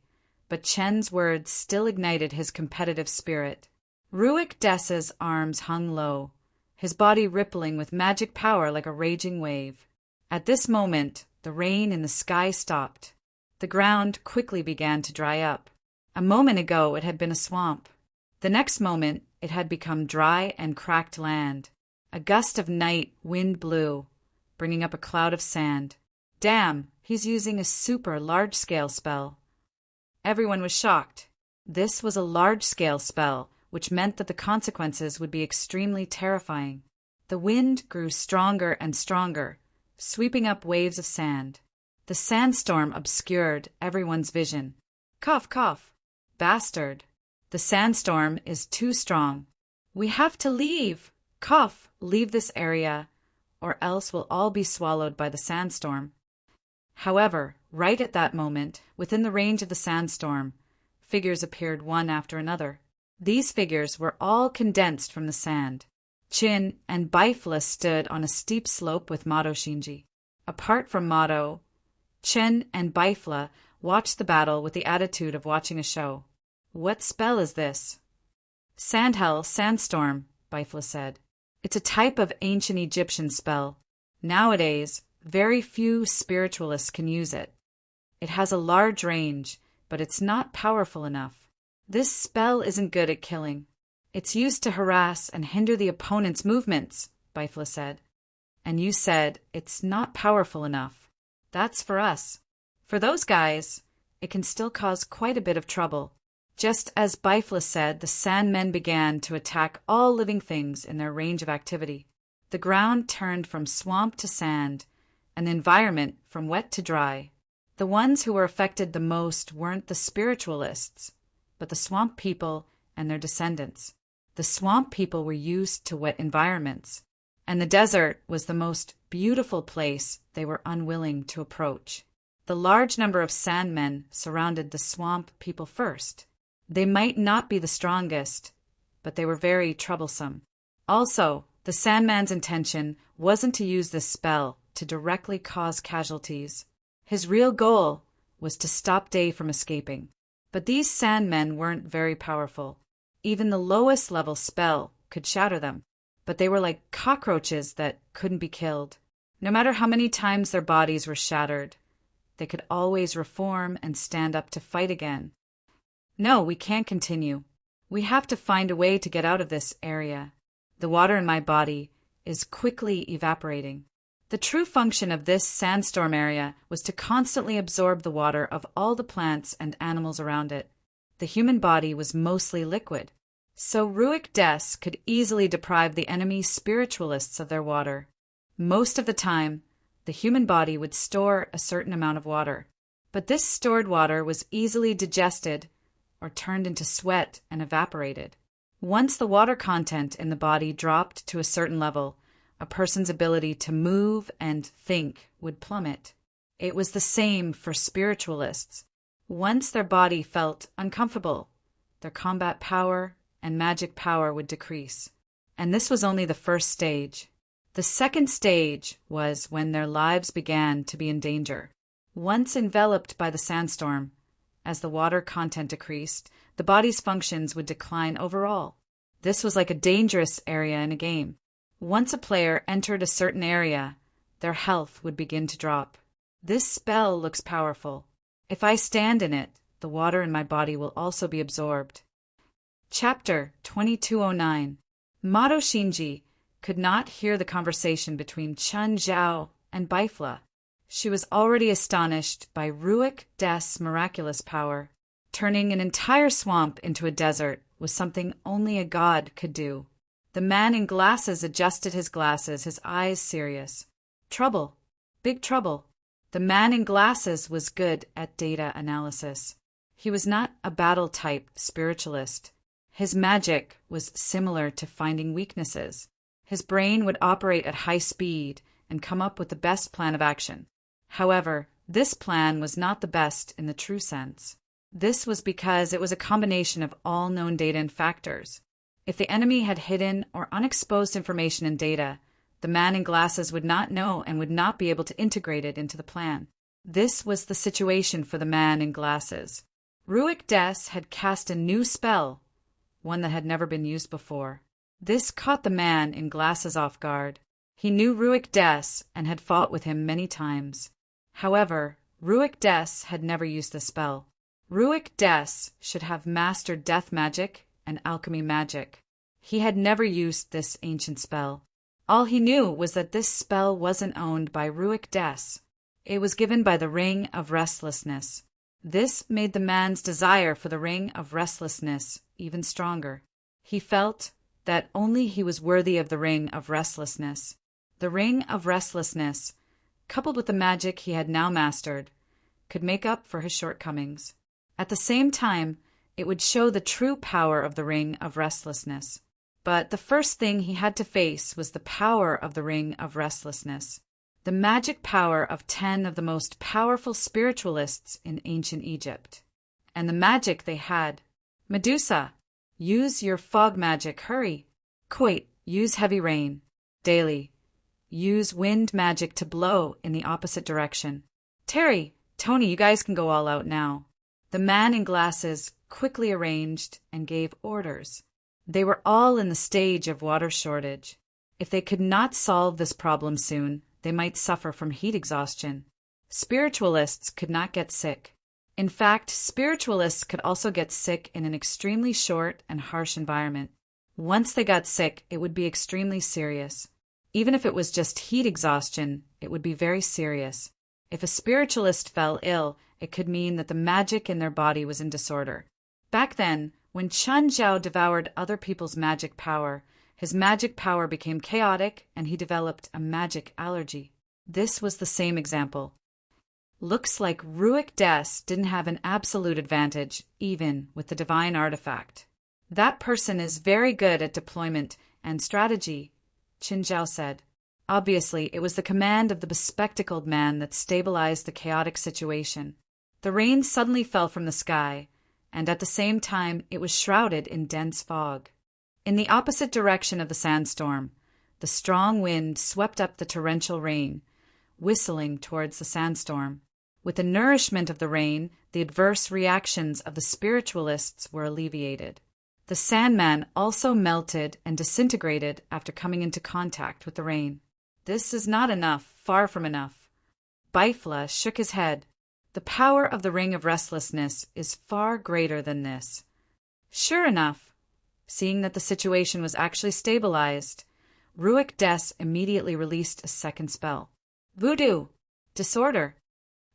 but Chen's words still ignited his competitive spirit. Ruik Des's arms hung low, his body rippling with magic power like a raging wave. At this moment, the rain in the sky stopped. The ground quickly began to dry up. A moment ago it had been a swamp. The next moment it had become dry and cracked land. A gust of night wind blew, bringing up a cloud of sand. "Damn, he's using a super large-scale spell." Everyone was shocked. This was a large-scale spell, which meant that the consequences would be extremely terrifying. The wind grew stronger and stronger, sweeping up waves of sand. The sandstorm obscured everyone's vision. "Cough, cough. Bastard. The sandstorm is too strong. We have to leave. Cough, leave this area, or else we'll all be swallowed by the sandstorm." However, right at that moment, within the range of the sandstorm, figures appeared one after another. These figures were all condensed from the sand. Chin and Bifla stood on a steep slope with Mato Shinji. Apart from Mato, Chin and Bifla watched the battle with the attitude of watching a show. "What spell is this?" "Sandhell Sandstorm," Bifla said. "It's a type of ancient Egyptian spell. Nowadays, very few spiritualists can use it. It has a large range, but it's not powerful enough. This spell isn't good at killing. It's used to harass and hinder the opponent's movements," Bifla said. "And you said it's not powerful enough. That's for us. For those guys, it can still cause quite a bit of trouble." Just as Bifla said, the Sandmen began to attack all living things in their range of activity. The ground turned from swamp to sand, and the environment from wet to dry. The ones who were affected the most weren't the spiritualists, but the swamp people and their descendants. The swamp people were used to wet environments, and the desert was the most beautiful place they were unwilling to approach. The large number of Sandmen surrounded the swamp people first. They might not be the strongest, but they were very troublesome. Also, the Sandman's intention wasn't to use this spell to directly cause casualties. His real goal was to stop Day from escaping. But these Sandmen weren't very powerful. Even the lowest level spell could shatter them, but they were like cockroaches that couldn't be killed. No matter how many times their bodies were shattered, they could always reform and stand up to fight again. No, we can't continue. We have to find a way to get out of this area. The water in my body is quickly evaporating. The true function of this sandstorm area was to constantly absorb the water of all the plants and animals around it. The human body was mostly liquid, so Ruach Des could easily deprive the enemy spiritualists of their water. Most of the time, the human body would store a certain amount of water, but this stored water was easily digested or turned into sweat and evaporated. Once the water content in the body dropped to a certain level, a person's ability to move and think would plummet. It was the same for spiritualists. Once their body felt uncomfortable, their combat power and magic power would decrease. And this was only the first stage. The second stage was when their lives began to be in danger. Once enveloped by the sandstorm, as the water content decreased, the body's functions would decline overall. This was like a dangerous area in a game. Once a player entered a certain area, their health would begin to drop. This spell looks powerful. If I stand in it, the water in my body will also be absorbed. Chapter 2209. Mato Shinji could not hear the conversation between Chun Zhao and Bifla. She was already astonished by Ruach Des' miraculous power. Turning an entire swamp into a desert was something only a god could do. The man in glasses adjusted his glasses, his eyes serious. Trouble. Big trouble. The man in glasses was good at data analysis. He was not a battle-type spiritualist. His magic was similar to finding weaknesses. His brain would operate at high speed and come up with the best plan of action. However, this plan was not the best in the true sense. This was because it was a combination of all known data and factors. If the enemy had hidden or unexposed information and data, the man in glasses would not know and would not be able to integrate it into the plan. This was the situation for the man in glasses. Ruach Des had cast a new spell, one that had never been used before. This caught the man in glasses off guard. He knew Ruach Des and had fought with him many times. However, Ruach Des had never used the spell. Ruach Des should have mastered death magic and alchemy magic. He had never used this ancient spell. All he knew was that this spell wasn't owned by Ruach Des. It was given by the Ring of Restlessness. This made the man's desire for the Ring of Restlessness even stronger. He felt that only he was worthy of the Ring of Restlessness. The Ring of Restlessness, coupled with the magic he had now mastered, could make up for his shortcomings. At the same time, it would show the true power of the Ring of Restlessness. But the first thing he had to face was the power of the Ring of Restlessness, the magic power of 10 of the most powerful spiritualists in ancient Egypt. And the magic they had. Medusa, use your fog magic, hurry. Quait, use heavy rain. Daily, use wind magic to blow in the opposite direction. Terry, Tony, you guys can go all out now. The man in glasses quickly arranged and gave orders. They were all in the stage of water shortage. If they could not solve this problem soon, they might suffer from heat exhaustion. Spiritualists could not get sick. In fact, spiritualists could also get sick in an extremely short and harsh environment. Once they got sick, it would be extremely serious. Even if it was just heat exhaustion, it would be very serious. If a spiritualist fell ill, it could mean that the magic in their body was in disorder. Back then, when Chun Zhao devoured other people's magic power, his magic power became chaotic and he developed a magic allergy. This was the same example. Looks like Ruach Des didn't have an absolute advantage, even with the divine artifact. That person is very good at deployment and strategy, Qin Zhao said. Obviously, it was the command of the bespectacled man that stabilized the chaotic situation. The rain suddenly fell from the sky, and at the same time it was shrouded in dense fog. In the opposite direction of the sandstorm, the strong wind swept up the torrential rain, whistling towards the sandstorm. With the nourishment of the rain, the adverse reactions of the spiritualists were alleviated. The Sandman also melted and disintegrated after coming into contact with the rain. This is not enough, far from enough. Bifla shook his head. The power of the Ring of Restlessness is far greater than this. Sure enough, seeing that the situation was actually stabilized, Ruach Des immediately released a second spell. Voodoo! Disorder!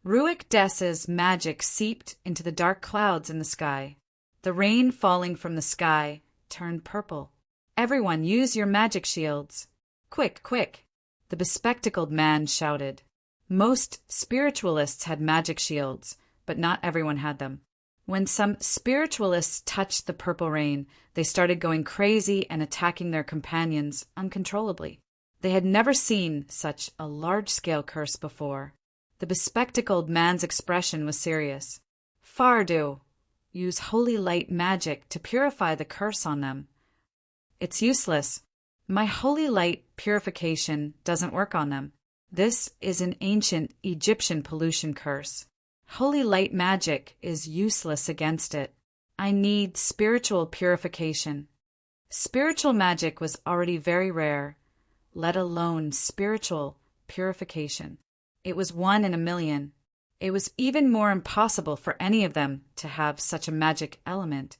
Ruach Des's magic seeped into the dark clouds in the sky. The rain falling from the sky turned purple. Everyone use your magic shields. Quick, quick! The bespectacled man shouted. Most spiritualists had magic shields, but not everyone had them. When some spiritualists touched the purple rain, they started going crazy and attacking their companions uncontrollably. They had never seen such a large-scale curse before. The bespectacled man's expression was serious. Fardu, use holy light magic to purify the curse on them. It's useless. My holy light purification doesn't work on them. This is an ancient Egyptian pollution curse. Holy light magic is useless against it. I need spiritual purification. Spiritual magic was already very rare, let alone spiritual purification. It was 1 in a million. It was even more impossible for any of them to have such a magic element.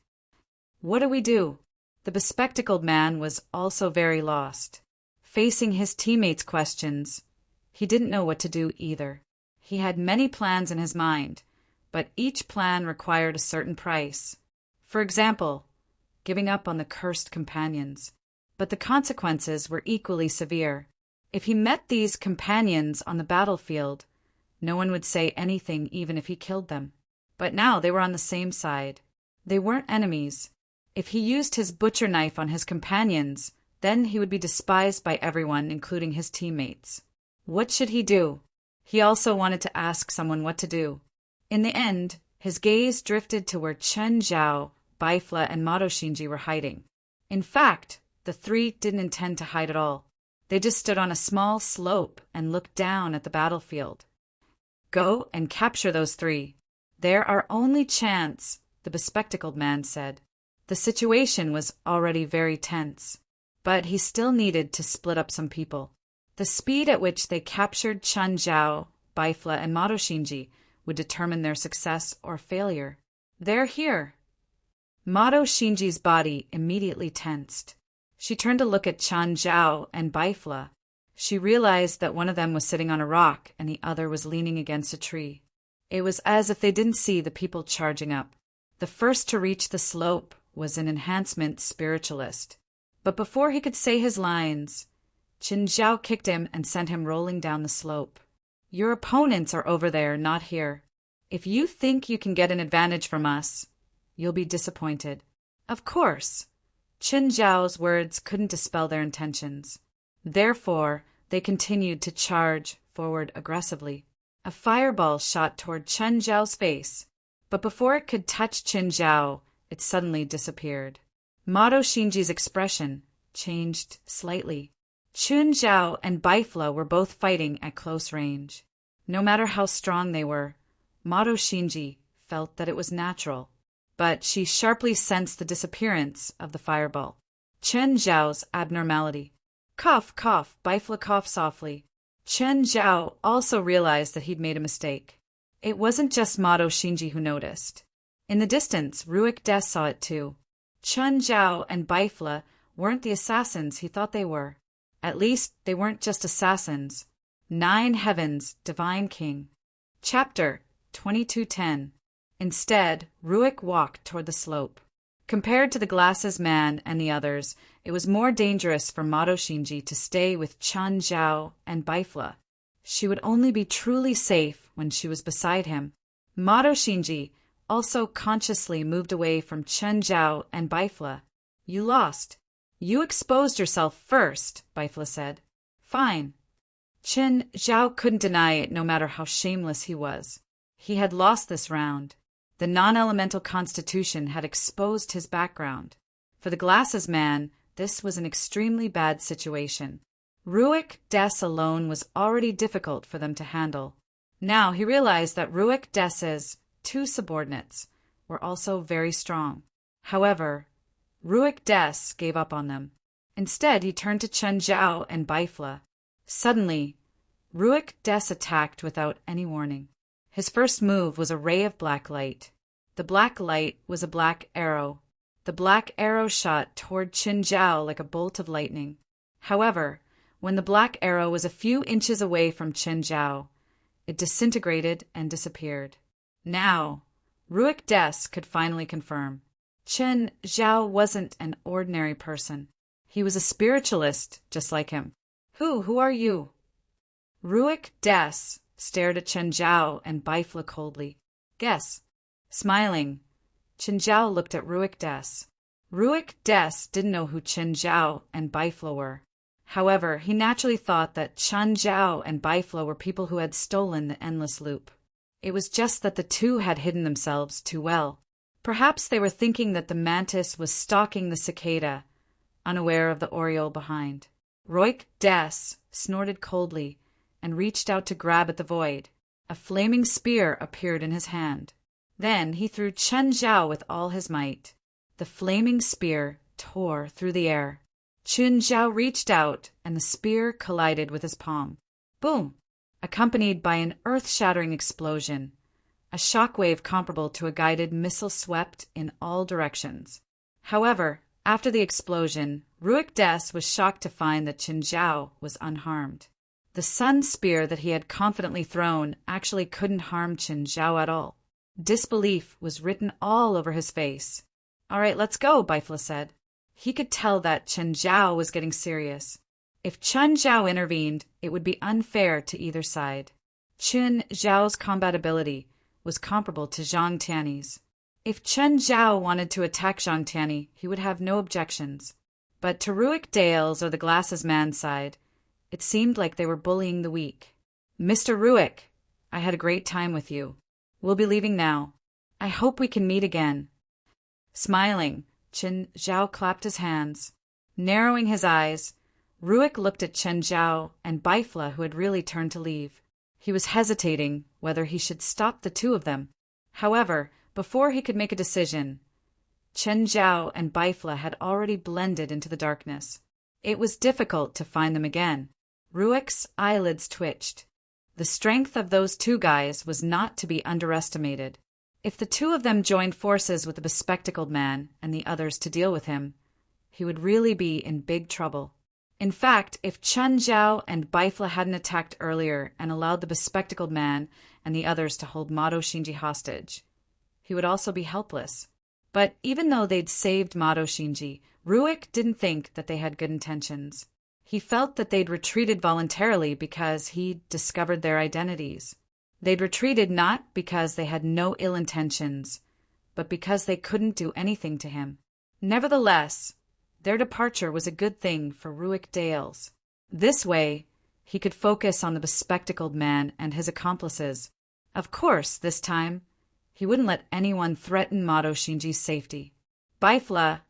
What do we do? The bespectacled man was also very lost. Facing his teammates' questions, he didn't know what to do either. He had many plans in his mind, but each plan required a certain price. For example, giving up on the cursed companions. But the consequences were equally severe. If he met these companions on the battlefield, no one would say anything even if he killed them. But now they were on the same side. They weren't enemies. If he used his butcher knife on his companions, then he would be despised by everyone, including his teammates. What should he do? He also wanted to ask someone what to do. In the end, his gaze drifted to where Chen Zhao, Bifla, and Madoshinji were hiding. In fact, the three didn't intend to hide at all. They just stood on a small slope and looked down at the battlefield. Go and capture those three. They're our only chance, the bespectacled man said. The situation was already very tense, but he still needed to split up some people. The speed at which they captured Chen Zhao, Bifla, and Madoshinji would determine their success or failure. They're here. Madoshinji's body immediately tensed. She turned to look at Chen Zhao and Bifla. She realized that one of them was sitting on a rock and the other was leaning against a tree. It was as if they didn't see the people charging up. The first to reach the slope was an enhancement spiritualist. But before he could say his lines, Chen Zhao kicked him and sent him rolling down the slope. Your opponents are over there, not here. If you think you can get an advantage from us, you'll be disappointed. Of course. Chen Zhao's words couldn't dispel their intentions. Therefore, they continued to charge forward aggressively. A fireball shot toward Chen Zhao's face, but before it could touch Chen Zhao, it suddenly disappeared. Madoshinji's expression changed slightly. Chen Zhao and Bifla were both fighting at close range. No matter how strong they were, Madoshinji felt that it was natural, but she sharply sensed the disappearance of the fireball. Chen Zhao's abnormality. Cough, cough, Bifla coughed softly. Chen Zhao also realized that he'd made a mistake. It wasn't just Madoshinji who noticed. In the distance, Ruach Des saw it too. Chen Zhao and Bifla weren't the assassins he thought they were. At least, they weren't just assassins. 9 Heavens, Divine King. Chapter 2210. Instead, Ruach walked toward the slope. Compared to the glasses man and the others, it was more dangerous for Madoshinji to stay with Chen Zhao and Bifla. She would only be truly safe when she was beside him. Madoshinji also consciously moved away from Chen Zhao and Bifla. You lost. You exposed yourself first, Bifla said. Fine, Chen Zhao couldn't deny it no matter how shameless he was. He had lost this round. The non-elemental constitution had exposed his background. For the glasses man, this was an extremely bad situation. Ruik Des alone was already difficult for them to handle. Now he realized that Ruik Des's two subordinates were also very strong. However, Ruik Des gave up on them. Instead, he turned to Chen Zhao and Baifla. Suddenly, Ruik Des attacked without any warning. His first move was a ray of black light. The black light was a black arrow. The black arrow shot toward Chen Zhao like a bolt of lightning. However, when the black arrow was a few inches away from Chen Zhao, it disintegrated and disappeared. Now, Ruik Des could finally confirm. Chen Zhao wasn't an ordinary person. He was a spiritualist, just like him. Who are you? Ruik Des stared at Chen Zhao and Baifla coldly. Guess. Smiling, Chen Zhao looked at Ruik Des. Ruik Des didn't know who Chen Zhao and Baifla were. However, he naturally thought that Chen Zhao and Baifla were people who had stolen the endless loop. It was just that the two had hidden themselves too well. Perhaps they were thinking that the mantis was stalking the cicada, unaware of the oriole behind. Ruik Des snorted coldly and reached out to grab at the void. A flaming spear appeared in his hand. Then he threw Chen Zhao with all his might. The flaming spear tore through the air. Chen Zhao reached out, and the spear collided with his palm. Boom! Accompanied by an earth-shattering explosion. A shockwave comparable to a guided missile swept in all directions. However, after the explosion, Ruik Des was shocked to find that Chen Zhao was unharmed. The sun spear that he had confidently thrown actually couldn't harm Chen Zhao at all. Disbelief was written all over his face. All right, let's go, Baifla said. He could tell that Chen Zhao was getting serious. If Chen Zhao intervened, it would be unfair to either side. Chen Zhao's combat ability was comparable to Zhang Tiany's. If Chen Zhao wanted to attack Zhang Tiany, he would have no objections. But to Ruik Dale's or the glasses man's side, it seemed like they were bullying the weak. Mr. Ruik, I had a great time with you. We'll be leaving now. I hope we can meet again. Smiling, Chen Zhao clapped his hands. Narrowing his eyes, Ruik looked at Chen Zhao and Baifla, who had really turned to leave. He was hesitating whether he should stop the two of them. However, before he could make a decision, Chen Zhao and Baifla had already blended into the darkness. It was difficult to find them again. Ruik's eyelids twitched. The strength of those two guys was not to be underestimated. If the two of them joined forces with the bespectacled man and the others to deal with him, he would really be in big trouble. In fact, if Chen Zhao and Baifla hadn't attacked earlier and allowed the bespectacled man and the others to hold Mado Shinji hostage, he would also be helpless. But even though they'd saved Mado Shinji, Ruik didn't think that they had good intentions. He felt that they'd retreated voluntarily because he'd discovered their identities. They'd retreated not because they had no ill intentions, but because they couldn't do anything to him. Nevertheless, their departure was a good thing for Ruik Dales. This way, he could focus on the bespectacled man and his accomplices. Of course, this time, he wouldn't let anyone threaten Mado Shinji's safety. Baifla,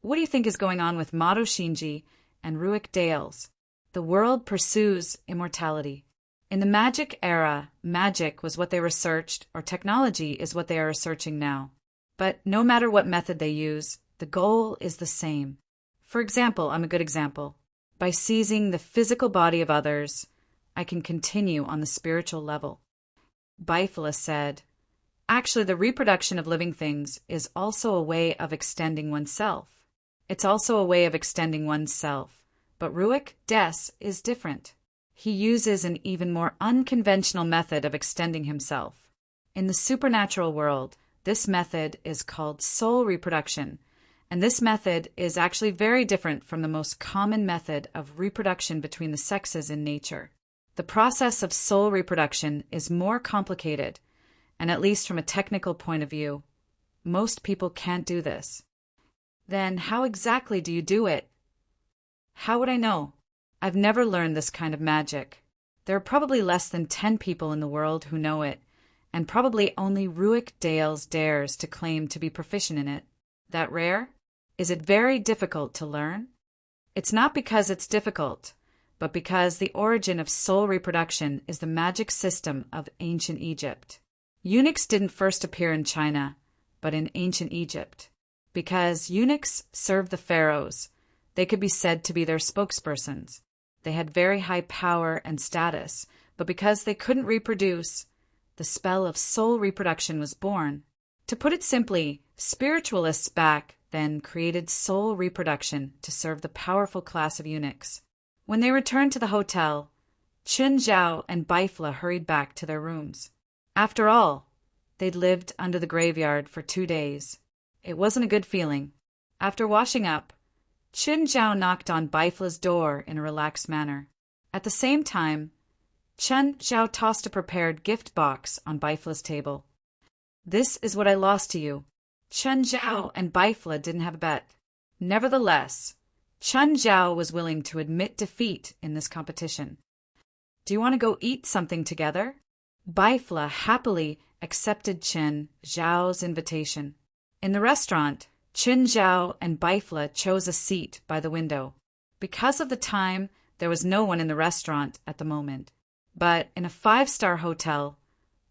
what do you think is going on with Mado Shinji and Ruik Dales? The world pursues immortality. In the magic era, magic was what they researched, or technology is what they are researching now. But no matter what method they use, the goal is the same. For example, I'm a good example. By seizing the physical body of others, I can continue on the spiritual level. Baifla said, actually, the reproduction of living things is also a way of extending oneself. It's also a way of extending oneself. But Ruik Des is different. He uses an even more unconventional method of extending himself. In the supernatural world, this method is called soul reproduction, and this method is actually very different from the most common method of reproduction between the sexes in nature. The process of soul reproduction is more complicated, and at least from a technical point of view, most people can't do this. Then how exactly do you do it? How would I know? I've never learned this kind of magic. There are probably less than 10 people in the world who know it, and probably only Ruick Dales dares to claim to be proficient in it. That rare? Is it very difficult to learn? It's not because it's difficult, but because the origin of soul reproduction is the magic system of ancient Egypt. Eunuchs didn't first appear in China, but in ancient Egypt. Because eunuchs served the pharaohs, they could be said to be their spokespersons. They had very high power and status, but because they couldn't reproduce, the spell of soul reproduction was born. To put it simply, spiritualists back then created soul reproduction to serve the powerful class of eunuchs. When they returned to the hotel, Qin Zhao and Baifla hurried back to their rooms. After all, they'd lived under the graveyard for 2 days. It wasn't a good feeling. After washing up, Qin Zhao knocked on Baifla's door in a relaxed manner. At the same time, Qin Zhao tossed a prepared gift box on Baifla's table. "This is what I lost to you." Qin Zhao and Baifla didn't have a bet. Nevertheless, Qin Zhao was willing to admit defeat in this competition. "Do you want to go eat something together?" Baifla happily accepted Qin Zhao's invitation. In the restaurant, Qin Zhao and Baifla chose a seat by the window. Because of the time, there was no one in the restaurant at the moment. But in a 5-star hotel,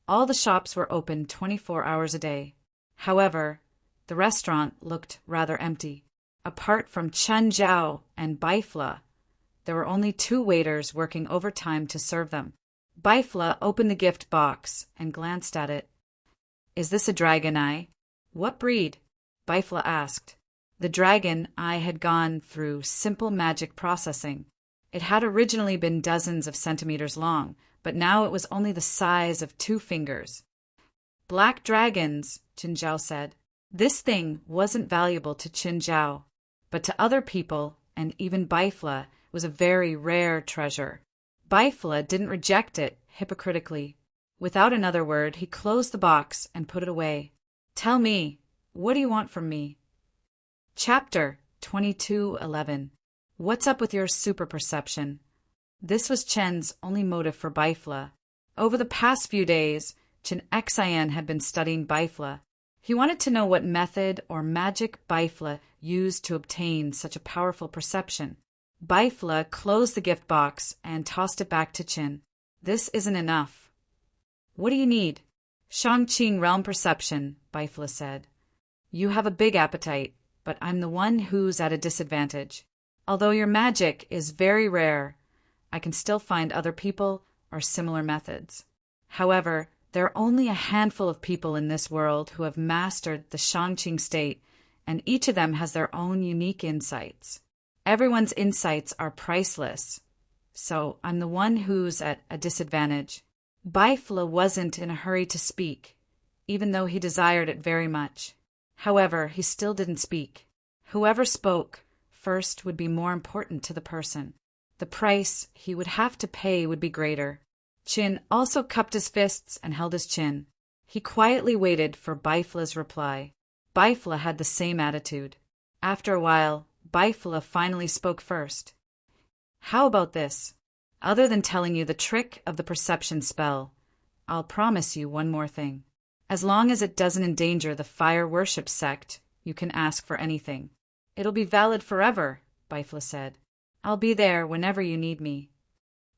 all the shops were open 24 hours a day. However, the restaurant looked rather empty. Apart from Qin Zhao and Baifla, there were only 2 waiters working overtime to serve them. Baifla opened the gift box and glanced at it. "Is this a dragon eye?" "What breed?" Baifla asked. The dragon eye had gone through simple magic processing. It had originally been dozens of centimeters long, but now it was only the size of 2 fingers. "Black dragons," Qin Zhao said. This thing wasn't valuable to Qin Zhao, but to other people, and even Baifla, was a very rare treasure. Baifla didn't reject it hypocritically. Without another word, he closed the box and put it away. "Tell me, what do you want from me?" Chapter 22:11. What's up with your super-perception? This was Chen's only motive for Baifla. Over the past few days, Chen Xian had been studying Baifla. He wanted to know what method or magic Baifla used to obtain such a powerful perception. Baifla closed the gift box and tossed it back to Chen. "This isn't enough." "What do you need?" "Shangqing realm perception," Baifla said. "You have a big appetite, but I'm the one who's at a disadvantage. Although your magic is very rare, I can still find other people or similar methods. However, there are only a handful of people in this world who have mastered the Shangqing state, and each of them has their own unique insights. Everyone's insights are priceless, so I'm the one who's at a disadvantage." Baifla wasn't in a hurry to speak, even though he desired it very much. However, he still didn't speak. Whoever spoke first would be more important to the person. The price he would have to pay would be greater. Qin also cupped his fists and held his chin. He quietly waited for Baifla's reply. Baifla had the same attitude. After a while, Baifla finally spoke first. "How about this? Other than telling you the trick of the perception spell, I'll promise you one more thing. As long as it doesn't endanger the fire worship sect, you can ask for anything." "It'll be valid forever," Baifla said. "I'll be there whenever you need me."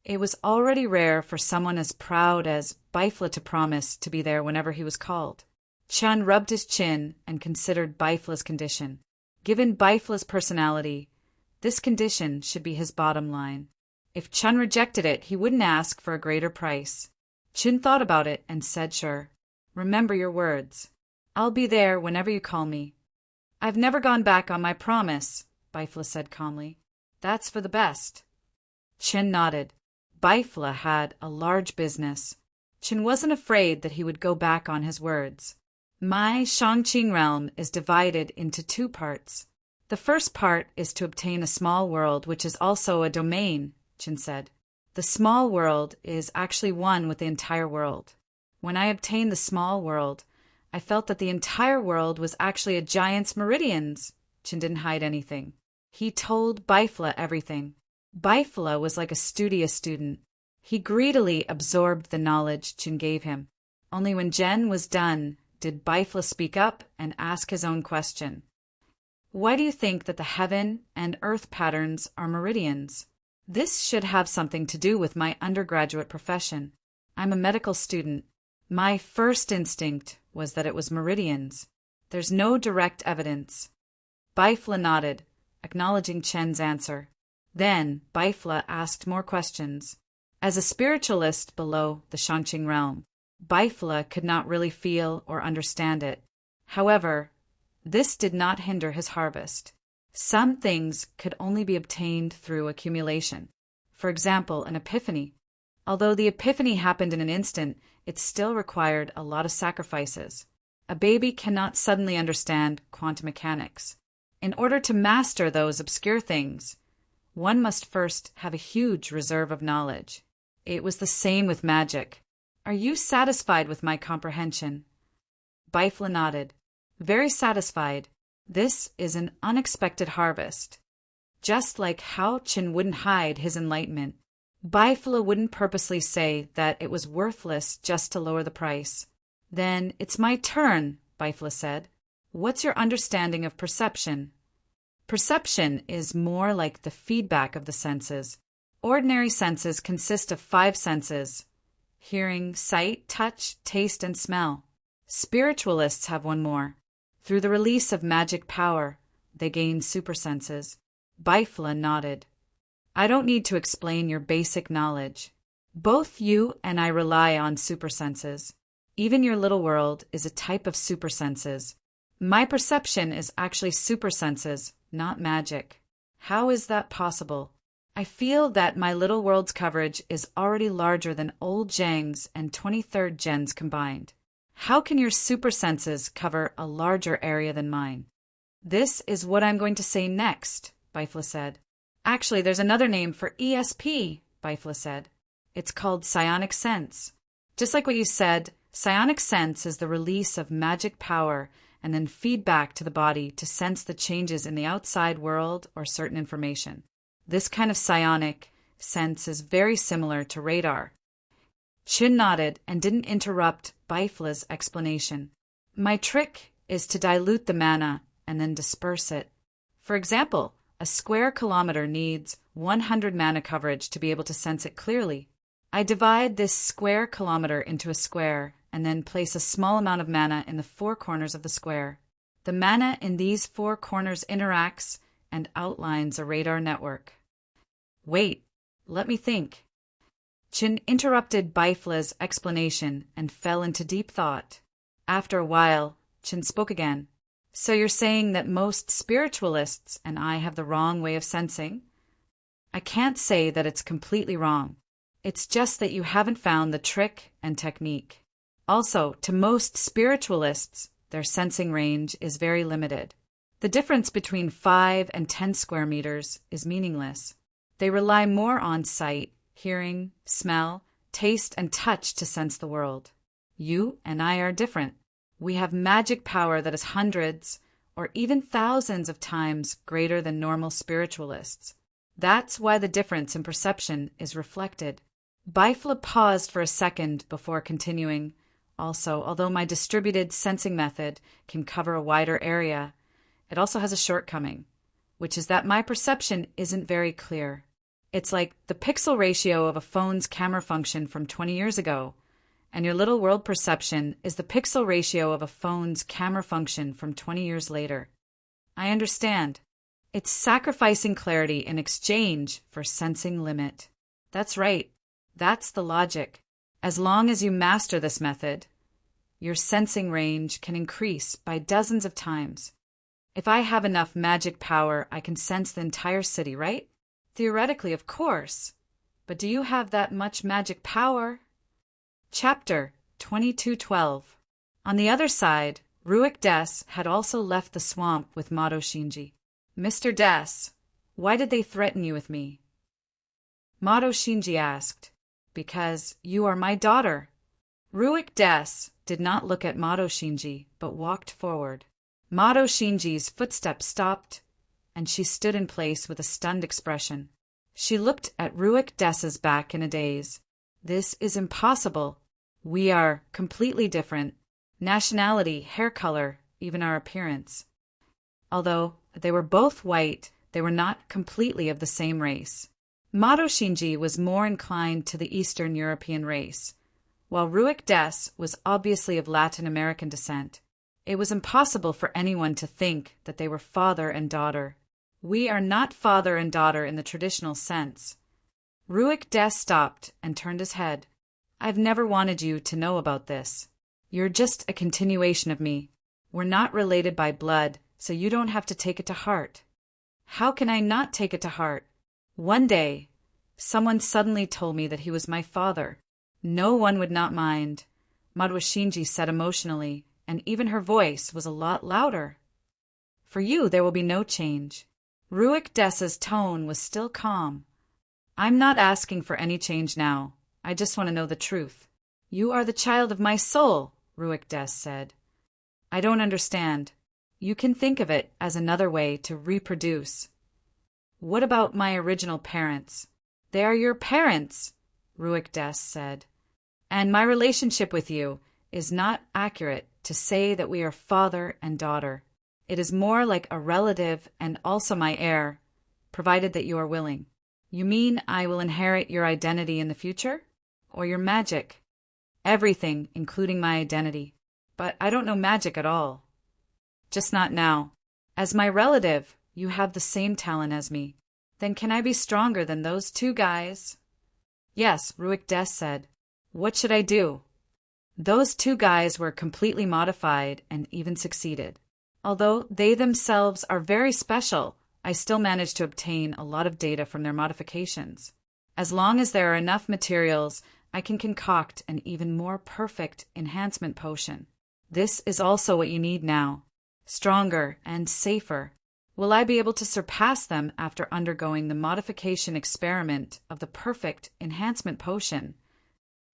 It was already rare for someone as proud as Baifla to promise to be there whenever he was called. Chen rubbed his chin and considered Baifla's condition. Given Baifla's personality, this condition should be his bottom line. If Chen rejected it, he wouldn't ask for a greater price. Chen thought about it and said, "Sure. Remember your words. I'll be there whenever you call me." "I've never gone back on my promise," Baifla said calmly. "That's for the best." Chen nodded. Baifla had a large business. Chen wasn't afraid that he would go back on his words. "My Shangqing realm is divided into 2 parts. The first part is to obtain a small world, which is also a domain," Chen said. "The small world is actually one with the entire world. When I obtained the small world, I felt that the entire world was actually a giant's meridians." Chen didn't hide anything. He told Baifla everything. Baifla was like a studious student. He greedily absorbed the knowledge Qin gave him. Only when Jen was done did Baifla speak up and ask his own question. Why do you think that the heaven and earth patterns are meridians? This should have something to do with my undergraduate profession. I'm a medical student. My first instinct was that it was meridians. There's no direct evidence. Baifla nodded, acknowledging Chen's answer. Then Baifla asked more questions. As a spiritualist below the Shangqing realm, Baifla could not really feel or understand it. However, this did not hinder his harvest. Some things could only be obtained through accumulation. For example, an epiphany. Although the epiphany happened in an instant, it still required a lot of sacrifices. A baby cannot suddenly understand quantum mechanics. In order to master those obscure things, one must first have a huge reserve of knowledge. It was the same with magic. Are you satisfied with my comprehension? Baifla nodded. Very satisfied. This is an unexpected harvest. Just like how Qin wouldn't hide his enlightenment, Baifla wouldn't purposely say that it was worthless just to lower the price. Then it's my turn, Baifla said. What's your understanding of perception? Perception is more like the feedback of the senses. Ordinary senses consist of 5 senses: hearing, sight, touch, taste, and smell. Spiritualists have one more. Through the release of magic power, they gain supersenses. Baifla nodded. I don't need to explain your basic knowledge. Both you and I rely on supersenses. Even your little world is a type of supersenses. My perception is actually supersenses, not magic. How is that possible? I feel that my little world's coverage is already larger than old Zhang's and 23rd Gen's combined. How can your supersenses cover a larger area than mine? This is what I'm going to say next, Baifla said. Actually, there's another name for ESP, Baifla said. It's called psionic sense. Just like what you said, psionic sense is the release of magic power and then feedback to the body to sense the changes in the outside world or certain information. This kind of psionic sense is very similar to radar. Qin nodded and didn't interrupt Baifla's explanation. My trick is to dilute the mana and then disperse it. For example, a square kilometer needs 100 mana coverage to be able to sense it clearly. I divide this square kilometer into a square and then place a small amount of mana in the 4 corners of the square. The mana in these 4 corners interacts and outlines a radar network. Wait, let me think. Qin interrupted Baifla's explanation and fell into deep thought. After a while, Qin spoke again. So you're saying that most spiritualists and I have the wrong way of sensing? I can't say that it's completely wrong. It's just that you haven't found the trick and technique. Also, to most spiritualists, their sensing range is very limited. The difference between 5 and 10 square meters is meaningless. They rely more on sight, hearing, smell, taste, and touch to sense the world. You and I are different. We have magic power that is hundreds or even thousands of times greater than normal spiritualists. That's why the difference in perception is reflected. Baifla paused for a second before continuing. Also, although my distributed sensing method can cover a wider area, it also has a shortcoming, which is that my perception isn't very clear. It's like the pixel ratio of a phone's camera function from 20 years ago, and your little world perception is the pixel ratio of a phone's camera function from 20 years later. I understand. It's sacrificing clarity in exchange for sensing limit. That's right. That's the logic. As long as you master this method, your sensing range can increase by dozens of times. If I have enough magic power, I can sense the entire city, right? Theoretically, of course. But do you have that much magic power? Chapter 2212. On the other side, Ruik Des had also left the swamp with Mato Shinji. Mr. Des, why did they threaten you with me? Mato Shinji asked. Because you are my daughter. Ruik Des did not look at Mato Shinji, but walked forward. Mato Shinji's footsteps stopped, and she stood in place with a stunned expression. She looked at Ruik Des's back in a daze. This is impossible. We are completely different. Nationality, hair color, even our appearance. Although they were both white, they were not completely of the same race. Mado Shinji was more inclined to the Eastern European race, while Ruik Des was obviously of Latin American descent. It was impossible for anyone to think that they were father and daughter. We are not father and daughter in the traditional sense. Ruik Des stopped and turned his head. I've never wanted you to know about this. You're just a continuation of me. We're not related by blood, so you don't have to take it to heart. How can I not take it to heart? One day, someone suddenly told me that he was my father. No one would not mind, Madoka Shinji said emotionally, and even her voice was a lot louder. For you, there will be no change. Ruik Des's tone was still calm. I'm not asking for any change now. I just want to know the truth. You are the child of my soul, Ruik Des said. I don't understand. You can think of it as another way to reproduce. What about my original parents? They are your parents, Ruik Des said. And my relationship with you is not accurate to say that we are father and daughter. It is more like a relative and also my heir, provided that you are willing. You mean I will inherit your identity in the future? Or your magic? Everything, including my identity. But I don't know magic at all. Just not now. As my relative, you have the same talent as me. Then can I be stronger than those two guys? Yes, Ruik Des said. What should I do? Those two guys were completely modified and even succeeded. Although they themselves are very special, I still managed to obtain a lot of data from their modifications. As long as there are enough materials, I can concoct an even more perfect enhancement potion. This is also what you need now. Stronger and safer. Will I be able to surpass them after undergoing the modification experiment of the perfect enhancement potion?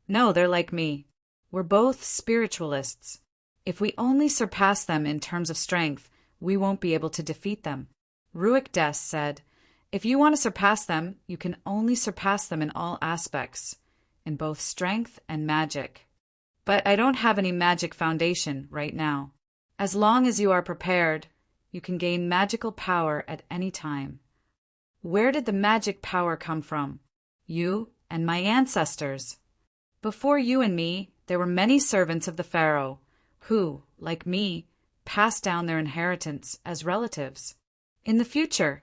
No, they're like me. We're both spiritualists. If we only surpass them in terms of strength, we won't be able to defeat them. Ruik Des said, if you want to surpass them, you can only surpass them in all aspects, in both strength and magic. But I don't have any magic foundation right now. As long as you are prepared, you can gain magical power at any time. Where did the magic power come from? You and my ancestors. Before you and me, there were many servants of the pharaoh, who, like me, passed down their inheritance as relatives. In the future,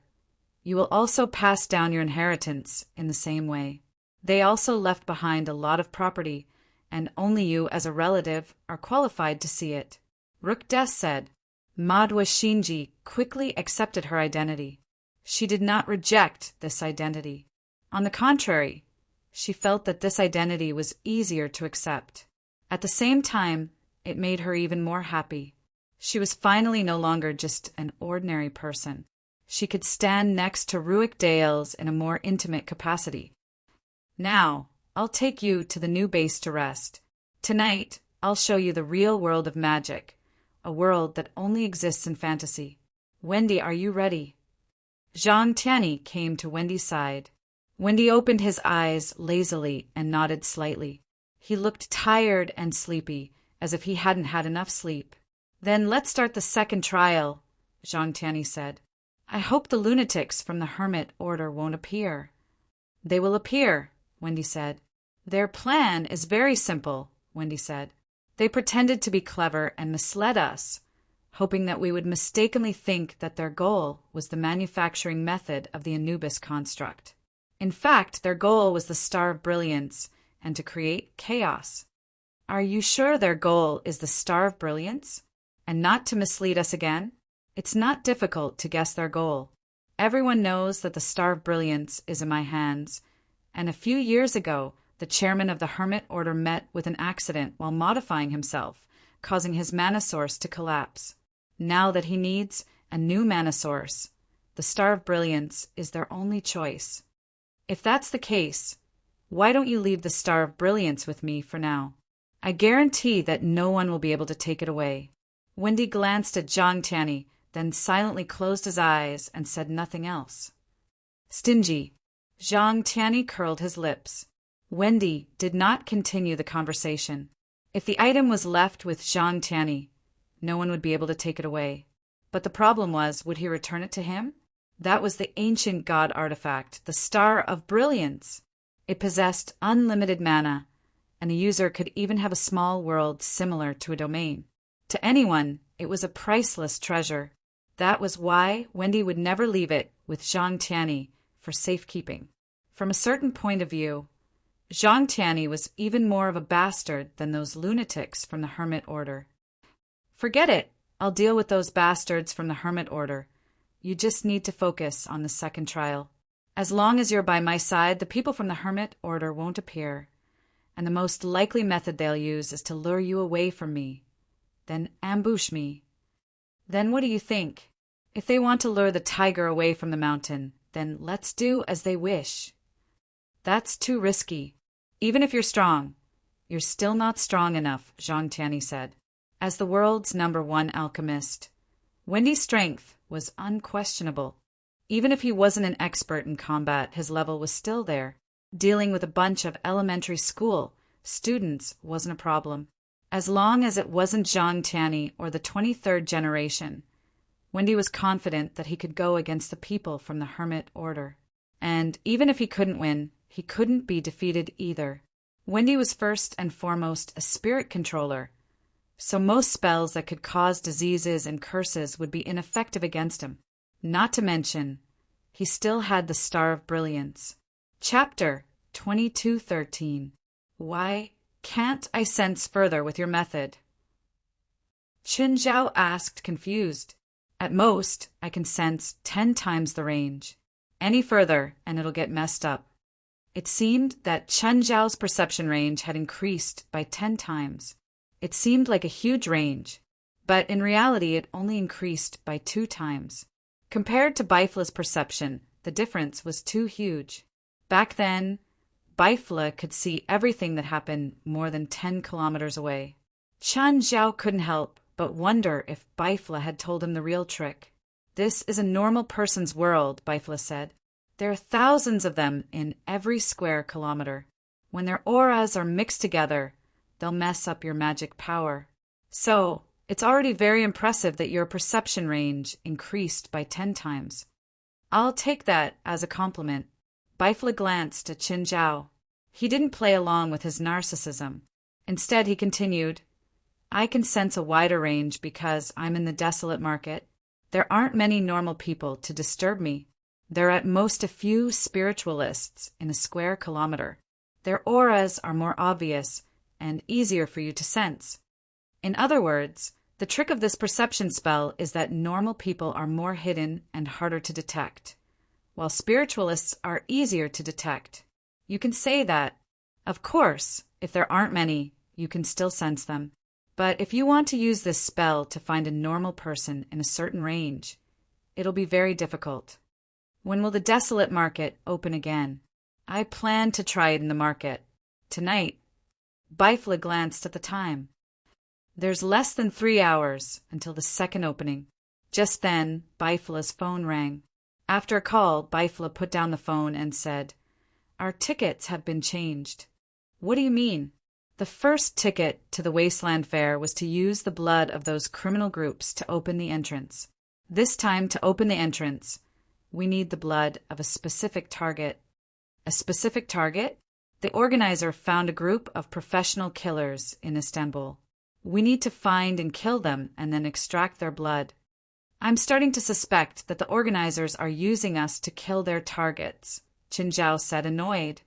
you will also pass down your inheritance in the same way. They also left behind a lot of property, and only you as a relative are qualified to see it. Ruik Des said. Madoka Shinji quickly accepted her identity. She did not reject this identity. On the contrary, she felt that this identity was easier to accept. At the same time, it made her even more happy. She was finally no longer just an ordinary person. She could stand next to Ruik Des in a more intimate capacity. Now, I'll take you to the new base to rest. Tonight, I'll show you the real world of magic, a world that only exists in fantasy. Wendy, are you ready? Zhang Tianyi came to Wendy's side. Wendy opened his eyes lazily and nodded slightly. He looked tired and sleepy, as if he hadn't had enough sleep. Then let's start the second trial, Zhang Tianyi said. I hope the lunatics from the Hermit Order won't appear. They will appear, Wendy said. Their plan is very simple, Wendy said. They pretended to be clever and misled us, hoping that we would mistakenly think that their goal was the manufacturing method of the Anubis construct. In fact, their goal was the Star of Brilliance and to create chaos. Are you sure their goal is the Star of Brilliance, and not to mislead us again? It's not difficult to guess their goal. Everyone knows that the Star of Brilliance is in my hands, and a few years ago, the chairman of the Hermit Order met with an accident while modifying himself, causing his mana source to collapse. Now that he needs a new mana source, the Star of Brilliance is their only choice. If that's the case, why don't you leave the Star of Brilliance with me for now? I guarantee that no one will be able to take it away. Wendy glanced at Zhang Tianyi, then silently closed his eyes and said nothing else. Stingy. Zhang Tianyi curled his lips. Wendy did not continue the conversation. If the item was left with Zhang Tianyi, no one would be able to take it away. But the problem was, would he return it to him? That was the ancient god artifact, the Star of Brilliance. It possessed unlimited mana, and the user could even have a small world similar to a domain. To anyone, it was a priceless treasure. That was why Wendy would never leave it with Zhang Tianyi for safekeeping. From a certain point of view, Zhang Tianyi was even more of a bastard than those lunatics from the Hermit Order. Forget it. I'll deal with those bastards from the Hermit Order. You just need to focus on the second trial. As long as you're by my side, the people from the Hermit Order won't appear, and the most likely method they'll use is to lure you away from me, then ambush me. Then what do you think? If they want to lure the tiger away from the mountain, then let's do as they wish. That's too risky. Even if you're strong, you're still not strong enough, Zhang Tianyi said. As the world's #1 alchemist, Wendy's strength was unquestionable. Even if he wasn't an expert in combat, his level was still there. Dealing with a bunch of elementary school students wasn't a problem. As long as it wasn't Zhang Tianyi or the 23rd generation, Wendy was confident that he could go against the people from the Hermit Order. And even if he couldn't win, he couldn't be defeated either. Wendy was first and foremost a spirit controller, so most spells that could cause diseases and curses would be ineffective against him. Not to mention, he still had the Star of Brilliance. Chapter 2213. Why can't I sense further with your method? Qin Zhao asked, confused. At most, I can sense 10 times the range. Any further, and it'll get messed up. It seemed that Chen Zhao's perception range had increased by 10 times. It seemed like a huge range, but in reality it only increased by 2 times. Compared to Bifla's perception, the difference was too huge. Back then, Bifla could see everything that happened more than 10 kilometers away. Chen Zhao couldn't help but wonder if Bifla had told him the real trick. This is a normal person's world, Bifla said. There are thousands of them in every square kilometer. When their auras are mixed together, they'll mess up your magic power. So, it's already very impressive that your perception range increased by 10 times. I'll take that as a compliment. Bifla glanced at Qin Zhao. He didn't play along with his narcissism. Instead, he continued, I can sense a wider range because I'm in the desolate market. There aren't many normal people to disturb me. There are at most a few spiritualists in a square kilometer. Their auras are more obvious and easier for you to sense. In other words, the trick of this perception spell is that normal people are more hidden and harder to detect, while spiritualists are easier to detect. You can say that. Of course, if there aren't many, you can still sense them. But if you want to use this spell to find a normal person in a certain range, it'll be very difficult. When will the desolate market open again? I plan to try it in the market. Tonight. Bifla glanced at the time. There's less than 3 hours until the second opening. Just then, Bifla's phone rang. After a call, Bifla put down the phone and said, Our tickets have been changed. What do you mean? The first ticket to the Wasteland Fair was to use the blood of those criminal groups to open the entrance. This time, to open the entrance, we need the blood of a specific target. A specific target? The organizer found a group of professional killers in Istanbul. We need to find and kill them and then extract their blood. I'm starting to suspect that the organizers are using us to kill their targets, Qin Zhao said, annoyed.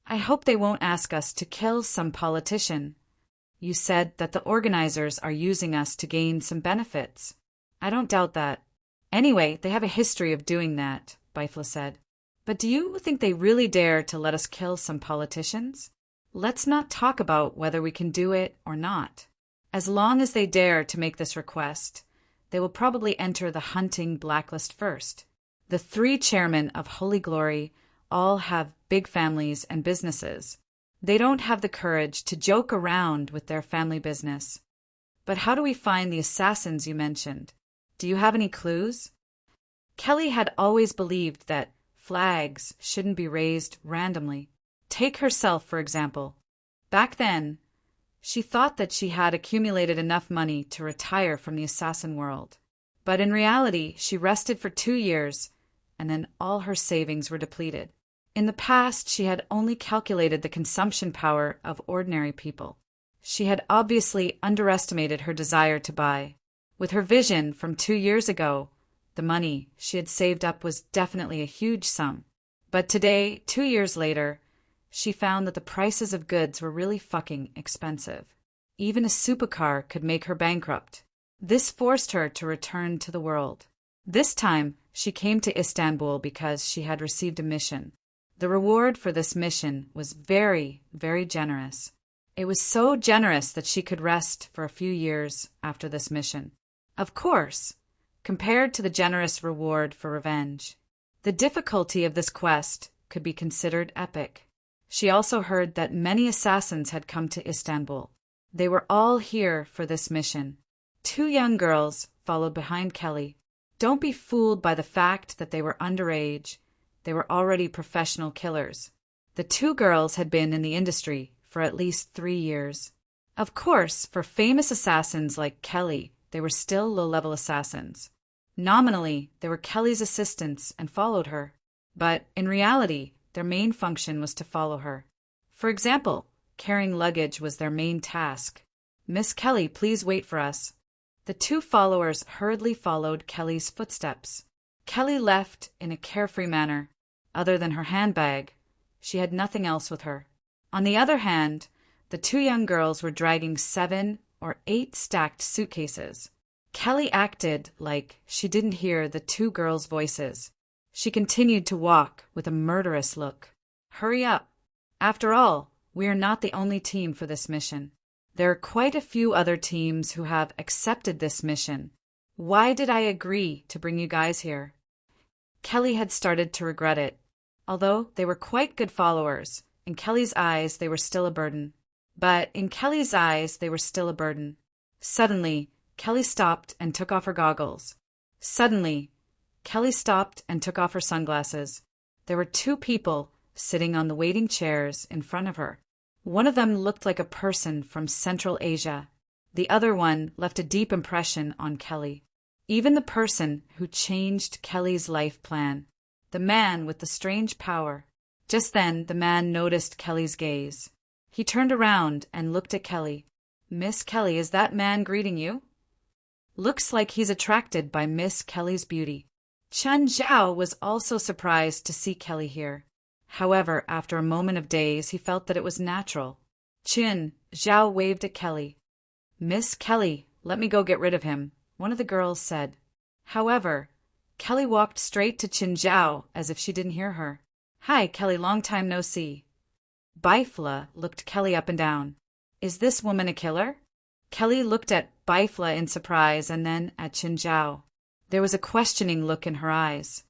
I hope they won't ask us to kill some politician. You said that the organizers are using us to gain some benefits. I don't doubt that. Anyway, they have a history of doing that, Bifla said. But do you think they really dare to let us kill some politicians? Let's not talk about whether we can do it or not. As long as they dare to make this request, they will probably enter the hunting blacklist first. The 3 chairmen of Holy Glory all have big families and businesses. They don't have the courage to joke around with their family business. But how do we find the assassins you mentioned? Do you have any clues? Kelly had always believed that flags shouldn't be raised randomly. Take herself, for example. Back then, she thought that she had accumulated enough money to retire from the assassin world. But in reality, she rested for 2 years, and then all her savings were depleted. In the past, she had only calculated the consumption power of ordinary people. She had obviously underestimated her desire to buy. With her vision from 2 years ago, the money she had saved up was definitely a huge sum. But today, 2 years later, she found that the prices of goods were really fucking expensive. Even a supercar could make her bankrupt. This forced her to return to the world. This time, she came to Istanbul because she had received a mission. The reward for this mission was very, very generous. It was so generous that she could rest for a few years after this mission. Of course, compared to the generous reward for revenge, the difficulty of this quest could be considered epic. She also heard that many assassins had come to Istanbul. They were all here for this mission. 2 young girls followed behind Kelly. Don't be fooled by the fact that they were underage. They were already professional killers. The 2 girls had been in the industry for at least 3 years. Of course, for famous assassins like Kelly, they were still low-level assassins. Nominally, they were Kelly's assistants and followed her. But in reality, their main function was to follow her. For example, carrying luggage was their main task. "Miss Kelly, please wait for us." The 2 followers hurriedly followed Kelly's footsteps. Kelly left in a carefree manner. Other than her handbag, she had nothing else with her. On the other hand, the 2 young girls were dragging 7 or 8 stacked suitcases. Kelly acted like she didn't hear the 2 girls' voices. She continued to walk with a murderous look. "Hurry up. After all, we are not the only team for this mission. There are quite a few other teams who have accepted this mission. Why did I agree to bring you guys here?" Kelly had started to regret it. Although they were quite good followers, in Kelly's eyes they were still a burden. Suddenly, Kelly stopped and took off her goggles. Suddenly, Kelly stopped and took off her sunglasses. There were 2 people sitting on the waiting chairs in front of her. One of them looked like a person from Central Asia. The other one left a deep impression on Kelly. Even the person who changed Kelly's life plan. The man with the strange power. Just then, the man noticed Kelly's gaze. He turned around and looked at Kelly. "Miss Kelly, is that man greeting you?" "Looks like he's attracted by Miss Kelly's beauty." Chen Zhao was also surprised to see Kelly here. However, after a moment of daze, he felt that it was natural. Chen Zhao waved at Kelly. "Miss Kelly, let me go get rid of him," one of the girls said. However, Kelly walked straight to Chen Zhao as if she didn't hear her. "Hi, Kelly, long time no see." Bifla looked Kelly up and down. "Is this woman a killer?" Kelly looked at Bifla in surprise and then at Chen Zhao. There was a questioning look in her eyes.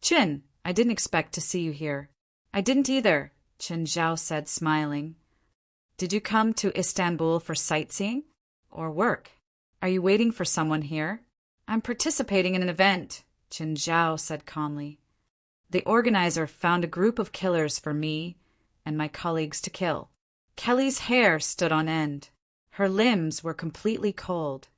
"Chin, I didn't expect to see you here." "I didn't either," Chen Zhao said, smiling. "Did you come to Istanbul for sightseeing? Or work? Are you waiting for someone here?" "I'm participating in an event," Chen Zhao said calmly. "The organizer found a group of killers for me and my colleagues to kill." Kelly's hair stood on end. Her limbs were completely cold.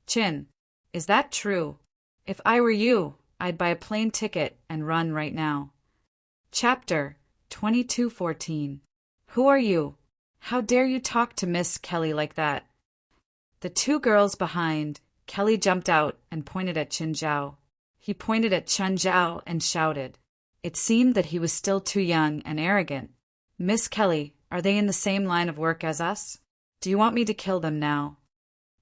"Chin, is that true? If I were you, I'd buy a plane ticket and run right now." Chapter 22:14. Who are you? How dare you talk to Miss Kelly like that? The 2 girls behind, Kelly jumped out and pointed at Chen Zhao. He pointed at Chen Zhao and shouted. It seemed that he was still too young and arrogant. "Miss Kelly, are they in the same line of work as us? Do you want me to kill them now?"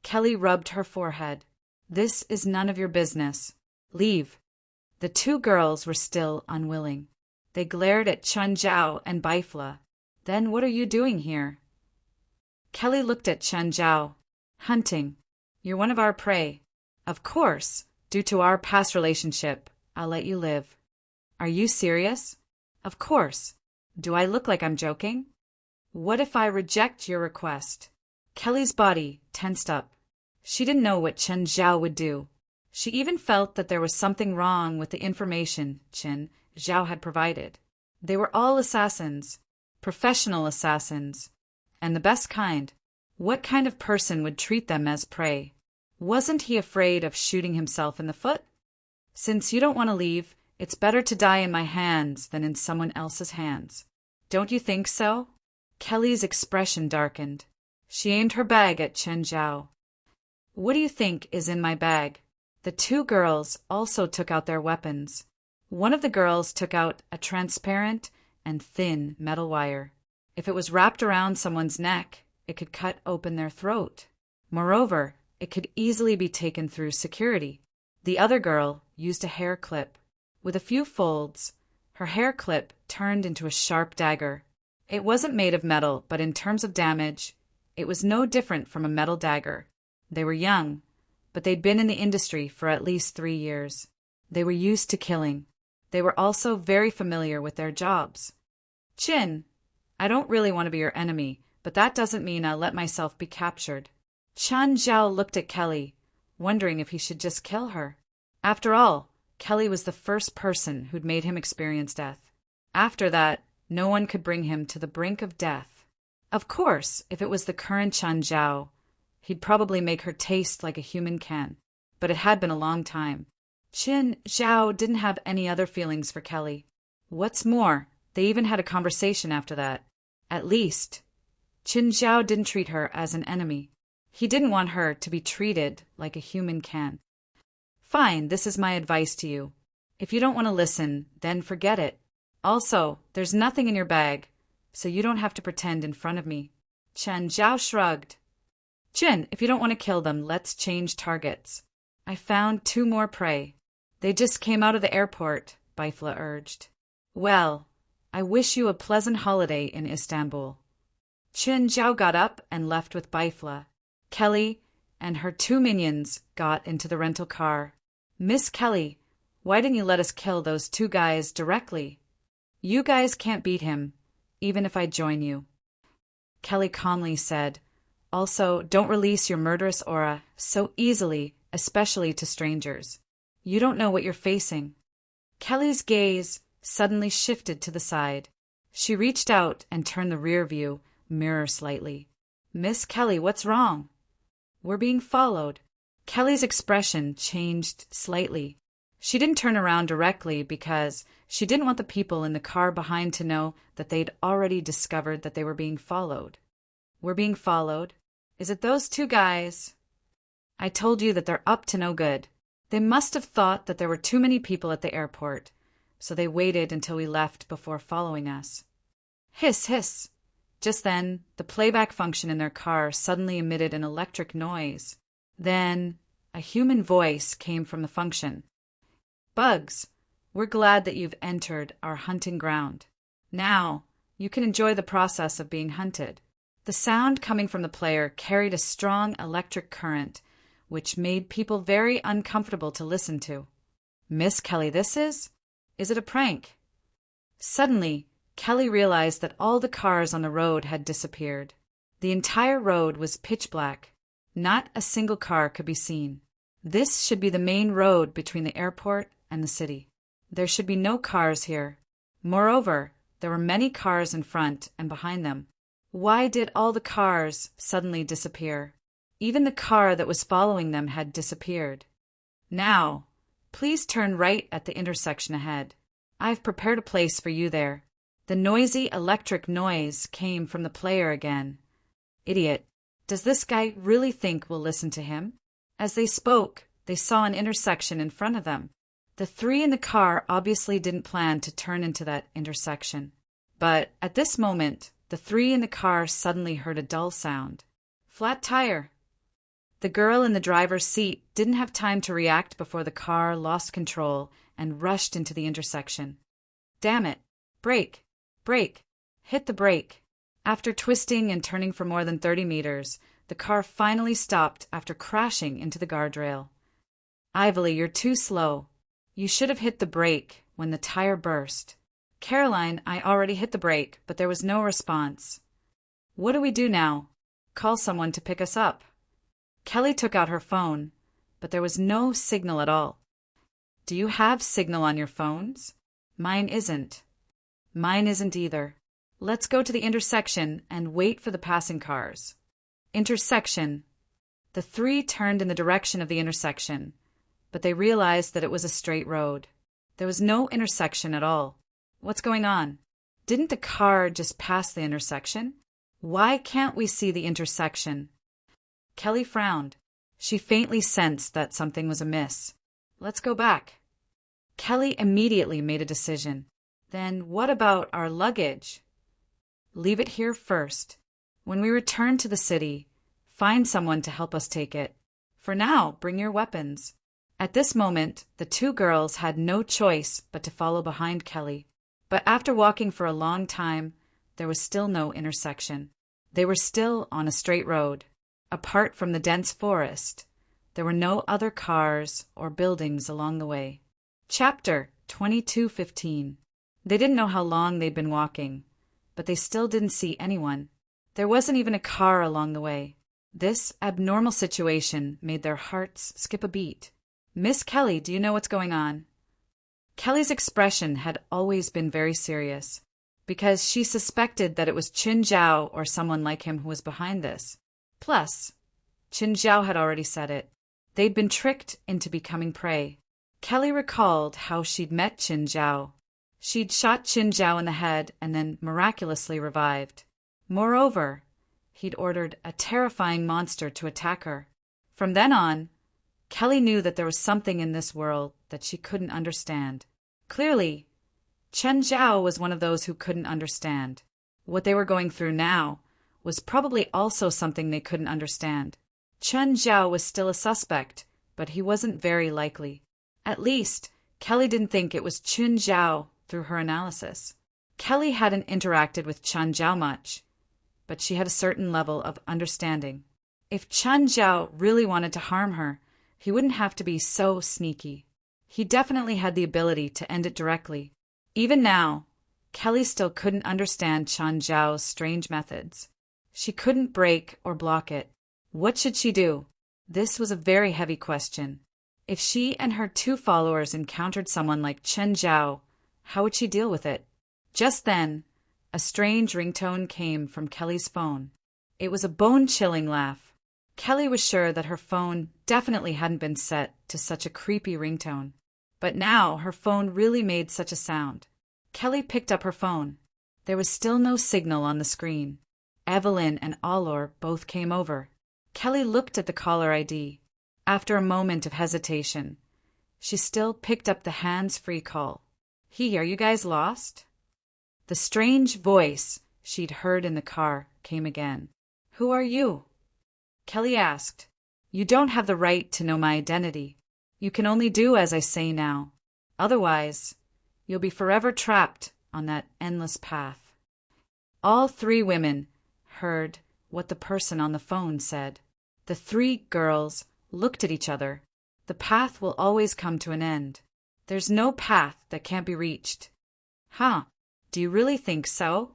Kelly rubbed her forehead. "This is none of your business. Leave." The 2 girls were still unwilling. They glared at Chen Zhao and Bifla. "Then what are you doing here?" Kelly looked at Chen Zhao. "Hunting. You're one of our prey. Of course, due to our past relationship, I'll let you live." "Are you serious?" "Of course. Do I look like I'm joking?" "What if I reject your request?" Kelly's body tensed up. She didn't know what Chen Zhao would do. She even felt that there was something wrong with the information Chen Zhao had provided. They were all assassins. professional assassins, and the best kind. What kind of person would treat them as prey? Wasn't he afraid of shooting himself in the foot? Since you don't want to leave, it's better to die in my hands than in someone else's hands. Don't you think so? Kelly's expression darkened. She aimed her bag at Chen Zhao. What do you think is in my bag? The two girls also took out their weapons. One of the girls took out a transparent and thin metal wire. If it was wrapped around someone's neck, it could cut open their throat. Moreover, it could easily be taken through security. The other girl used a hair clip. With a few folds, her hair clip turned into a sharp dagger. It wasn't made of metal, but in terms of damage, it was no different from a metal dagger. They were young, but they'd been in the industry for at least 3 years. They were used to killing. They were also very familiar with their jobs. Chin, I don't really want to be your enemy, but that doesn't mean I'll let myself be captured. Chen Zhao looked at Kelly, wondering if he should just kill her. After all, Kelly was the first person who'd made him experience death. After that, no one could bring him to the brink of death. Of course, if it was the current Chen Zhao, he'd probably make her taste like a human can. But it had been a long time. Chen Zhao didn't have any other feelings for Kelly. What's more, they even had a conversation after that. At least, Chen Zhao didn't treat her as an enemy. He didn't want her to be treated like a human can. Fine, this is my advice to you. If you don't want to listen, then forget it. Also, there's nothing in your bag, so you don't have to pretend in front of me. Chen Zhao shrugged. Chin, if you don't want to kill them, let's change targets. I found 2 more prey. They just came out of the airport, Bifla urged. Well, I wish you a pleasant holiday in Istanbul. Chen Zhao got up and left with Bifla. Kelly and her 2 minions got into the rental car. Miss Kelly, why didn't you let us kill those 2 guys directly? You guys can't beat him, even if I join you. Kelly calmly said, also, don't release your murderous aura so easily, especially to strangers. You don't know what you're facing. Kelly's gaze suddenly shifted to the side. She reached out and turned the rear view mirror slightly. Miss Kelly, what's wrong? We're being followed. Kelly's expression changed slightly. She didn't turn around directly because she didn't want the people in the car behind to know that they'd already discovered that they were being followed. We're being followed? Is it those 2 guys? I told you that they're up to no good. They must have thought that there were too many people at the airport, so they waited until we left before following us. Hiss, hiss. Just then, the playback function in their car suddenly emitted an electric noise. Then, a human voice came from the function. Bugs, we're glad that you've entered our hunting ground. Now, you can enjoy the process of being hunted. The sound coming from the player carried a strong electric current, which made people very uncomfortable to listen to. Miss Kelly, this is? Is it a prank? Suddenly, Kelly realized that all the cars on the road had disappeared. The entire road was pitch black. Not a single car could be seen. This should be the main road between the airport and the city. There should be no cars here. Moreover, there were many cars in front and behind them. Why did all the cars suddenly disappear? Even the car that was following them had disappeared. Now, please turn right at the intersection ahead. I've prepared a place for you there. The noisy electric noise came from the player again. Idiot. Does this guy really think we'll listen to him? As they spoke, they saw an intersection in front of them. The 3 in the car obviously didn't plan to turn into that intersection. But at this moment, the 3 in the car suddenly heard a dull sound. Flat tire. The girl in the driver's seat didn't have time to react before the car lost control and rushed into the intersection. Damn it. Brake. Brake. Hit the brake. After twisting and turning for more than 30 meters, the car finally stopped after crashing into the guardrail. Ively, you're too slow. You should have hit the brake when the tire burst. Caroline, I already hit the brake, but there was no response. What do we do now? Call someone to pick us up. Kelly took out her phone, but there was no signal at all. Do you have signal on your phones? Mine isn't. Mine isn't either. Let's go to the intersection and wait for the passing cars. Intersection. The three turned in the direction of the intersection, but they realized that it was a straight road. There was no intersection at all. What's going on? Didn't the car just pass the intersection? Why can't we see the intersection? Kelly frowned. She faintly sensed that something was amiss. Let's go back. Kelly immediately made a decision. Then what about our luggage? Leave it here first. When we return to the city, find someone to help us take it. For now, bring your weapons. At this moment, the two girls had no choice but to follow behind Kelly. But after walking for a long time, there was still no intersection. They were still on a straight road. Apart from the dense forest, there were no other cars or buildings along the way. Chapter 22:15. They didn't know how long they'd been walking, but they still didn't see anyone. There wasn't even a car along the way. This abnormal situation made their hearts skip a beat. Miss Kelly, do you know what's going on? Kelly's expression had always been very serious, because she suspected that it was Qin Zhao or someone like him who was behind this. Plus, Qin Zhao had already said it. They'd been tricked into becoming prey. Kelly recalled how she'd met Qin Zhao. She'd shot Qin Zhao in the head and then miraculously revived. Moreover, he'd ordered a terrifying monster to attack her. From then on, Kelly knew that there was something in this world that she couldn't understand. Clearly, Qin Zhao was one of those who couldn't understand. What they were going through now was probably also something they couldn't understand. Qin Zhao was still a suspect, but he wasn't very likely. At least, Kelly didn't think it was Qin Zhao through her analysis. Kelly hadn't interacted with Qin Zhao much, but she had a certain level of understanding. If Qin Zhao really wanted to harm her, he wouldn't have to be so sneaky. He definitely had the ability to end it directly. Even now, Kelly still couldn't understand Qin Zhao's strange methods. She couldn't break or block it. What should she do? This was a very heavy question. If she and her two followers encountered someone like Qin Zhao, how would she deal with it? Just then, a strange ringtone came from Kelly's phone. It was a bone-chilling laugh. Kelly was sure that her phone definitely hadn't been set to such a creepy ringtone. But now her phone really made such a sound. Kelly picked up her phone. There was still no signal on the screen. Evelyn and Allor both came over. Kelly looked at the caller ID. After a moment of hesitation, she still picked up the hands-free call. Hey, are you guys lost? The strange voice she'd heard in the car came again. Who are you? Kelly asked. You don't have the right to know my identity. You can only do as I say now. Otherwise, you'll be forever trapped on that endless path. All three women heard what the person on the phone said. The three girls looked at each other. The path will always come to an end. There's no path that can't be reached. Huh? Do you really think so?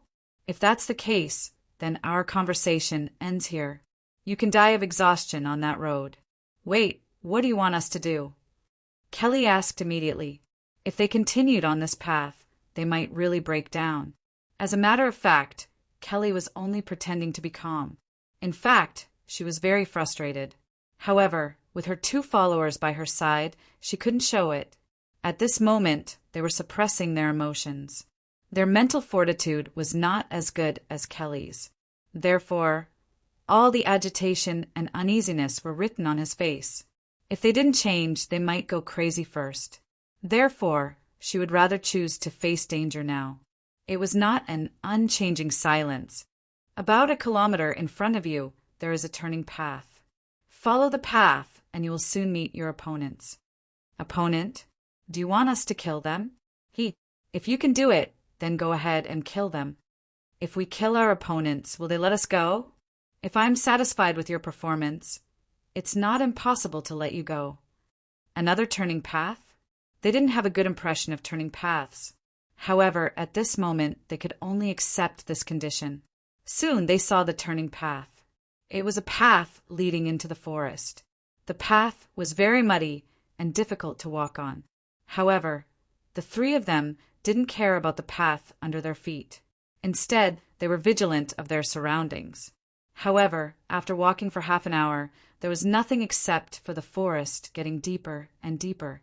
If that's the case, then our conversation ends here. You can die of exhaustion on that road. Wait, what do you want us to do? Kelly asked immediately. If they continued on this path, they might really break down. As a matter of fact, Kelly was only pretending to be calm. In fact, she was very frustrated. However, with her two followers by her side, she couldn't show it. At this moment, they were suppressing their emotions. Their mental fortitude was not as good as Kelly's. Therefore, all the agitation and uneasiness were written on his face. If they didn't change, they might go crazy first. Therefore, she would rather choose to face danger now. It was not an unchanging silence. About 1 kilometer in front of you, there is a turning path. Follow the path, and you will soon meet your opponents. Opponent? Do you want us to kill them? If you can do it, then go ahead and kill them. If we kill our opponents, will they let us go? If I'm satisfied with your performance, it's not impossible to let you go. Another turning path? They didn't have a good impression of turning paths. However, at this moment, they could only accept this condition. Soon they saw the turning path. It was a path leading into the forest. The path was very muddy and difficult to walk on. However, the three of them didn't care about the path under their feet. Instead, they were vigilant of their surroundings. However, after walking for half an hour, there was nothing except for the forest getting deeper and deeper.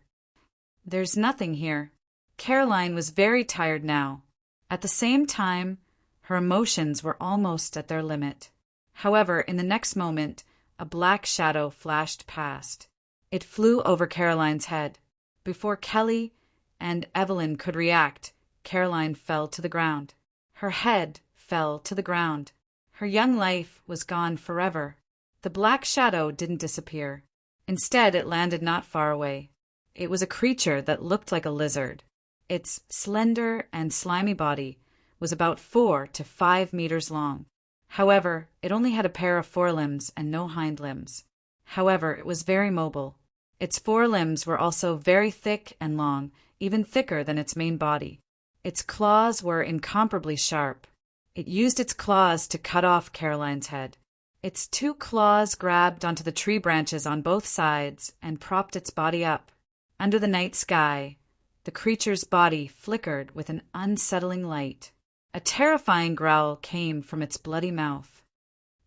"There's nothing here." Caroline was very tired now. At the same time, her emotions were almost at their limit. However, in the next moment, a black shadow flashed past. It flew over Caroline's head. Before Kelly and Evelyn could react, Caroline fell to the ground. Her head fell to the ground. Her young life was gone forever. The black shadow didn't disappear. Instead, it landed not far away. It was a creature that looked like a lizard. Its slender and slimy body was about 4 to 5 meters long. However, it only had a pair of forelimbs and no hind limbs. However, it was very mobile. Its forelimbs were also very thick and long, even thicker than its main body. Its claws were incomparably sharp. It used its claws to cut off Caroline's head. Its 2 claws grabbed onto the tree branches on both sides and propped its body up. Under the night sky, the creature's body flickered with an unsettling light. A terrifying growl came from its bloody mouth.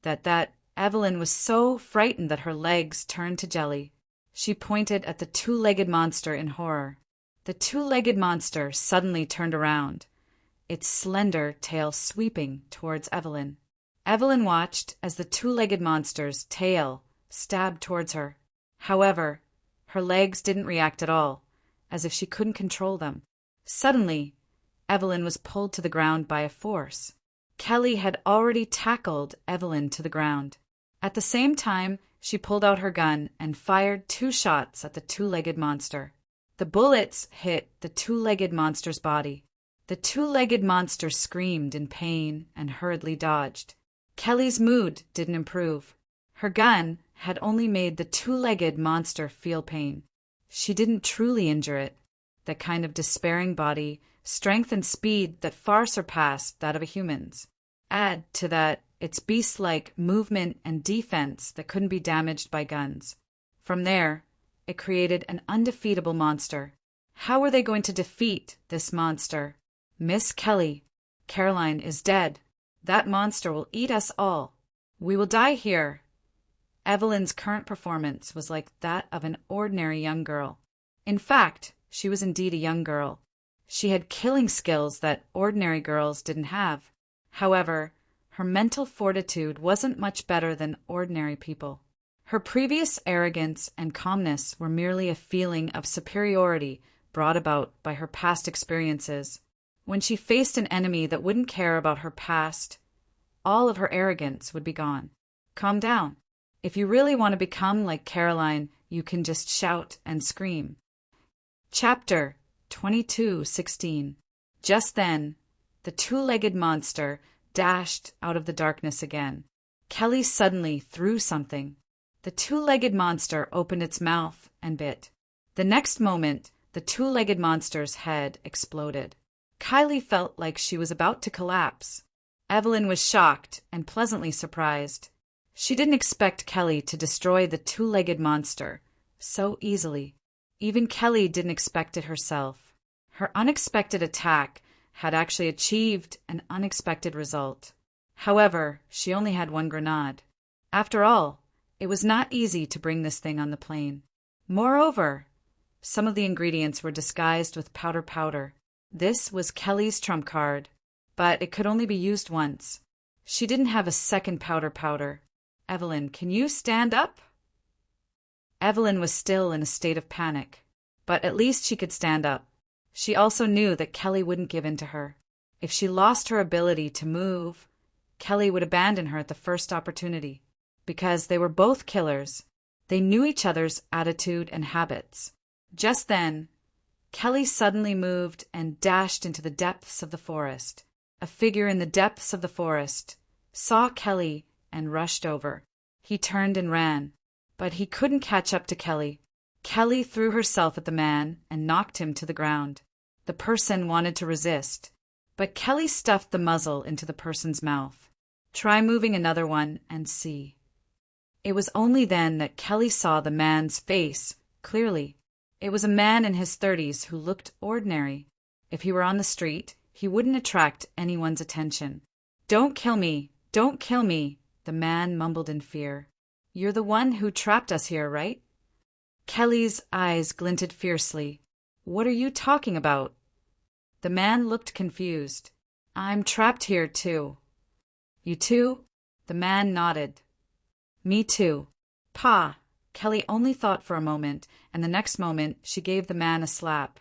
That Evelyn was so frightened that her legs turned to jelly. She pointed at the 2-legged monster in horror. The 2-legged monster suddenly turned around, its slender tail sweeping towards Evelyn. Evelyn watched as the 2-legged monster's tail stabbed towards her. However, her legs didn't react at all, as if she couldn't control them. Suddenly, Evelyn was pulled to the ground by a force. Kelly had already tackled Evelyn to the ground. At the same time, she pulled out her gun and fired 2 shots at the 2-legged monster. The bullets hit the 2-legged monster's body. The 2-legged monster screamed in pain and hurriedly dodged. Kelly's mood didn't improve. Her gun had only made the 2-legged monster feel pain. She didn't truly injure it. That kind of despairing body, strength and speed that far surpassed that of a human's. Add to that its beast-like movement and defense that couldn't be damaged by guns. From there, it created an undefeatable monster. How were they going to defeat this monster? "Miss Kelly, Caroline is dead. That monster will eat us all. We will die here." Evelyn's current performance was like that of an ordinary young girl. In fact, she was indeed a young girl. She had killing skills that ordinary girls didn't have. However, her mental fortitude wasn't much better than ordinary people. Her previous arrogance and calmness were merely a feeling of superiority brought about by her past experiences. When she faced an enemy that wouldn't care about her past, all of her arrogance would be gone. Calm down. If you really want to become like Caroline, you can just shout and scream. Chapter 22:16. Just then, the 2-legged monster dashed out of the darkness again. Kelly suddenly threw something. The 2-legged monster opened its mouth and bit. The next moment, the 2-legged monster's head exploded. Kylie felt like she was about to collapse. Evelyn was shocked and pleasantly surprised. She didn't expect Kelly to destroy the 2-legged monster so easily. Even Kelly didn't expect it herself. Her unexpected attack had actually achieved an unexpected result. However, she only had 1 grenade. After all, it was not easy to bring this thing on the plane. Moreover, some of the ingredients were disguised with powder. This was Kelly's trump card, but it could only be used once. She didn't have a second powder. "Evelyn, can you stand up?" Evelyn was still in a state of panic, but at least she could stand up. She also knew that Kelly wouldn't give in to her. If she lost her ability to move, Kelly would abandon her at the first opportunity. Because they were both killers, they knew each other's attitude and habits. Just then, Kelly suddenly moved and dashed into the depths of the forest. A figure in the depths of the forest saw Kelly and rushed over. He turned and ran, but he couldn't catch up to Kelly. Kelly threw herself at the man and knocked him to the ground. The person wanted to resist, but Kelly stuffed the muzzle into the person's mouth. "Try moving another one and see." It was only then that Kelly saw the man's face clearly. It was a man in his 30s who looked ordinary. If he were on the street, He wouldn't attract anyone's attention. "Don't kill me! Don't kill me!" the man mumbled in fear. "You're the one who trapped us here, right?" Kelly's eyes glinted fiercely. "What are you talking about?" The man looked confused. "I'm trapped here, too." "You too?" The man nodded. "Me too." "Pa!" Kelly only thought for a moment, and the next moment she gave the man a slap.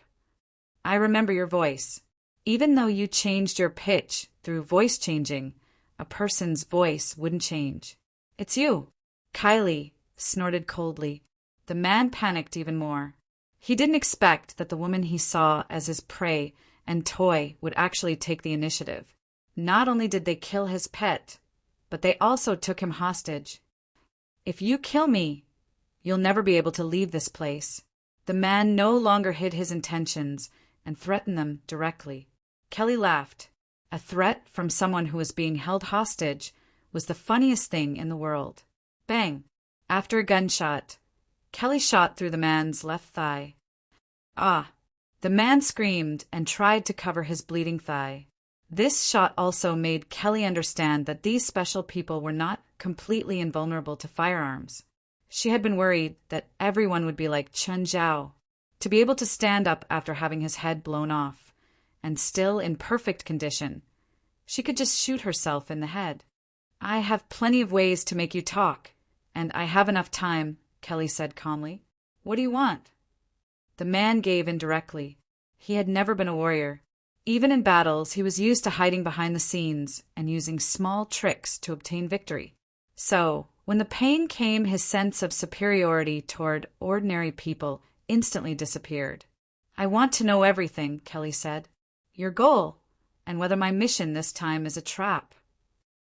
"I remember your voice. Even though you changed your pitch through voice changing, a person's voice wouldn't change. It's you." Kylie snorted coldly. The man panicked even more. He didn't expect that the woman he saw as his prey and toy would actually take the initiative. Not only did they kill his pet, but they also took him hostage. "If you kill me, you'll never be able to leave this place." The man no longer hid his intentions and threatened them directly. Kelly laughed. A threat from someone who was being held hostage was the funniest thing in the world. Bang! After a gunshot, Kelly shot through the man's left thigh. "Ah!" The man screamed and tried to cover his bleeding thigh. This shot also made Kelly understand that these special people were not completely invulnerable to firearms. She had been worried that everyone would be like Chen Zhao, to be able to stand up after having his head blown off, and still in perfect condition. She could just shoot herself in the head. "I have plenty of ways to make you talk, and I have enough time," Kelly said calmly. "What do you want?" The man gave in directly. He had never been a warrior. Even in battles, he was used to hiding behind the scenes and using small tricks to obtain victory. So, when the pain came, his sense of superiority toward ordinary people instantly disappeared. "I want to know everything," Kelly said. "Your goal, and whether my mission this time is a trap."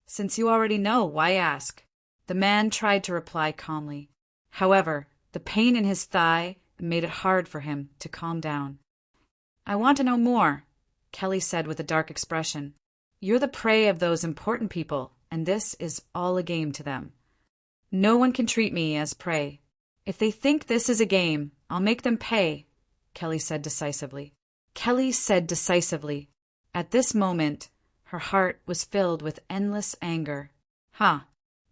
"Since you already know, why ask?" The man tried to reply calmly. However, the pain in his thigh made it hard for him to calm down. "I want to know more," Kelly said with a dark expression. "You're the prey of those important people, and this is all a game to them. No one can treat me as prey. If they think this is a game, I'll make them pay," Kelly said decisively. At this moment, her heart was filled with endless anger.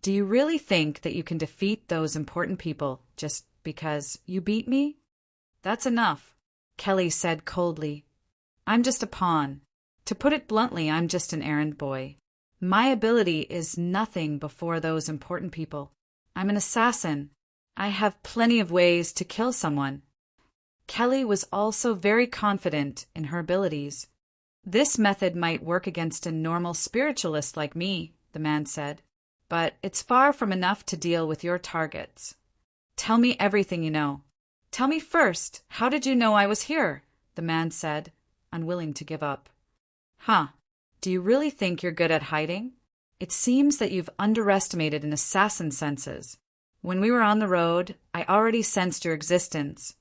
Do you really think that you can defeat those important people just because you beat me?" "That's enough," Kelly said coldly. "I'm just a pawn. To put it bluntly, I'm just an errand boy. My ability is nothing before those important people. I'm an assassin. I have plenty of ways to kill someone." Kelly was also very confident in her abilities. "This method might work against a normal spiritualist like me," the man said, "but it's far from enough to deal with your targets. Tell me everything you know." "Tell me first, how did you know I was here?" the man said, unwilling to give up. Do you really think you're good at hiding? It seems that you've underestimated an assassin's senses. When we were on the road, I already sensed your existence,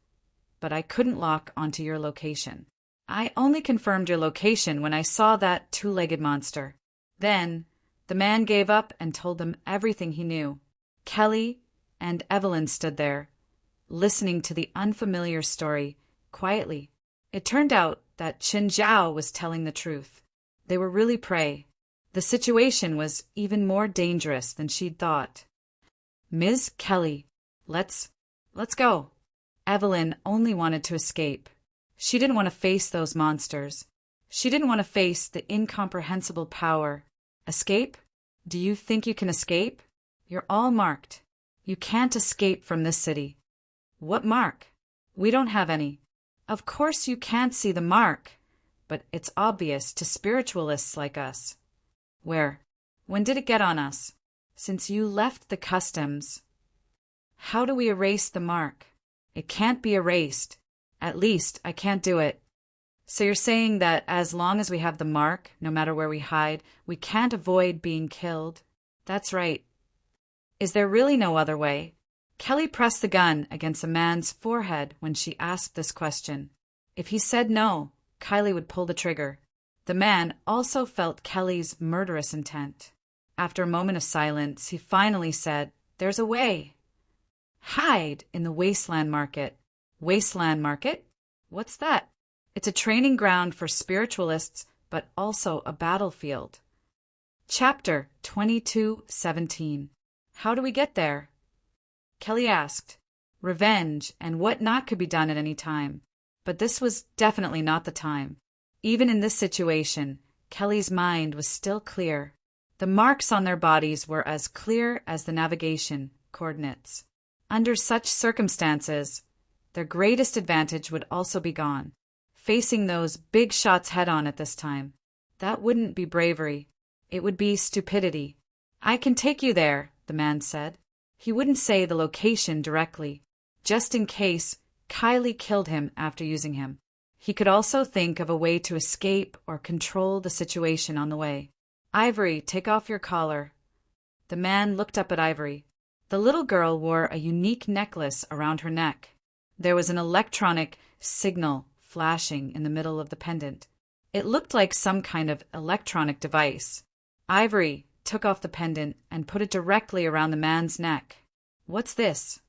but I couldn't lock onto your location. I only confirmed your location when I saw that two-legged monster. Then, the man gave up and told them everything he knew. Kelly and Evelyn stood there, listening to the unfamiliar story, quietly. It turned out that Chen Zhao was telling the truth. They were really prey. The situation was even more dangerous than she'd thought. "Ms. Kelly, let's go." Evelyn only wanted to escape. She didn't want to face those monsters. She didn't want to face the incomprehensible power. Escape? Do you think you can escape? You're all marked. You can't escape from this city. What mark? We don't have any. Of course you can't see the mark, but it's obvious to spiritualists like us. Where? When did it get on us? Since you left the customs. How do we erase the mark? It can't be erased. At least I can't do it. So you're saying that as long as we have the mark, no matter where we hide, we can't avoid being killed? That's right. Is there really no other way? Kelly pressed the gun against the man's forehead when she asked this question. If he said no, Kylie would pull the trigger. The man also felt Kelly's murderous intent. After a moment of silence, he finally said, "There's a way. Hide in the Wasteland Market." "Wasteland Market? What's that?" "It's a training ground for spiritualists but also a battlefield. Chapter 22:17. How do we get there? Kelly asked. Revenge and what not could be done at any time. But this was definitely not the time. Even in this situation, Kelly's mind was still clear. The marks on their bodies were as clear as the navigation coordinates. Under such circumstances, their greatest advantage would also be gone. Facing those big shots head-on at this time, that wouldn't be bravery. It would be stupidity. I can take you there, the man said. He wouldn't say the location directly, just in case Kylie killed him after using him. He could also think of a way to escape or control the situation on the way. Ivory, take off your collar. The man looked up at Ivory. The little girl wore a unique necklace around her neck. There was an electronic signal flashing in the middle of the pendant. It looked like some kind of electronic device. Ivory took off the pendant and put it directly around the man's neck. What's this?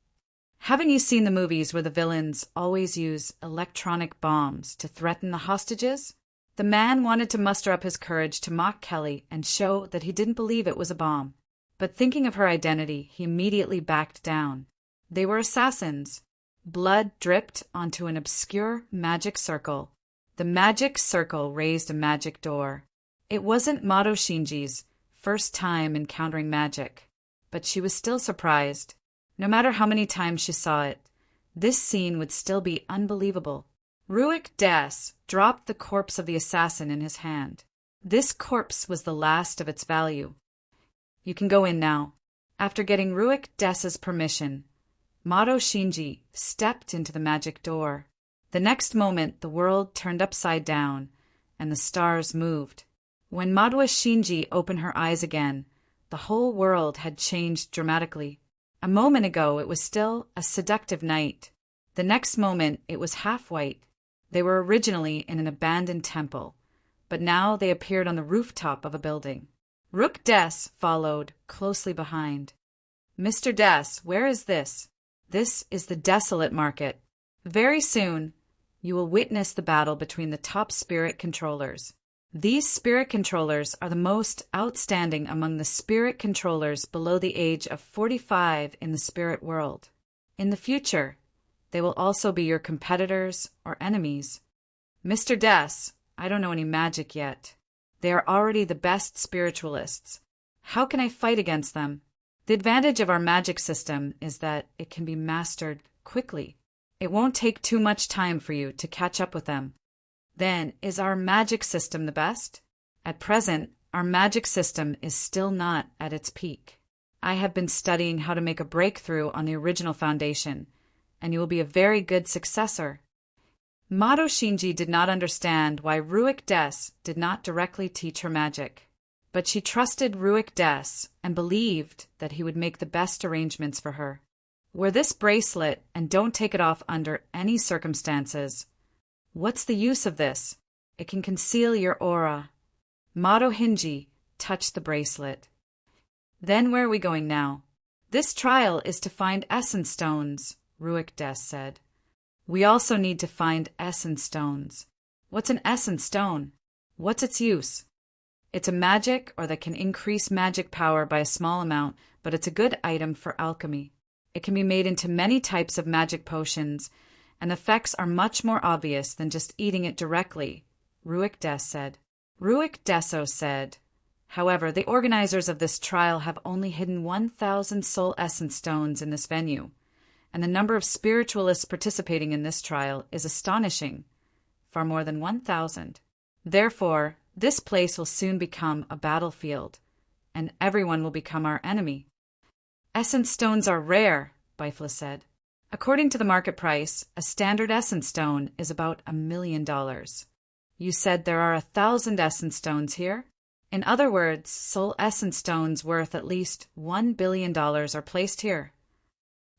Haven't you seen the movies where the villains always use electronic bombs to threaten the hostages? The man wanted to muster up his courage to mock Kelly and show that he didn't believe it was a bomb. But thinking of her identity, he immediately backed down. They were assassins. Blood dripped onto an obscure magic circle. The magic circle raised a magic door. It wasn't Mato Shinji's first time encountering magic, but she was still surprised. No matter how many times she saw it, this scene would still be unbelievable. Ruik Das dropped the corpse of the assassin in his hand. This corpse was the last of its value. You can go in now. After getting Ruik Das's permission, Mato Shinji stepped into the magic door. The next moment, the world turned upside down, and the stars moved. When Mato Shinji opened her eyes again, the whole world had changed dramatically. A moment ago, it was still a seductive night. The next moment, it was half-white. They were originally in an abandoned temple, but now they appeared on the rooftop of a building. Rook Des followed closely behind. Mr. Des, where is this? This is the Desolate Market. Very soon, you will witness the battle between the top spirit controllers. These spirit controllers are the most outstanding among the spirit controllers below the age of 45 in the spirit world. In the future, they will also be your competitors or enemies. Mr. Des, I don't know any magic yet. They are already the best spiritualists. How can I fight against them? The advantage of our magic system is that it can be mastered quickly. It won't take too much time for you to catch up with them. Then, is our magic system the best? At present, our magic system is still not at its peak. I have been studying how to make a breakthrough on the original foundation, and you will be a very good successor. Mato Shinji did not understand why Ruik Des did not directly teach her magic, but she trusted Ruik Des and believed that he would make the best arrangements for her. Wear this bracelet and don't take it off under any circumstances. What's the use of this? It can conceal your aura. Mato Shinji touched the bracelet. Then where are we going now? This trial is to find essence stones, Ruik Des said. We also need to find essence stones. What's an essence stone? What's its use? It's a magic or that can increase magic power by a small amount, but it's a good item for alchemy. It can be made into many types of magic potions, and the effects are much more obvious than just eating it directly, Ruik Des said. Ruik Deso said, however, the organizers of this trial have only hidden 1,000 soul essence stones in this venue, and the number of spiritualists participating in this trial is astonishing, far more than 1,000. Therefore, this place will soon become a battlefield, and everyone will become our enemy. Essence stones are rare, Bifla said. According to the market price, a standard essence stone is about $1 million. You said there are 1,000 essence stones here? In other words, soul essence stones worth at least $1 billion are placed here.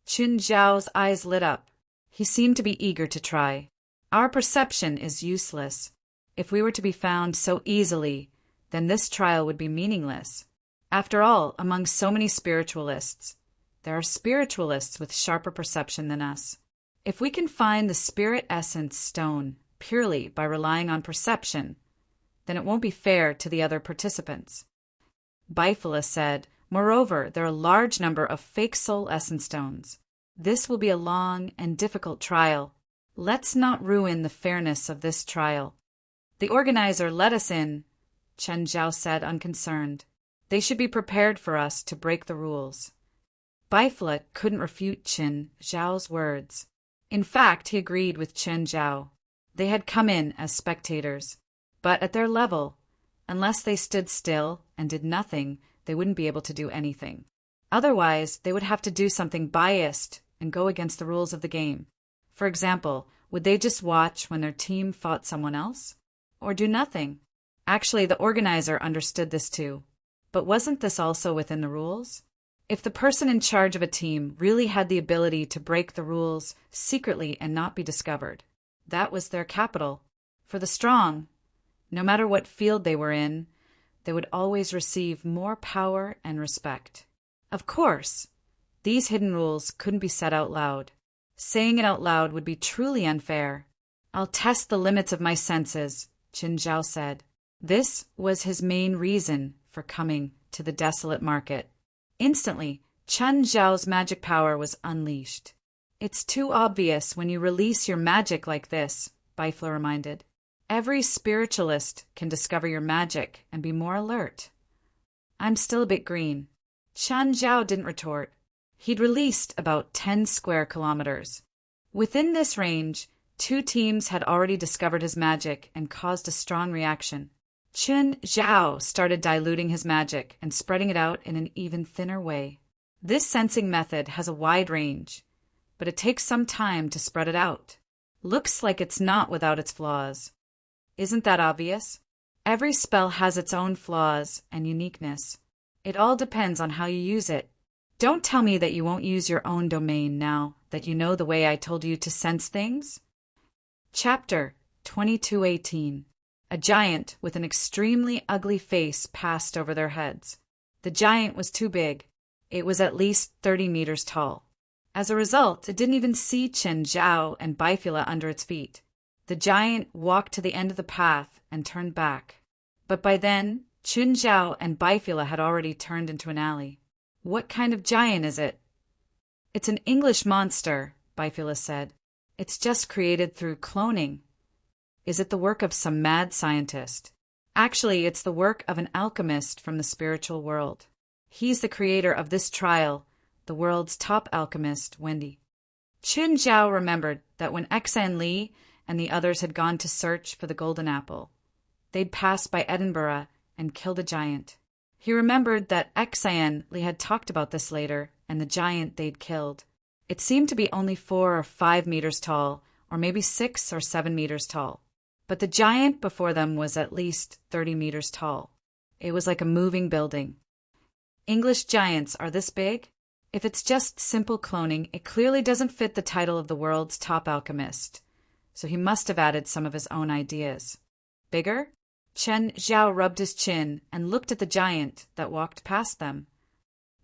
Chun Zhao's eyes lit up. He seemed to be eager to try. Our perception is useless. If we were to be found so easily, then this trial would be meaningless. After all, among so many spiritualists, there are spiritualists with sharper perception than us. If we can find the spirit essence stone purely by relying on perception, then it won't be fair to the other participants. Bifila said, moreover, there are a large number of fake soul essence stones. This will be a long and difficult trial. Let's not ruin the fairness of this trial. The organizer let us in, Chen Zhao said, unconcerned. They should be prepared for us to break the rules. Bifila couldn't refute Chen Zhao's words. In fact, he agreed with Chen Zhao. They had come in as spectators, but at their level, unless they stood still and did nothing, they wouldn't be able to do anything. Otherwise, they would have to do something biased and go against the rules of the game. For example, would they just watch when their team fought someone else? Or do nothing? Actually, the organizer understood this too. But wasn't this also within the rules? If the person in charge of a team really had the ability to break the rules secretly and not be discovered, that was their capital. For the strong, no matter what field they were in, they would always receive more power and respect. Of course, these hidden rules couldn't be said out loud. Saying it out loud would be truly unfair. I'll test the limits of my senses, Qin Zhao said. This was his main reason for coming to the desolate market. Instantly, Chen Zhao's magic power was unleashed. It's too obvious when you release your magic like this, Bifila reminded. Every spiritualist can discover your magic and be more alert. I'm still a bit green. Chen Zhao didn't retort. He'd released about 10 square kilometers. Within this range, 2 teams had already discovered his magic and caused a strong reaction. Chen Zhao started diluting his magic and spreading it out in an even thinner way. This sensing method has a wide range, but it takes some time to spread it out. Looks like it's not without its flaws. Isn't that obvious? Every spell has its own flaws and uniqueness. It all depends on how you use it. Don't tell me that you won't use your own domain now that you know the way I told you to sense things. Chapter 2218. A giant with an extremely ugly face passed over their heads. The giant was too big. It was at least 30 meters tall. As a result, it didn't even see Chen Zhao and Bifila under its feet. The giant walked to the end of the path and turned back. But by then, Chen Zhao and Bifila had already turned into an alley. What kind of giant is it? It's an English monster, Bifila said. It's just created through cloning. Is it the work of some mad scientist? Actually, it's the work of an alchemist from the spiritual world. He's the creator of this trial, the world's top alchemist, Wendy. Chen Zhao remembered that when Xan Li and the others had gone to search for the golden apple, they'd passed by Edinburgh and killed a giant. He remembered that Xan Li had talked about this later and the giant they'd killed. It seemed to be only 4 or 5 meters tall, or maybe 6 or 7 meters tall. But the giant before them was at least 30 meters tall. It was like a moving building. English giants are this big? If it's just simple cloning, it clearly doesn't fit the title of the world's top alchemist. So he must have added some of his own ideas. Bigger? Chen Zhao rubbed his chin and looked at the giant that walked past them.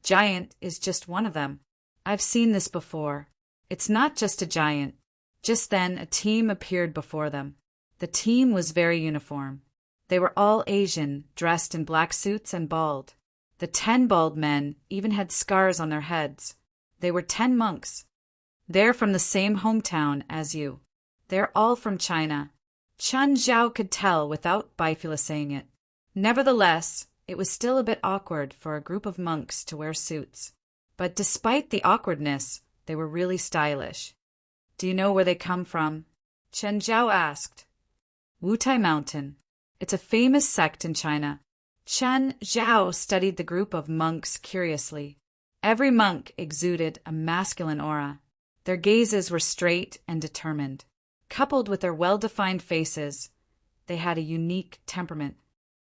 Giant is just one of them. I've seen this before. It's not just a giant. Just then, a team appeared before them. The team was very uniform. They were all Asian, dressed in black suits and bald. The 10 bald men even had scars on their heads. They were 10 monks. They're from the same hometown as you. They're all from China. Chen Zhao could tell without Bifila saying it. Nevertheless, it was still a bit awkward for a group of monks to wear suits. But despite the awkwardness, they were really stylish. Do you know where they come from? Chen Zhao asked. Wutai Mountain. It's a famous sect in China. Chen Zhao studied the group of monks curiously. Every monk exuded a masculine aura. Their gazes were straight and determined. Coupled with their well-defined faces, they had a unique temperament.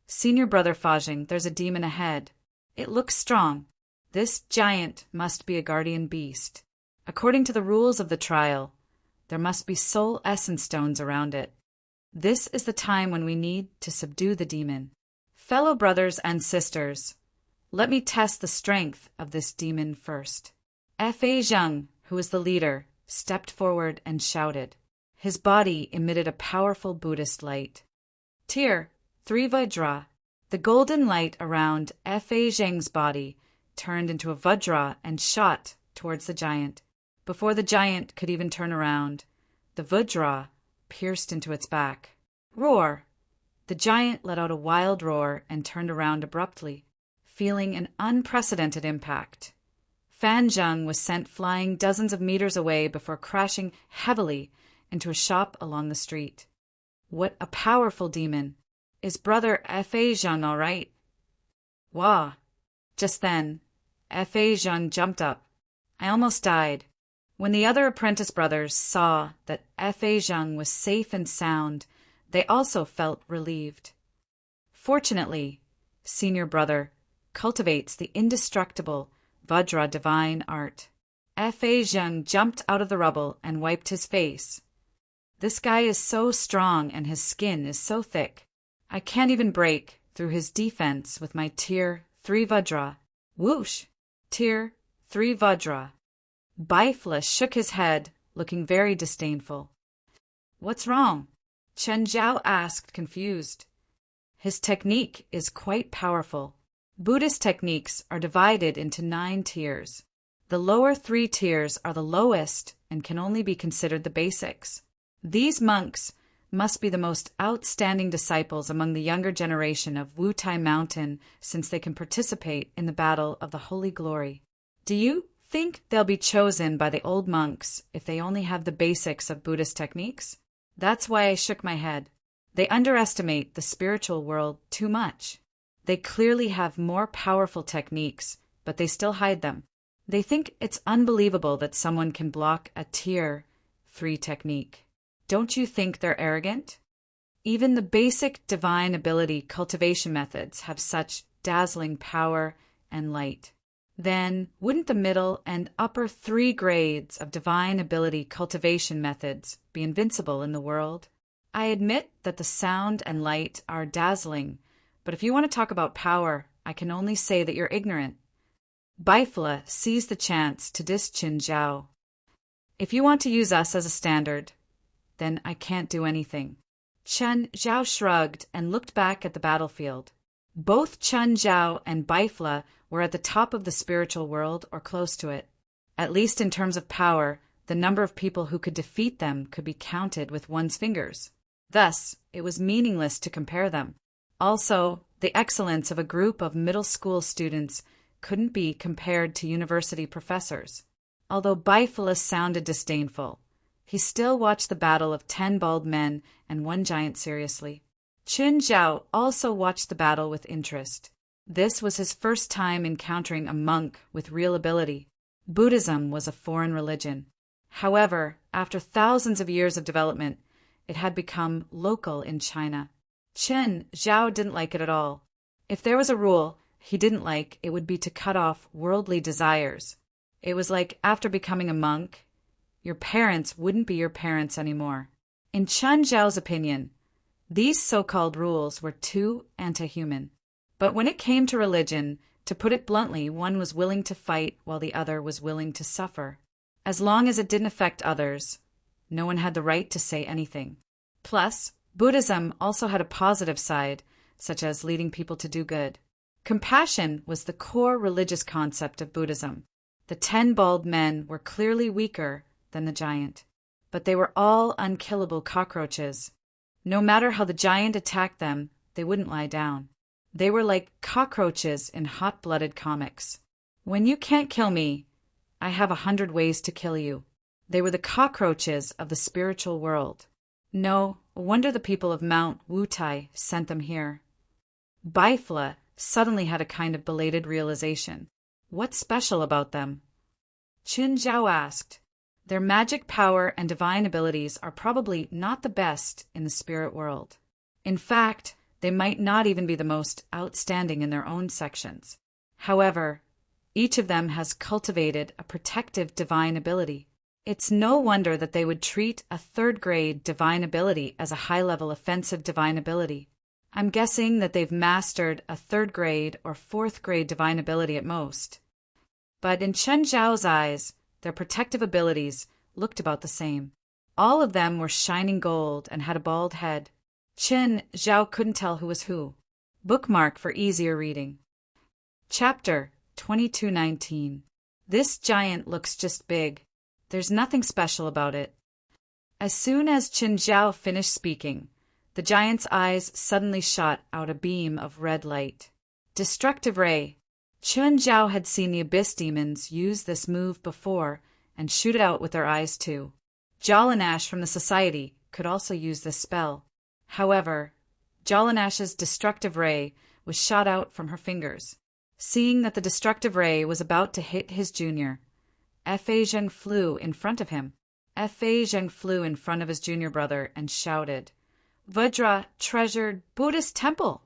Senior Brother Fajing, there's a demon ahead. It looks strong. This giant must be a guardian beast. According to the rules of the trial, there must be soul essence stones around it. This is the time when we need to subdue the demon. Fellow brothers and sisters, let me test the strength of this demon first. F.A. Zheng, who was the leader, stepped forward and shouted. His body emitted a powerful Buddhist light. Tear, 3 Vajra. The golden light around Fa Zheng's body turned into a Vajra and shot towards the giant. Before the giant could even turn around, the Vajra pierced into its back. Roar! The giant let out a wild roar and turned around abruptly, feeling an unprecedented impact. Fan Zheng was sent flying dozens of meters away before crashing heavily into a shop along the street. What a powerful demon! Is brother Fa Zheng all right? Wah! Just then, Fa Zheng jumped up. I almost died. When the other apprentice brothers saw that Fa Zheng was safe and sound, they also felt relieved. Fortunately, senior brother cultivates the indestructible Vajra divine art. Fa Zheng jumped out of the rubble and wiped his face. This guy is so strong and his skin is so thick. I can't even break through his defense with my Tier 3 Vajra. Whoosh! Tier 3 Vajra. Baifla shook his head, looking very disdainful. What's wrong? Chen Zhao asked, confused. His technique is quite powerful. Buddhist techniques are divided into 9 tiers. The lower 3 tiers are the lowest and can only be considered the basics. These monks must be the most outstanding disciples among the younger generation of Wutai Mountain, since they can participate in the Battle of the Holy Glory. Do you think they'll be chosen by the old monks if they only have the basics of Buddhist techniques? That's why I shook my head. They underestimate the spiritual world too much. They clearly have more powerful techniques, but they still hide them. They think it's unbelievable that someone can block a Tier 3 technique. Don't you think they're arrogant? Even the basic divine ability cultivation methods have such dazzling power and light. Then, wouldn't the middle and upper 3 grades of divine ability cultivation methods be invincible in the world? I admit that the sound and light are dazzling, but if you want to talk about power, I can only say that you're ignorant. Baifla seized the chance to diss Qin Zhao. If you want to use us as a standard, then I can't do anything. Chen Zhao shrugged and looked back at the battlefield. Both Chen Zhao and Baifla were at the top of the spiritual world or close to it. At least in terms of power, the number of people who could defeat them could be counted with one's fingers. Thus, it was meaningless to compare them. Also, the excellence of a group of middle school students couldn't be compared to university professors. Although Baifla sounded disdainful, he still watched the battle of 10 bald men and 1 giant seriously. Qin Zhao also watched the battle with interest. This was his first time encountering a monk with real ability. Buddhism was a foreign religion. However, after thousands of years of development, it had become local in China. Qin Zhao didn't like it at all. If there was a rule he didn't like, it would be to cut off worldly desires. It was like after becoming a monk, your parents wouldn't be your parents anymore. In Chen Zhao's opinion, these so-called rules were too anti-human. But when it came to religion, to put it bluntly, one was willing to fight while the other was willing to suffer. As long as it didn't affect others, no one had the right to say anything. Plus, Buddhism also had a positive side, such as leading people to do good. Compassion was the core religious concept of Buddhism. The 10 bald men were clearly weaker than the giant, but they were all unkillable cockroaches. No matter how the giant attacked them, they wouldn't lie down. They were like cockroaches in hot-blooded comics. When you can't kill me, I have 100 ways to kill you. They were the cockroaches of the spiritual world. No wonder the people of Mount Wutai sent them here. Baifla suddenly had a kind of belated realization. What's special about them? Qin Zhao asked. Their magic power and divine abilities are probably not the best in the spirit world. In fact, they might not even be the most outstanding in their own sections. However, each of them has cultivated a protective divine ability. It's no wonder that they would treat a 3rd-grade divine ability as a high-level offensive divine ability. I'm guessing that they've mastered a 3rd-grade or 4th-grade divine ability at most. But in Chen Zhao's eyes, their protective abilities looked about the same. All of them were shining gold and had a bald head. Qin Zhao couldn't tell who was who. Bookmark for easier reading. Chapter 2219. This giant looks just big. There's nothing special about it. As soon as Qin Zhao finished speaking, the giant's eyes suddenly shot out a beam of red light. Destructive ray. Qin Zhao had seen the abyss demons use this move before and shoot it out with their eyes too. Jalanash from the society could also use this spell. However, Jalanash's destructive ray was shot out from her fingers. Seeing that the destructive ray was about to hit his junior, Fa Zheng flew in front of him. Fa Zheng flew in front of his junior brother and shouted, "Vajra, treasured Buddhist temple!"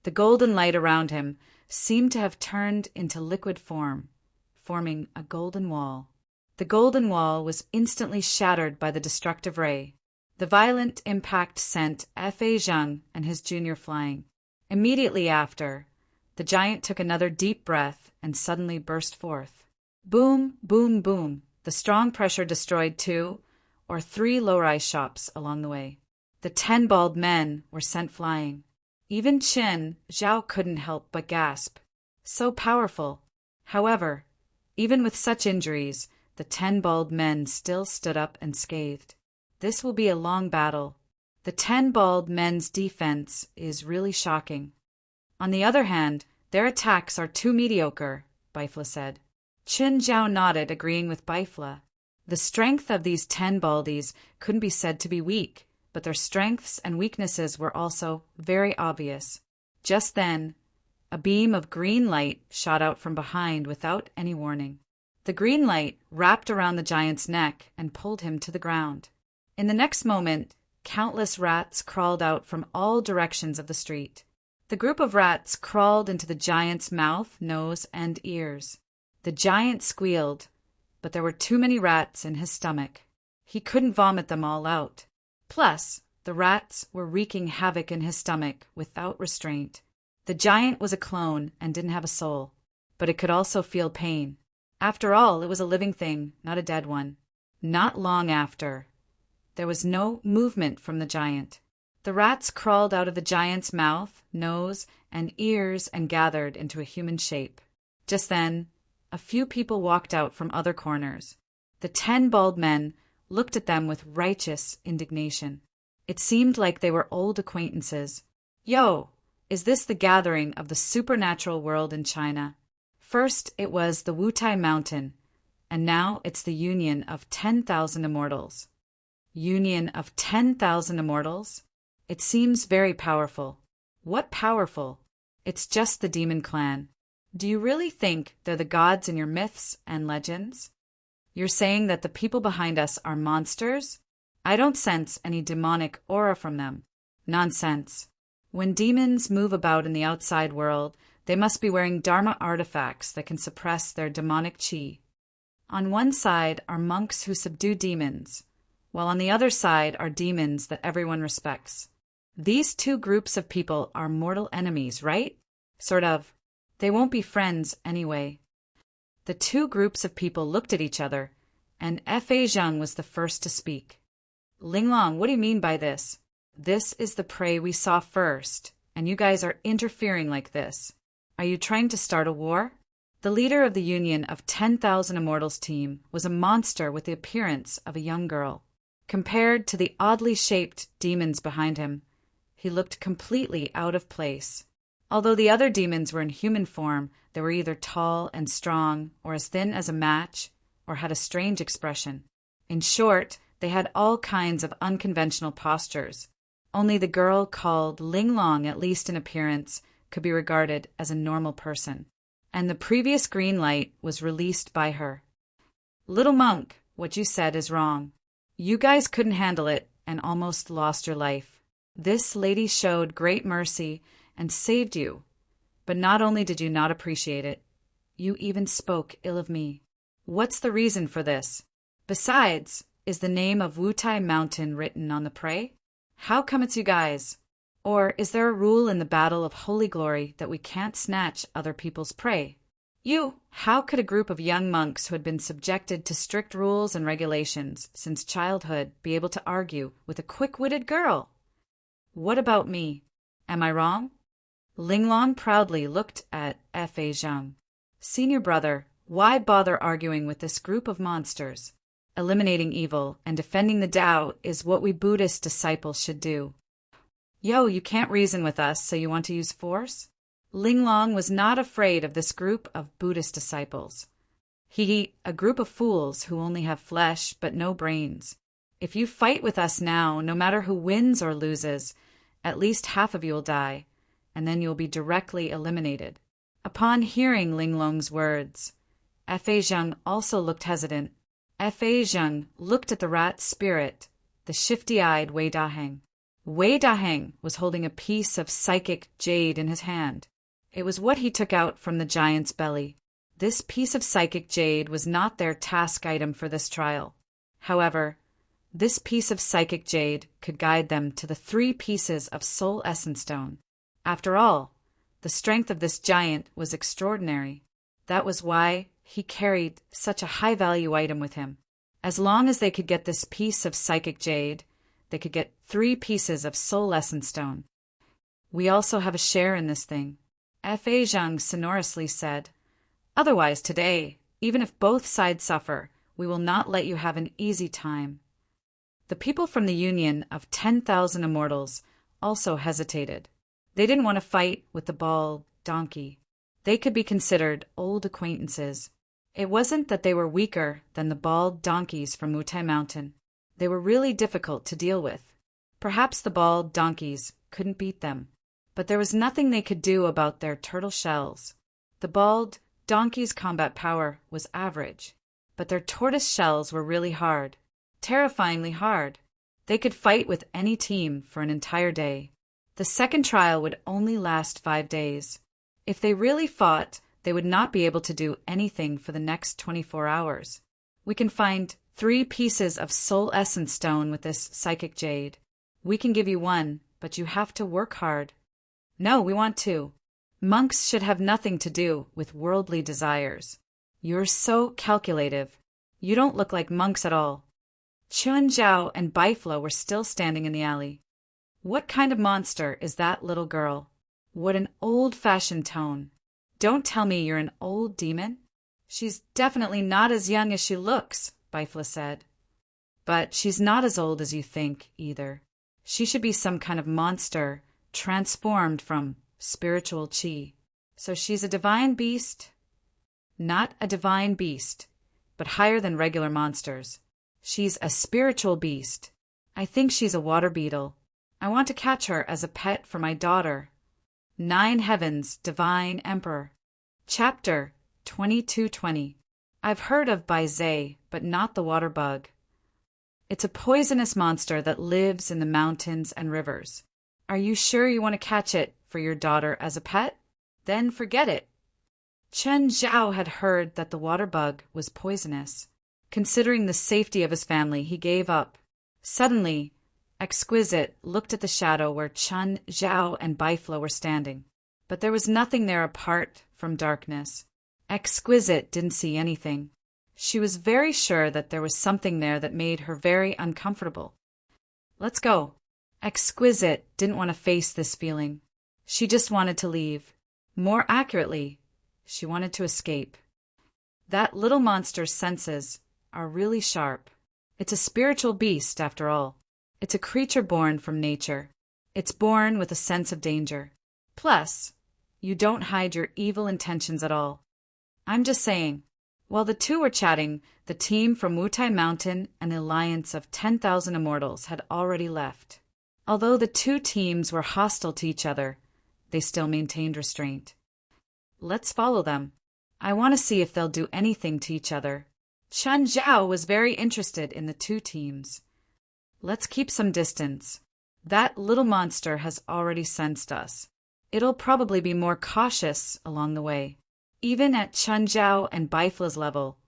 The golden light around him seemed to have turned into liquid form, forming a golden wall. The golden wall was instantly shattered by the destructive ray. The violent impact sent Fa Zheng and his junior flying. Immediately after, the giant took another deep breath and suddenly burst forth. Boom, boom, boom. The strong pressure destroyed 2 or 3 low-rise shops along the way. The 10 bald men were sent flying. Even Qin Zhao couldn't help but gasp. So powerful. However, even with such injuries, the 10 bald men still stood up unscathed. This will be a long battle. The 10 bald men's defense is really shocking. On the other hand, their attacks are too mediocre, Bifla said. Qin Zhao nodded, agreeing with Bifla. The strength of these 10 baldies couldn't be said to be weak, but their strengths and weaknesses were also very obvious. Just then, a beam of green light shot out from behind without any warning. The green light wrapped around the giant's neck and pulled him to the ground. In the next moment, countless rats crawled out from all directions of the street. The group of rats crawled into the giant's mouth, nose, and ears. The giant squealed, but there were too many rats in his stomach. He couldn't vomit them all out. Plus, the rats were wreaking havoc in his stomach without restraint. The giant was a clone and didn't have a soul, but it could also feel pain. After all, it was a living thing, not a dead one. Not long after, there was no movement from the giant. The rats crawled out of the giant's mouth, nose, and ears and gathered into a human shape. Just then, a few people walked out from other corners. The 10 bald men looked at them with righteous indignation. It seemed like they were old acquaintances. Yo, is this the gathering of the supernatural world in China? First it was the Wutai Mountain, and now it's the union of 10,000 immortals. Union of 10,000 immortals? It seems very powerful. What powerful? It's just the demon clan. Do you really think they're the gods in your myths and legends? You're saying that the people behind us are monsters? I don't sense any demonic aura from them. Nonsense. When demons move about in the outside world, they must be wearing Dharma artifacts that can suppress their demonic chi. On one side are monks who subdue demons, while on the other side are demons that everyone respects. These two groups of people are mortal enemies, right? Sort of. They won't be friends anyway. The two groups of people looked at each other, and Fa Zheng was the first to speak. Linglong, what do you mean by this? This is the prey we saw first, and you guys are interfering like this. Are you trying to start a war? The leader of the Union of 10,000 Immortals team was a monster with the appearance of a young girl. Compared to the oddly shaped demons behind him, he looked completely out of place. Although the other demons were in human form, they were either tall and strong, or as thin as a match, or had a strange expression. In short, they had all kinds of unconventional postures. Only the girl called Linglong, at least in appearance, could be regarded as a normal person. And the previous green light was released by her. Little monk, what you said is wrong. You guys couldn't handle it and almost lost your life. This lady showed great mercy and saved you. But not only did you not appreciate it, you even spoke ill of me. What's the reason for this? Besides, is the name of Wutai Mountain written on the prey? How come it's you guys? Or is there a rule in the battle of holy glory that we can't snatch other people's prey? How could a group of young monks who had been subjected to strict rules and regulations since childhood be able to argue with a quick-witted girl? What about me? Am I wrong? Linglong proudly looked at Fa Zheng. Senior brother, why bother arguing with this group of monsters? Eliminating evil and defending the Tao is what we Buddhist disciples should do. Yo, you can't reason with us, so you want to use force? Linglong was not afraid of this group of Buddhist disciples. A group of fools who only have flesh but no brains. If you fight with us now, no matter who wins or loses, at least half of you will die, and then you'll be directly eliminated. Upon hearing Linglong's words, Fa Zheng also looked hesitant. Fa Zheng looked at the rat spirit, the shifty-eyed Wei Daheng. Wei Daheng was holding a piece of psychic jade in his hand. It was what he took out from the giant's belly. This piece of psychic jade was not their task item for this trial. However, this piece of psychic jade could guide them to the 3 pieces of soul essence stone. After all, the strength of this giant was extraordinary. That was why he carried such a high-value item with him. As long as they could get this piece of psychic jade, they could get 3 pieces of soul essence stone. We also have a share in this thing, Fa Zheng sonorously said. Otherwise today, even if both sides suffer, we will not let you have an easy time. The people from the Union of 10,000 Immortals also hesitated. They didn't want to fight with the bald donkey. They could be considered old acquaintances. It wasn't that they were weaker than the bald donkeys from Wutai Mountain. They were really difficult to deal with. Perhaps the bald donkeys couldn't beat them, but there was nothing they could do about their turtle shells. The bald donkeys' combat power was average, but their tortoise shells were really hard, terrifyingly hard. They could fight with any team for an entire day. The second trial would only last 5 days. If they really fought, they would not be able to do anything for the next 24 hours. We can find 3 pieces of soul essence stone with this psychic jade. We can give you 1, but you have to work hard. No, we want 2. Monks should have nothing to do with worldly desires. You're so calculative. You don't look like monks at all. Chun Zhao and Baifla were still standing in the alley. What kind of monster is that little girl? What an old-fashioned tone. Don't tell me you're an old demon. She's definitely not as young as she looks, Baifla said. But she's not as old as you think, either. She should be some kind of monster, transformed from spiritual chi. So she's a divine beast? Not a divine beast, but higher than regular monsters. She's a spiritual beast. I think she's a water beetle. I want to catch her as a pet for my daughter. 9 Heavens, Divine Emperor. Chapter 2220. I've heard of Baizé, but not the water bug. It's a poisonous monster that lives in the mountains and rivers. Are you sure you want to catch it for your daughter as a pet? Then forget it. Chen Zhao had heard that the water bug was poisonous. Considering the safety of his family, he gave up. Suddenly, Exquisite looked at the shadow where Chen Zhao and Baifla were standing, but there was nothing there apart from darkness. Exquisite didn't see anything. She was very sure that there was something there that made her very uncomfortable. Let's go. Exquisite didn't want to face this feeling. She just wanted to leave. More accurately, she wanted to escape. That little monster's senses are really sharp. It's a spiritual beast, after all. It's a creature born from nature. It's born with a sense of danger. Plus, you don't hide your evil intentions at all. I'm just saying. While the two were chatting, the team from Wutai Mountain and the alliance of 10,000 Immortals had already left. Although the 2 teams were hostile to each other, they still maintained restraint. Let's follow them. I want to see if they'll do anything to each other. Chen Zhao was very interested in the 2 teams. Let's keep some distance. That little monster has already sensed us. It'll probably be more cautious along the way. Even at Chen Zhao and Baifla's level,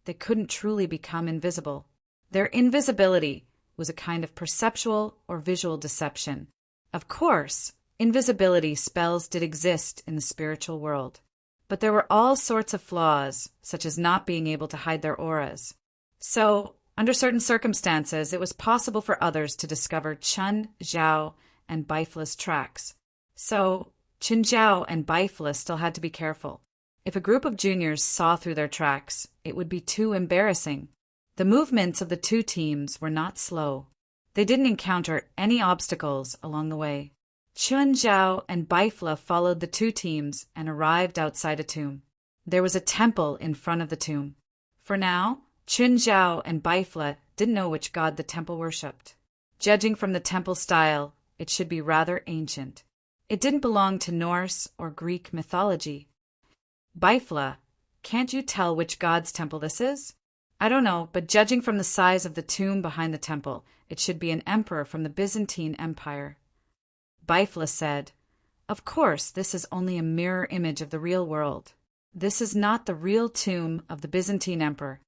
they couldn't truly become invisible. Their invisibility was a kind of perceptual or visual deception. Of course, invisibility spells did exist in the spiritual world, but there were all sorts of flaws, such as not being able to hide their auras. So, under certain circumstances, it was possible for others to discover Chen Zhao and Bifla's tracks. So, Qinzhao and Bifla still had to be careful. If a group of juniors saw through their tracks, it would be too embarrassing. The movements of the two teams were not slow. They didn't encounter any obstacles along the way. Qinzhao and Bifla followed the two teams and arrived outside a tomb. There was a temple in front of the tomb. For now, Qinzhao and Bifla didn't know which god the temple worshipped. Judging from the temple style, it should be rather ancient. It didn't belong to Norse or Greek mythology. Bifla, can't you tell which god's temple this is? I don't know, but judging from the size of the tomb behind the temple, it should be an emperor from the Byzantine Empire. Bifla said, "Of course, this is only a mirror image of the real world. This is not the real tomb of the Byzantine emperor."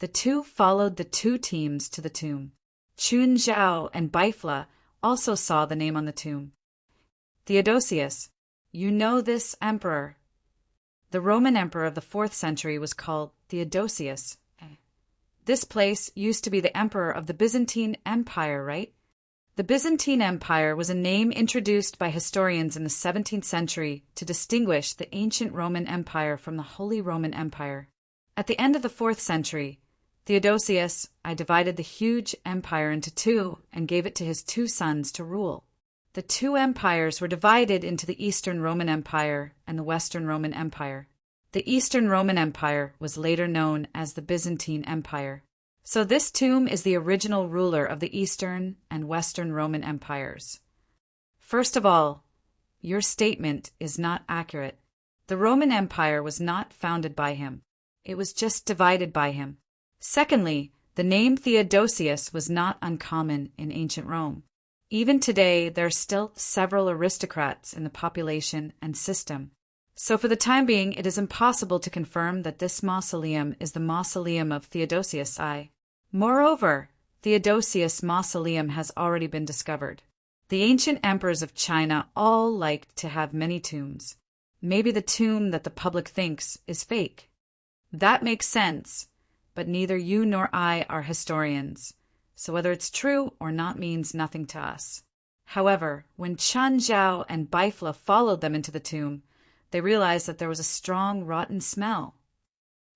The two followed the two teams to the tomb. Qinzhao and Bifla also saw the name on the tomb. Theodosius, you know this emperor. The Roman emperor of the 4th century was called Theodosius. This place used to be the emperor of the Byzantine Empire, right? The Byzantine Empire was a name introduced by historians in the 17th century to distinguish the ancient Roman Empire from the Holy Roman Empire. At the end of the 4th century, Theodosius I divided the huge empire into two and gave it to his two sons to rule. The two empires were divided into the Eastern Roman Empire and the Western Roman Empire. The Eastern Roman Empire was later known as the Byzantine Empire. So this tomb is the original ruler of the Eastern and Western Roman Empires. First of all, your statement is not accurate. The Roman Empire was not founded by him. It was just divided by him. Secondly, the name Theodosius was not uncommon in ancient Rome. Even today, there are still several aristocrats in the population and system. So for the time being, it is impossible to confirm that this mausoleum is the mausoleum of Theodosius I. Moreover, Theodosius' mausoleum has already been discovered. The ancient emperors of China all liked to have many tombs. Maybe the tomb that the public thinks is fake. That makes sense, but neither you nor I are historians. So whether it's true or not means nothing to us. However, when Qinzhao and Bifla followed them into the tomb, they realized that there was a strong, rotten smell.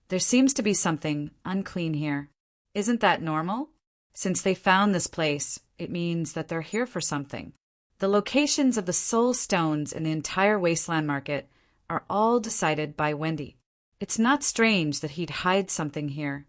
There seems to be something unclean here. Isn't that normal? Since they found this place, it means that they're here for something. The locations of the soul stones in the entire wasteland market are all decided by Wendy. It's not strange that he'd hide something here.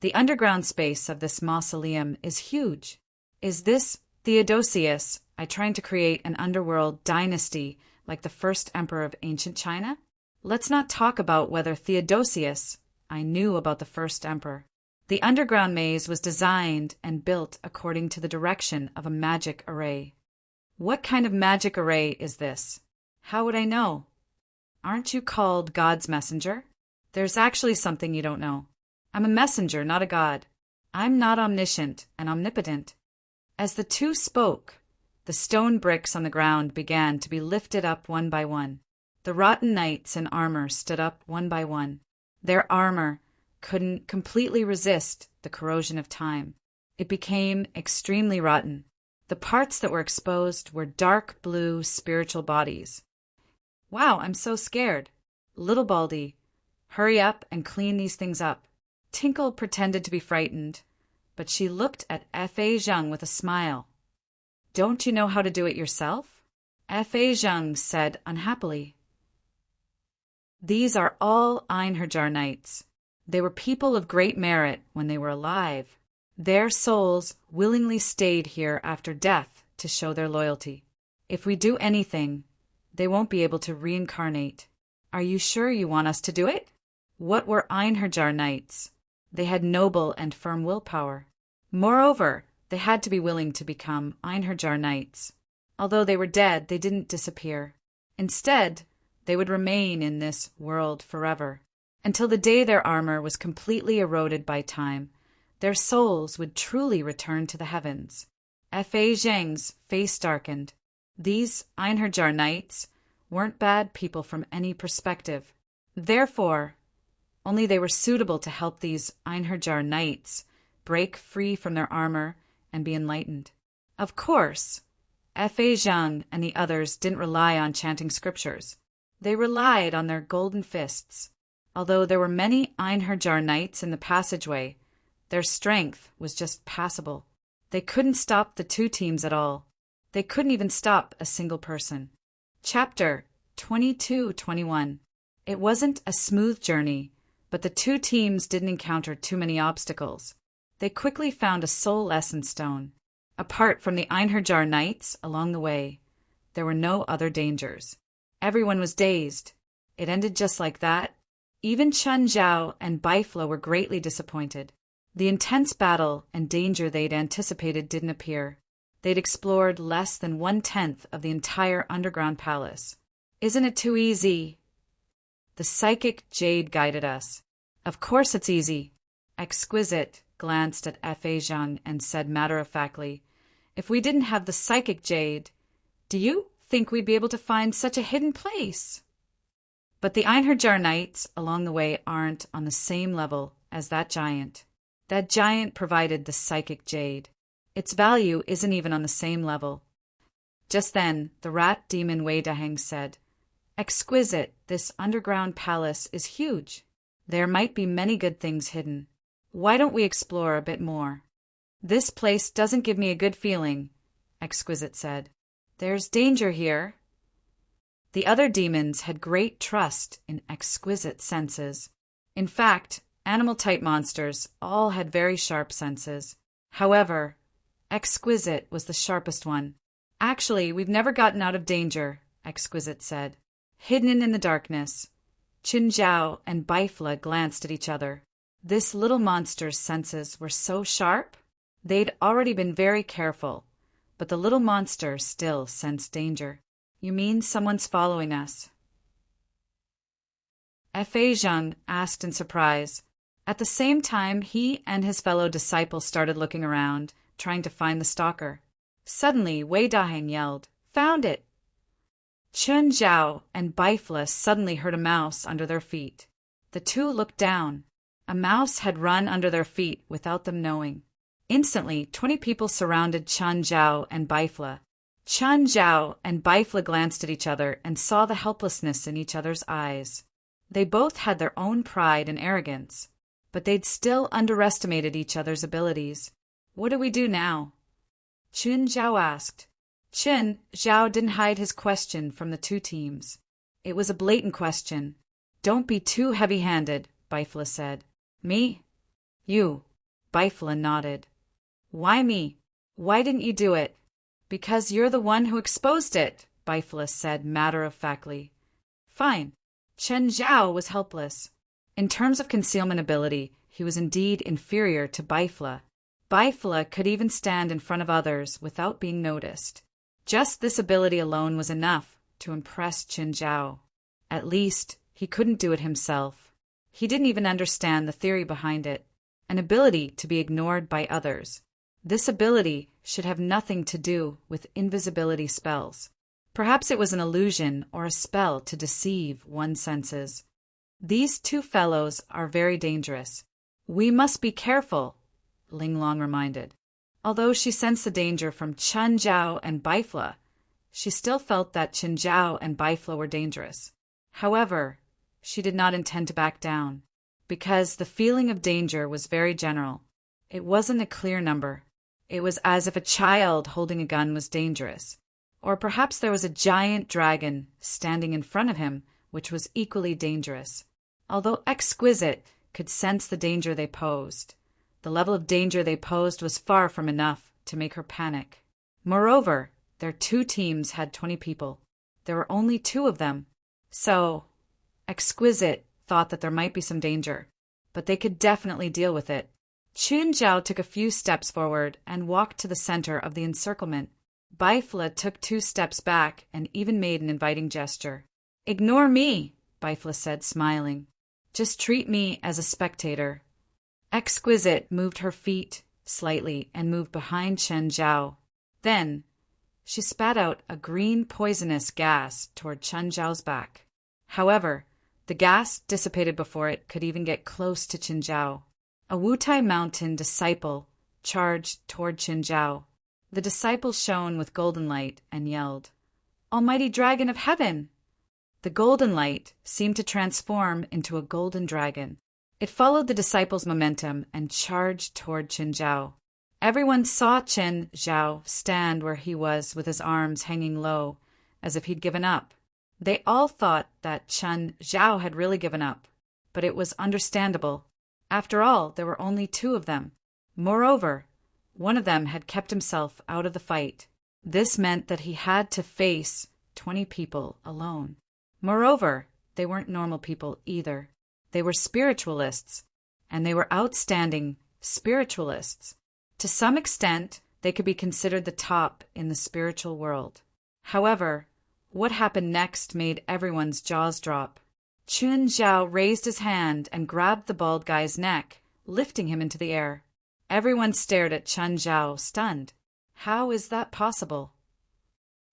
The underground space of this mausoleum is huge. Is this Theodosius I trying to create an underworld dynasty like the first emperor of ancient China? Let's not talk about whether Theodosius I knew about the first emperor. The underground maze was designed and built according to the direction of a magic array. What kind of magic array is this? How would I know? Aren't you called God's messenger? There's actually something you don't know. I'm a messenger, not a god. I'm not omniscient and omnipotent. As the two spoke, the stone bricks on the ground began to be lifted up one by one. The rotten knights in armor stood up one by one. Their armor couldn't completely resist the corrosion of time. It became extremely rotten. The parts that were exposed were dark blue spiritual bodies. Wow, I'm so scared. Little Baldy, hurry up and clean these things up. Tinkle pretended to be frightened, but she looked at F.A. Zheng with a smile. Don't you know how to do it yourself? F.A. Zheng said unhappily. These are all Einherjar knights. They were people of great merit when they were alive. Their souls willingly stayed here after death to show their loyalty. If we do anything, they won't be able to reincarnate. Are you sure you want us to do it? What were Einherjar knights? They had noble and firm willpower. Moreover, they had to be willing to become Einherjar knights. Although they were dead, they didn't disappear. Instead, they would remain in this world forever. Until the day their armor was completely eroded by time, their souls would truly return to the heavens. F.A. Zheng's face darkened. These Einherjar knights weren't bad people from any perspective. Therefore, only they were suitable to help these Einherjar knights break free from their armor and be enlightened. Of course, Fa Zhang and the others didn't rely on chanting scriptures. They relied on their golden fists. Although there were many Einherjar knights in the passageway, their strength was just passable. They couldn't stop the two teams at all. They couldn't even stop a single person. Chapter 22-21. It wasn't a smooth journey, but the two teams didn't encounter too many obstacles. They quickly found a soul lesson stone. Apart from the Einherjar knights along the way, there were no other dangers. Everyone was dazed. It ended just like that. Even Chen Zhao and Baifla were greatly disappointed. The intense battle and danger they'd anticipated didn't appear. They'd explored less than 1/10 of the entire underground palace. Isn't it too easy? The psychic jade guided us. Of course it's easy. Exquisite glanced at Fa Zhang and said matter-of-factly, if we didn't have the psychic jade, do you think we'd be able to find such a hidden place? But the Einherjar knights along the way aren't on the same level as that giant. That giant provided the psychic jade. Its value isn't even on the same level. Just then, the rat demon Wei Daheng said, Exquisite, this underground palace is huge. There might be many good things hidden. Why don't we explore a bit more? This place doesn't give me a good feeling, Exquisite said. There's danger here. The other demons had great trust in Exquisite's senses. In fact, animal-type monsters all had very sharp senses. However, Exquisite was the sharpest one. Actually, we've never gotten out of danger, Exquisite said. Hidden in the darkness. Qin Zhao and Baifla glanced at each other. This little monster's senses were so sharp. They'd already been very careful, but the little monster still sensed danger. You mean someone's following us? Fa Zhang asked in surprise. At the same time, he and his fellow disciples started looking around, trying to find the stalker. Suddenly, Wei Daheng yelled, Found it! Chen Zhao and Baifla suddenly heard a mouse under their feet. The two looked down. A mouse had run under their feet without them knowing. Instantly, 20 people surrounded Chen Zhao and Baifla. Chen Zhao and Baifla glanced at each other and saw the helplessness in each other's eyes. They both had their own pride and arrogance, but they'd still underestimated each other's abilities. What do we do now? Qin Zhao asked. Qin Zhao didn't hide his question from the two teams. It was a blatant question. Don't be too heavy-handed, Baifla said. Me? You. Baifla nodded. Why me? Why didn't you do it? Because you're the one who exposed it, Baifla said matter-of-factly. Fine. Chen Zhao was helpless. In terms of concealment ability, he was indeed inferior to Baifla. Baifla could even stand in front of others without being noticed. Just this ability alone was enough to impress Qin Zhao. At least, he couldn't do it himself. He didn't even understand the theory behind it, an ability to be ignored by others. This ability should have nothing to do with invisibility spells. Perhaps it was an illusion or a spell to deceive one's senses. These two fellows are very dangerous. We must be careful, Ling Long reminded. Although she sensed the danger from Chen Zhao and Baifla, she still felt that Qin Zhao and Baifla were dangerous. However, she did not intend to back down, because the feeling of danger was very general. It wasn't a clear number. It was as if a child holding a gun was dangerous. Or perhaps there was a giant dragon standing in front of him, which was equally dangerous. Although Exquisite could sense the danger they posed, the level of danger they posed was far from enough to make her panic. Moreover, their two teams had 20 people. There were only 2 of them. So, Exquisite thought that there might be some danger, but they could definitely deal with it. Qin Zhao took a few steps forward and walked to the center of the encirclement. Baifla took 2 steps back and even made an inviting gesture. Ignore me, Baifla said, smiling. Just treat me as a spectator. Exquisite moved her feet slightly and moved behind Chen Zhao. Then, she spat out a green poisonous gas toward Chen Zhao's back. However, the gas dissipated before it could even get close to Qin Zhao. A Wutai Mountain disciple charged toward Qin Zhao. The disciples shone with golden light and yelled, "Almighty dragon of heaven!" The golden light seemed to transform into a golden dragon. It followed the disciples' momentum and charged toward Qin Zhao. Everyone saw Qin Zhao stand where he was with his arms hanging low, as if he'd given up. They all thought that Qin Zhao had really given up, but it was understandable. After all, there were only two of them. Moreover, one of them had kept himself out of the fight. This meant that he had to face 20 people alone. Moreover, they weren't normal people either. They were spiritualists, and they were outstanding spiritualists. To some extent, they could be considered the top in the spiritual world. However, what happened next made everyone's jaws drop. Qin Zhao raised his hand and grabbed the bald guy's neck, lifting him into the air. Everyone stared at Qin Zhao, stunned. How is that possible?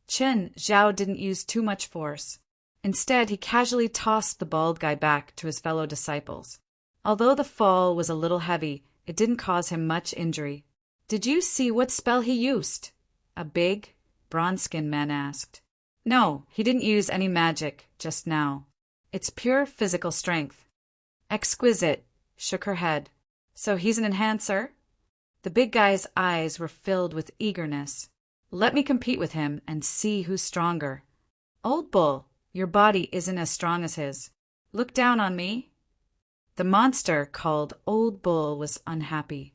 Qin Zhao didn't use too much force. Instead, he casually tossed the bald guy back to his fellow disciples. Although the fall was a little heavy, it didn't cause him much injury. "Did you see what spell he used?" a big, bronze-skinned man asked. "No, he didn't use any magic just now. It's pure physical strength." Exquisite shook her head. "So he's an enhancer?" The big guy's eyes were filled with eagerness. "Let me compete with him and see who's stronger." "Old Bull, your body isn't as strong as his. Look down on me." The monster called Old Bull was unhappy.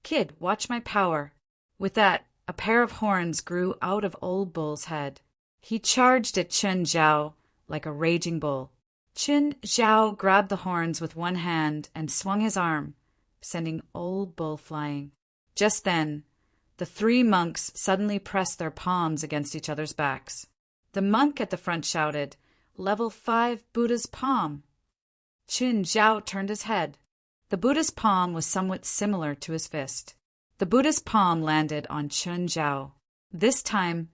"Kid, watch my power." With that, a pair of horns grew out of Old Bull's head. He charged at Qin Zhao like a raging bull. Qin Zhao grabbed the horns with one hand and swung his arm, sending Old Bull flying. Just then, the three monks suddenly pressed their palms against each other's backs. The monk at the front shouted, "Level 5 Buddha's palm." Qin Zhao turned his head. The Buddha's palm was somewhat similar to his fist. The Buddha's palm landed on Qin Zhao. This time,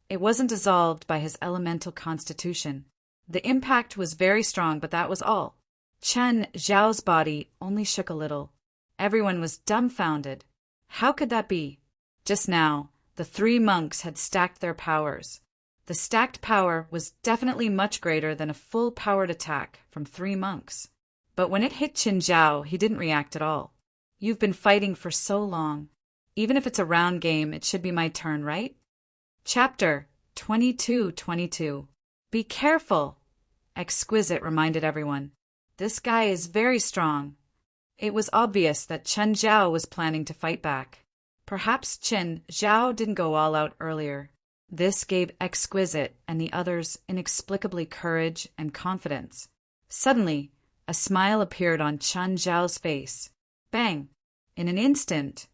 it wasn't dissolved by his elemental constitution. The impact was very strong, but that was all. Qin Zhao's body only shook a little. Everyone was dumbfounded. How could that be? Just now, the three monks had stacked their powers. The stacked power was definitely much greater than a full-powered attack from three monks. But when it hit Qin Zhao, he didn't react at all. "You've been fighting for so long. Even if it's a round game, it should be my turn, right?" Chapter 22:22. "Be careful," Exquisite reminded everyone. "This guy is very strong." It was obvious that Qin Zhao was planning to fight back. Perhaps Qin Zhao didn't go all out earlier. This gave Exquisite and the others inexplicably courage and confidence. Suddenly, a smile appeared on Qin Zhao's face. Bang! In an instant,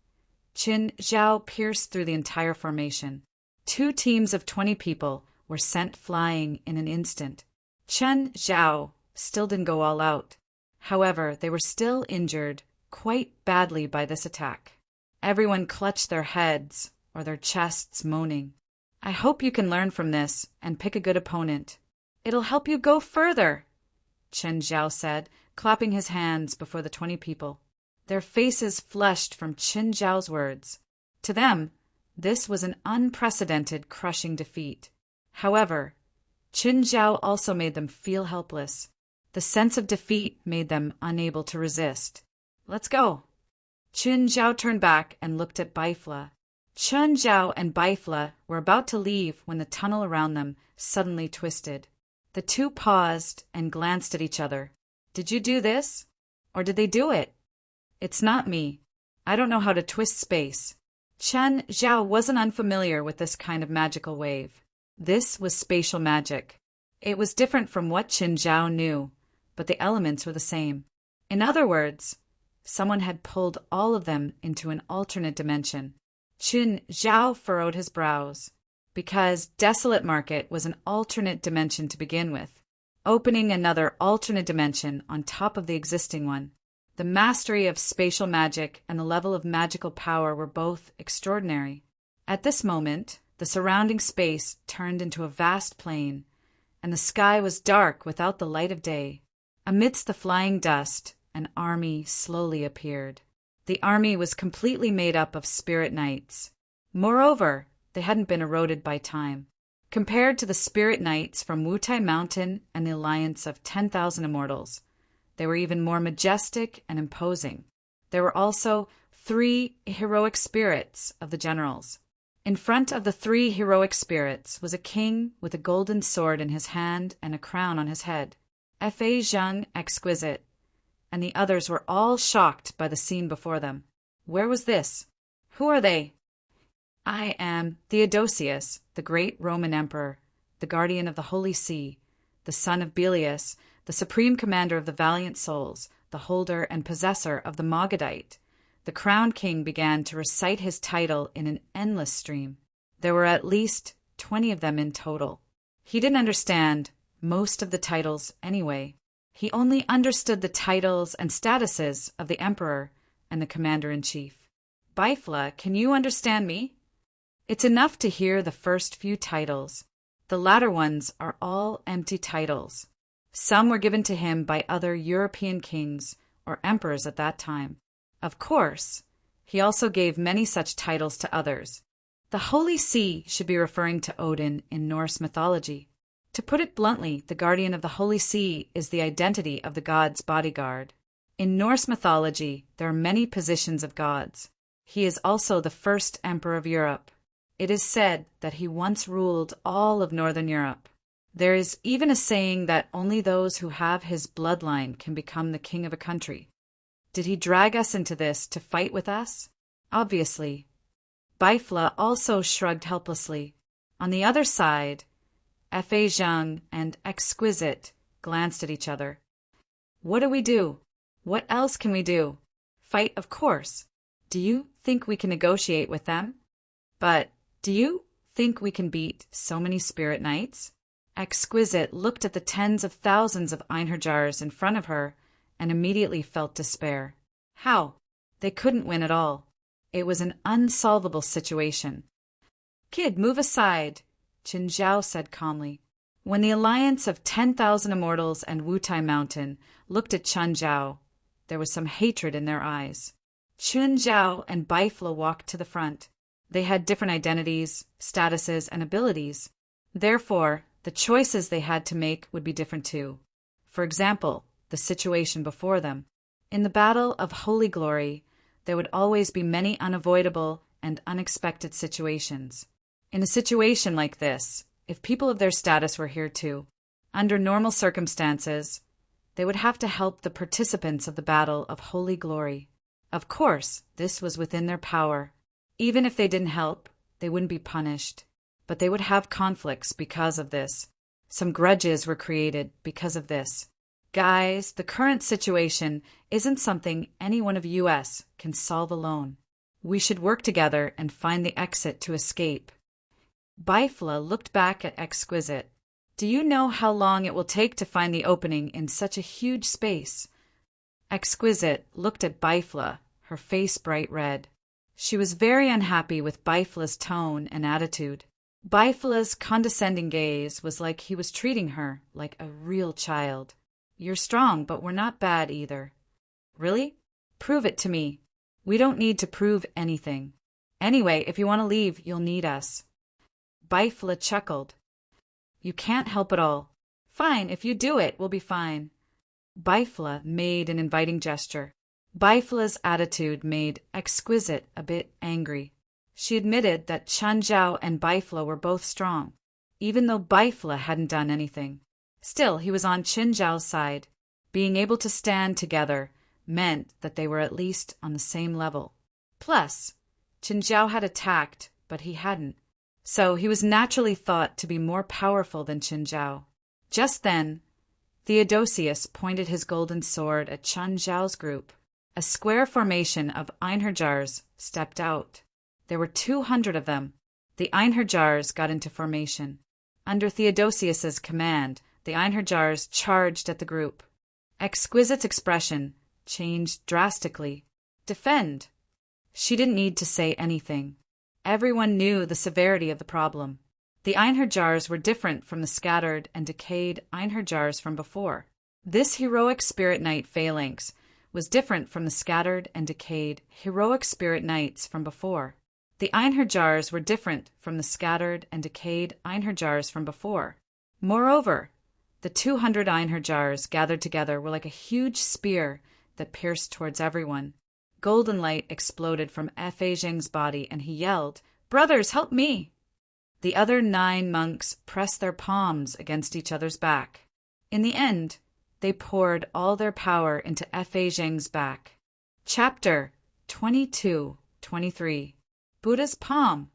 Qin Zhao pierced through the entire formation. 2 teams of 20 people were sent flying in an instant. Qin Zhao still didn't go all out. However, they were still injured quite badly by this attack. Everyone clutched their heads or their chests, moaning. "I hope you can learn from this and pick a good opponent. It'll help you go further," Qin Zhao said, clapping his hands before the 20 people. Their faces flushed from Qin Zhao's words. To them, this was an unprecedented, crushing defeat. However, Qin Zhao also made them feel helpless. The sense of defeat made them unable to resist. "Let's go." Qin Zhao turned back and looked at Baifla. Qin Zhao and Baifla were about to leave when the tunnel around them suddenly twisted. The two paused and glanced at each other. "Did you do this? Or did they do it?" "It's not me. I don't know how to twist space." Qin Zhao wasn't unfamiliar with this kind of magical wave. This was spatial magic. It was different from what Qin Zhao knew, but the elements were the same. In other words, someone had pulled all of them into an alternate dimension. Qin Zhao furrowed his brows, because Desolate Market was an alternate dimension to begin with, opening another alternate dimension on top of the existing one. The mastery of spatial magic and the level of magical power were both extraordinary. At this moment, the surrounding space turned into a vast plain, and the sky was dark without the light of day. Amidst the flying dust, an army slowly appeared. The army was completely made up of spirit knights. Moreover, they hadn't been eroded by time. Compared to the spirit knights from Wutai Mountain and the alliance of 10,000 immortals, they were even more majestic and imposing. There were also 3 heroic spirits of the generals. In front of the 3 heroic spirits was a king with a golden sword in his hand and a crown on his head. Fa Zheng Exquisite, and the others were all shocked by the scene before them. Where was this? Who are they? I am Theodosius, the great Roman emperor, the guardian of the Holy See, the son of Belius, the supreme commander of the valiant souls, the holder and possessor of the Magadite. The crowned king began to recite his title in an endless stream. There were at least 20 of them in total. He didn't understand most of the titles anyway. He only understood the titles and statuses of the emperor and the commander-in-chief. Bifla, can you understand me? It's enough to hear the first few titles. The latter ones are all empty titles. Some were given to him by other European kings or emperors at that time. Of course, he also gave many such titles to others. The Holy See should be referring to Odin in Norse mythology. To put it bluntly, the guardian of the Holy See is the identity of the god's bodyguard. In Norse mythology, there are many positions of gods. He is also the first emperor of Europe. It is said that he once ruled all of Northern Europe. There is even a saying that only those who have his bloodline can become the king of a country. Did he drag us into this to fight with us? Obviously. Bifla also shrugged helplessly. On the other side, Fa Zheng and Exquisite glanced at each other. What do we do? What else can we do? Fight, of course. Do you think we can negotiate with them? But do you think we can beat so many spirit knights? Exquisite looked at the tens of thousands of Einherjars in front of her and immediately felt despair. How? They couldn't win at all. It was an unsolvable situation. Kid, move aside, Qin Zhao said calmly. When the alliance of 10,000 immortals and Wutai Mountain looked at Qin Zhao, there was some hatred in their eyes. Qin Zhao and Bifla walked to the front. They had different identities, statuses, and abilities. Therefore, the choices they had to make would be different too. For example, the situation before them. In the battle of Holy Glory, there would always be many unavoidable and unexpected situations. In a situation like this, if people of their status were here too, under normal circumstances, they would have to help the participants of the battle of Holy Glory. Of course, this was within their power. Even if they didn't help, they wouldn't be punished. But they would have conflicts because of this. Some grudges were created because of this. Guys, the current situation isn't something any one of us can solve alone. We should work together and find the exit to escape. Bifla looked back at Exquisite. Do you know how long it will take to find the opening in such a huge space? Exquisite looked at Bifla, her face bright red. She was very unhappy with Bifla's tone and attitude. Bifla's condescending gaze was like he was treating her like a real child. You're strong, but we're not bad either. Really? Prove it to me. We don't need to prove anything. Anyway, if you want to leave, you'll need us. Bifla chuckled. You can't help it all. Fine, if you do it, we'll be fine. Bifla made an inviting gesture. Bifla's attitude made Exquisite a bit angry. She admitted that Qin Zhao and Bifla were both strong, even though Bifla hadn't done anything. Still, he was on Qin Zhao's side. Being able to stand together meant that they were at least on the same level. Plus, Qin Zhao had attacked, but he hadn't. So he was naturally thought to be more powerful than Qin Zhao. Just then, Theodosius pointed his golden sword at Qin Zhao's group. A square formation of Einherjars stepped out. There were 200 of them. The Einherjars got into formation. Under Theodosius's command, the Einherjars charged at the group. Exquisite's expression changed drastically. Defend! She didn't need to say anything. Everyone knew the severity of the problem. The Einherjars were different from the scattered and decayed Einherjars from before. This heroic spirit knight phalanx was different from the scattered and decayed heroic spirit knights from before. The Einherjars were different from the scattered and decayed Einherjars from before. Moreover, the 200 Einherjars gathered together were like a huge spear that pierced towards everyone. Golden light exploded from Fei Zheng's body, and he yelled, "Brothers, help me!" The other 9 monks pressed their palms against each other's back. In the end, they poured all their power into Fei Zheng's back. Chapter 22-23. Buddha's Palm.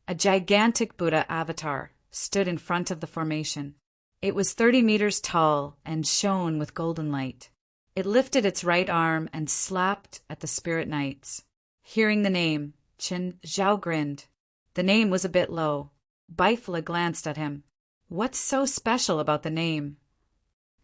A gigantic Buddha avatar stood in front of the formation. It was 30 meters tall and shone with golden light. It lifted its right arm and slapped at the spirit knights. Hearing the name, Chen Zhao grinned. The name was a bit low. Bifla glanced at him. "What's so special about the name?"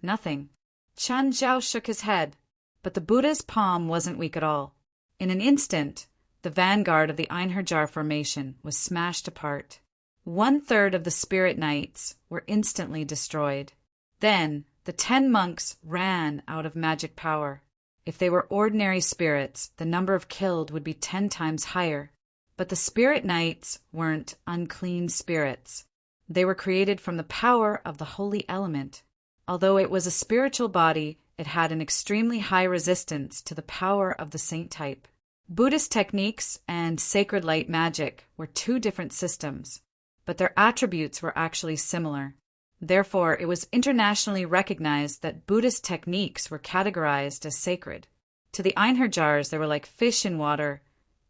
"Nothing." Chen Zhao shook his head, but the Buddha's palm wasn't weak at all. In an instant, the vanguard of the Einherjar formation was smashed apart. 1/3 of the spirit knights were instantly destroyed. Then, the 10 monks ran out of magic power. If they were ordinary spirits, the number of killed would be 10 times higher. But the spirit knights weren't unclean spirits. They were created from the power of the holy element. Although it was a spiritual body, it had an extremely high resistance to the power of the saint type. Buddhist techniques and sacred light magic were 2 different systems, but their attributes were actually similar. Therefore, it was internationally recognized that Buddhist techniques were categorized as sacred. To the Einherjars, they were like fish in water,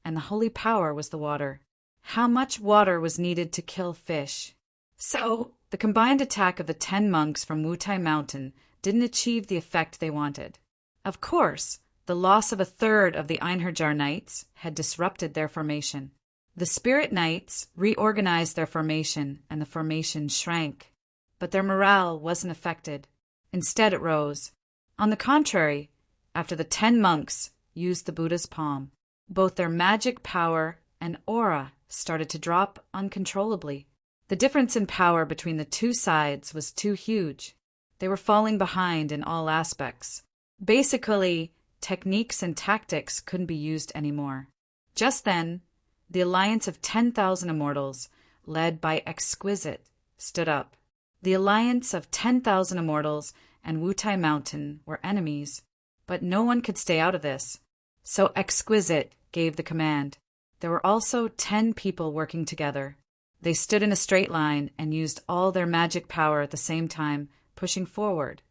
and the holy power was the water. How much water was needed to kill fish? So, the combined attack of the 10 monks from Wutai Mountain didn't achieve the effect they wanted. Of course, the loss of 1/3 of the Einherjar knights had disrupted their formation. The spirit knights reorganized their formation, and the formation shrank. But their morale wasn't affected. Instead, it rose. On the contrary, after the 10 monks used the Buddha's palm, both their magic power and aura started to drop uncontrollably. The difference in power between the 2 sides was too huge. They were falling behind in all aspects. Basically, techniques and tactics couldn't be used anymore. Just then, the alliance of 10,000 immortals, led by Exquisite, stood up. The alliance of 10,000 immortals and Wutai Mountain were enemies, but no one could stay out of this. So Exquisite gave the command. There were also 10 people working together. They stood in a straight line and used all their magic power at the same time, pushing forward,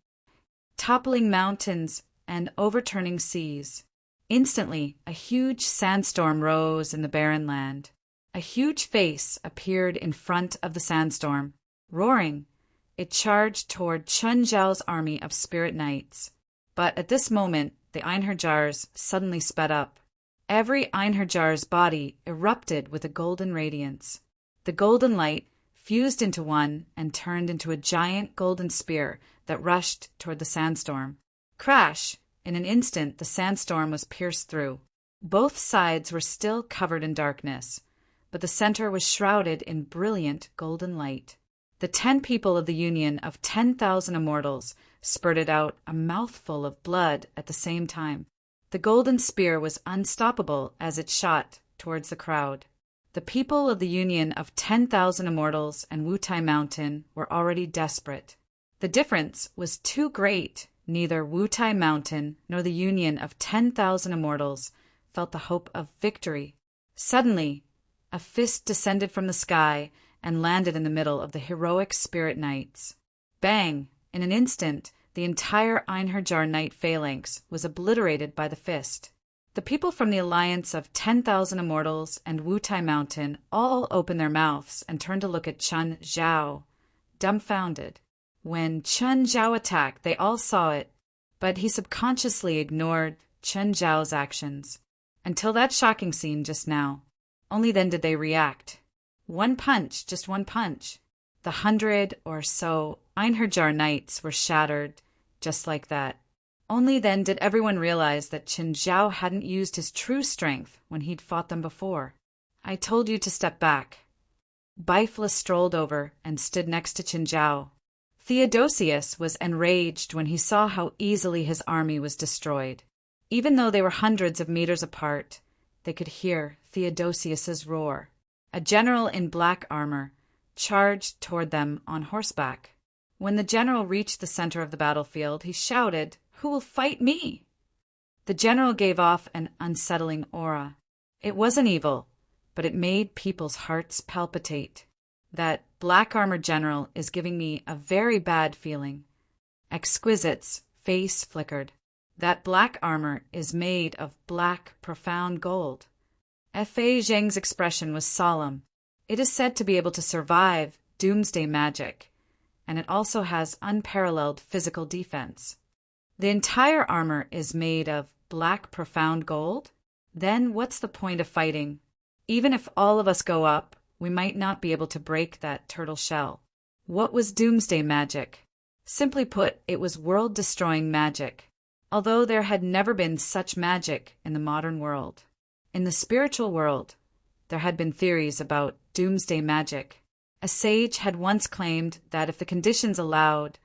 toppling mountains and overturning seas. Instantly, a huge sandstorm rose in the barren land. A huge face appeared in front of the sandstorm. Roaring, it charged toward Chen Zhao's army of spirit knights. But at this moment, the Einherjars suddenly sped up. Every Einherjar's body erupted with a golden radiance. The golden light fused into one and turned into a giant golden spear that rushed toward the sandstorm. Crash! In an instant, the sandstorm was pierced through. Both sides were still covered in darkness, but the center was shrouded in brilliant golden light. The 10 people of the union of 10,000 immortals spurted out a mouthful of blood at the same time. The golden spear was unstoppable as it shot towards the crowd. The people of the union of 10,000 immortals and Wutai Mountain were already desperate. The difference was too great. Neither Wutai Mountain nor the union of 10,000 immortals felt the hope of victory. Suddenly, a fist descended from the sky and landed in the middle of the heroic spirit knights. Bang! In an instant, the entire Einherjar knight phalanx was obliterated by the fist. The people from the alliance of 10,000 immortals and Wutai Mountain all opened their mouths and turned to look at Chen Zhao, dumbfounded. When Chen Zhao attacked, they all saw it, but he subconsciously ignored Chen Zhao's actions. Until that shocking scene just now. Only then did they react. One punch, just one punch. The 100 or so Einherjar knights were shattered, just like that. Only then did everyone realize that Chen Zhao hadn't used his true strength when he'd fought them before. "I told you to step back." Bifla strolled over and stood next to Chen Zhao. Theodosius was enraged when he saw how easily his army was destroyed. Even though they were hundreds of meters apart, they could hear Theodosius's roar. A general in black armor charged toward them on horseback. When the general reached the center of the battlefield, he shouted, "Who will fight me?" The general gave off an unsettling aura. It wasn't evil, but it made people's hearts palpitate. That black armor general is giving me a very bad feeling. Exquisite's face flickered. That black armor is made of black, profound gold. Fei Zheng's expression was solemn. It is said to be able to survive doomsday magic, and it also has unparalleled physical defense. The entire armor is made of black, profound gold? Then what's the point of fighting? Even if all of us go up, we might not be able to break that turtle shell. What was doomsday magic? Simply put, it was world-destroying magic, although there had never been such magic in the modern world. In the spiritual world, there had been theories about doomsday magic. A sage had once claimed that if the conditions allowed,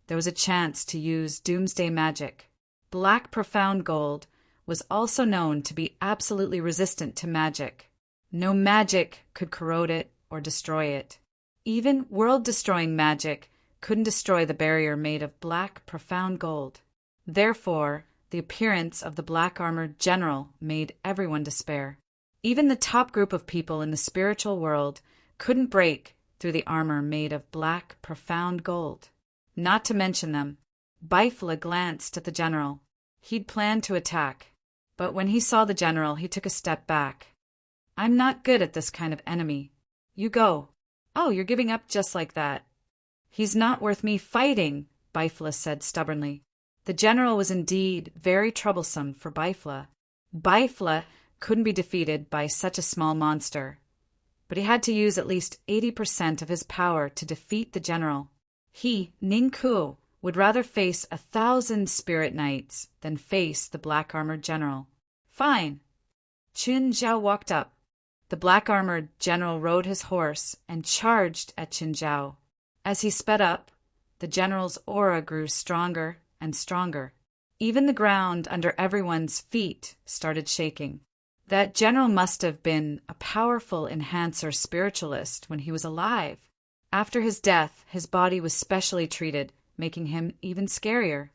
there was a chance to use doomsday magic. Black profound gold was also known to be absolutely resistant to magic. No magic could corrode it or destroy it. Even world-destroying magic couldn't destroy the barrier made of black profound gold. Therefore, the appearance of the black armored general made everyone despair. Even the top group of people in the spiritual world couldn't break through the armor made of black profound gold. Not to mention them. Bifla glanced at the general. He'd planned to attack, but when he saw the general, he took a step back. "I'm not good at this kind of enemy. You go." "Oh, you're giving up just like that." "He's not worth me fighting," Bifla said stubbornly. The general was indeed very troublesome for Bifla. Bifla couldn't be defeated by such a small monster, but he had to use at least 80% of his power to defeat the general. He, Ningku, would rather face 1,000 spirit knights than face the black-armored general. "Fine." Qin Zhao walked up. The black-armored general rode his horse and charged at Qin Zhao. As he sped up, the general's aura grew stronger and stronger. Even the ground under everyone's feet started shaking. That general must have been a powerful enhancer spiritualist when he was alive. After his death, his body was specially treated, making him even scarier.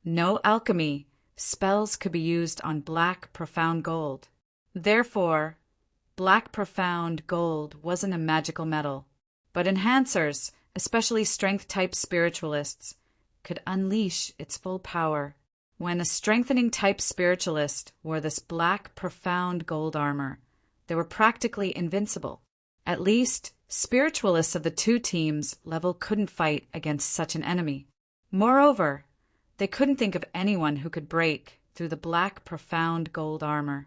No alchemy, spells could be used on black profound gold. Therefore, black profound gold wasn't a magical metal, but enhancers, especially strength-type spiritualists, could unleash its full power. When a strengthening-type spiritualist wore this black profound gold armor, they were practically invincible. At least, spiritualists of the two teams' level couldn't fight against such an enemy. Moreover, they couldn't think of anyone who could break through the black profound gold armor.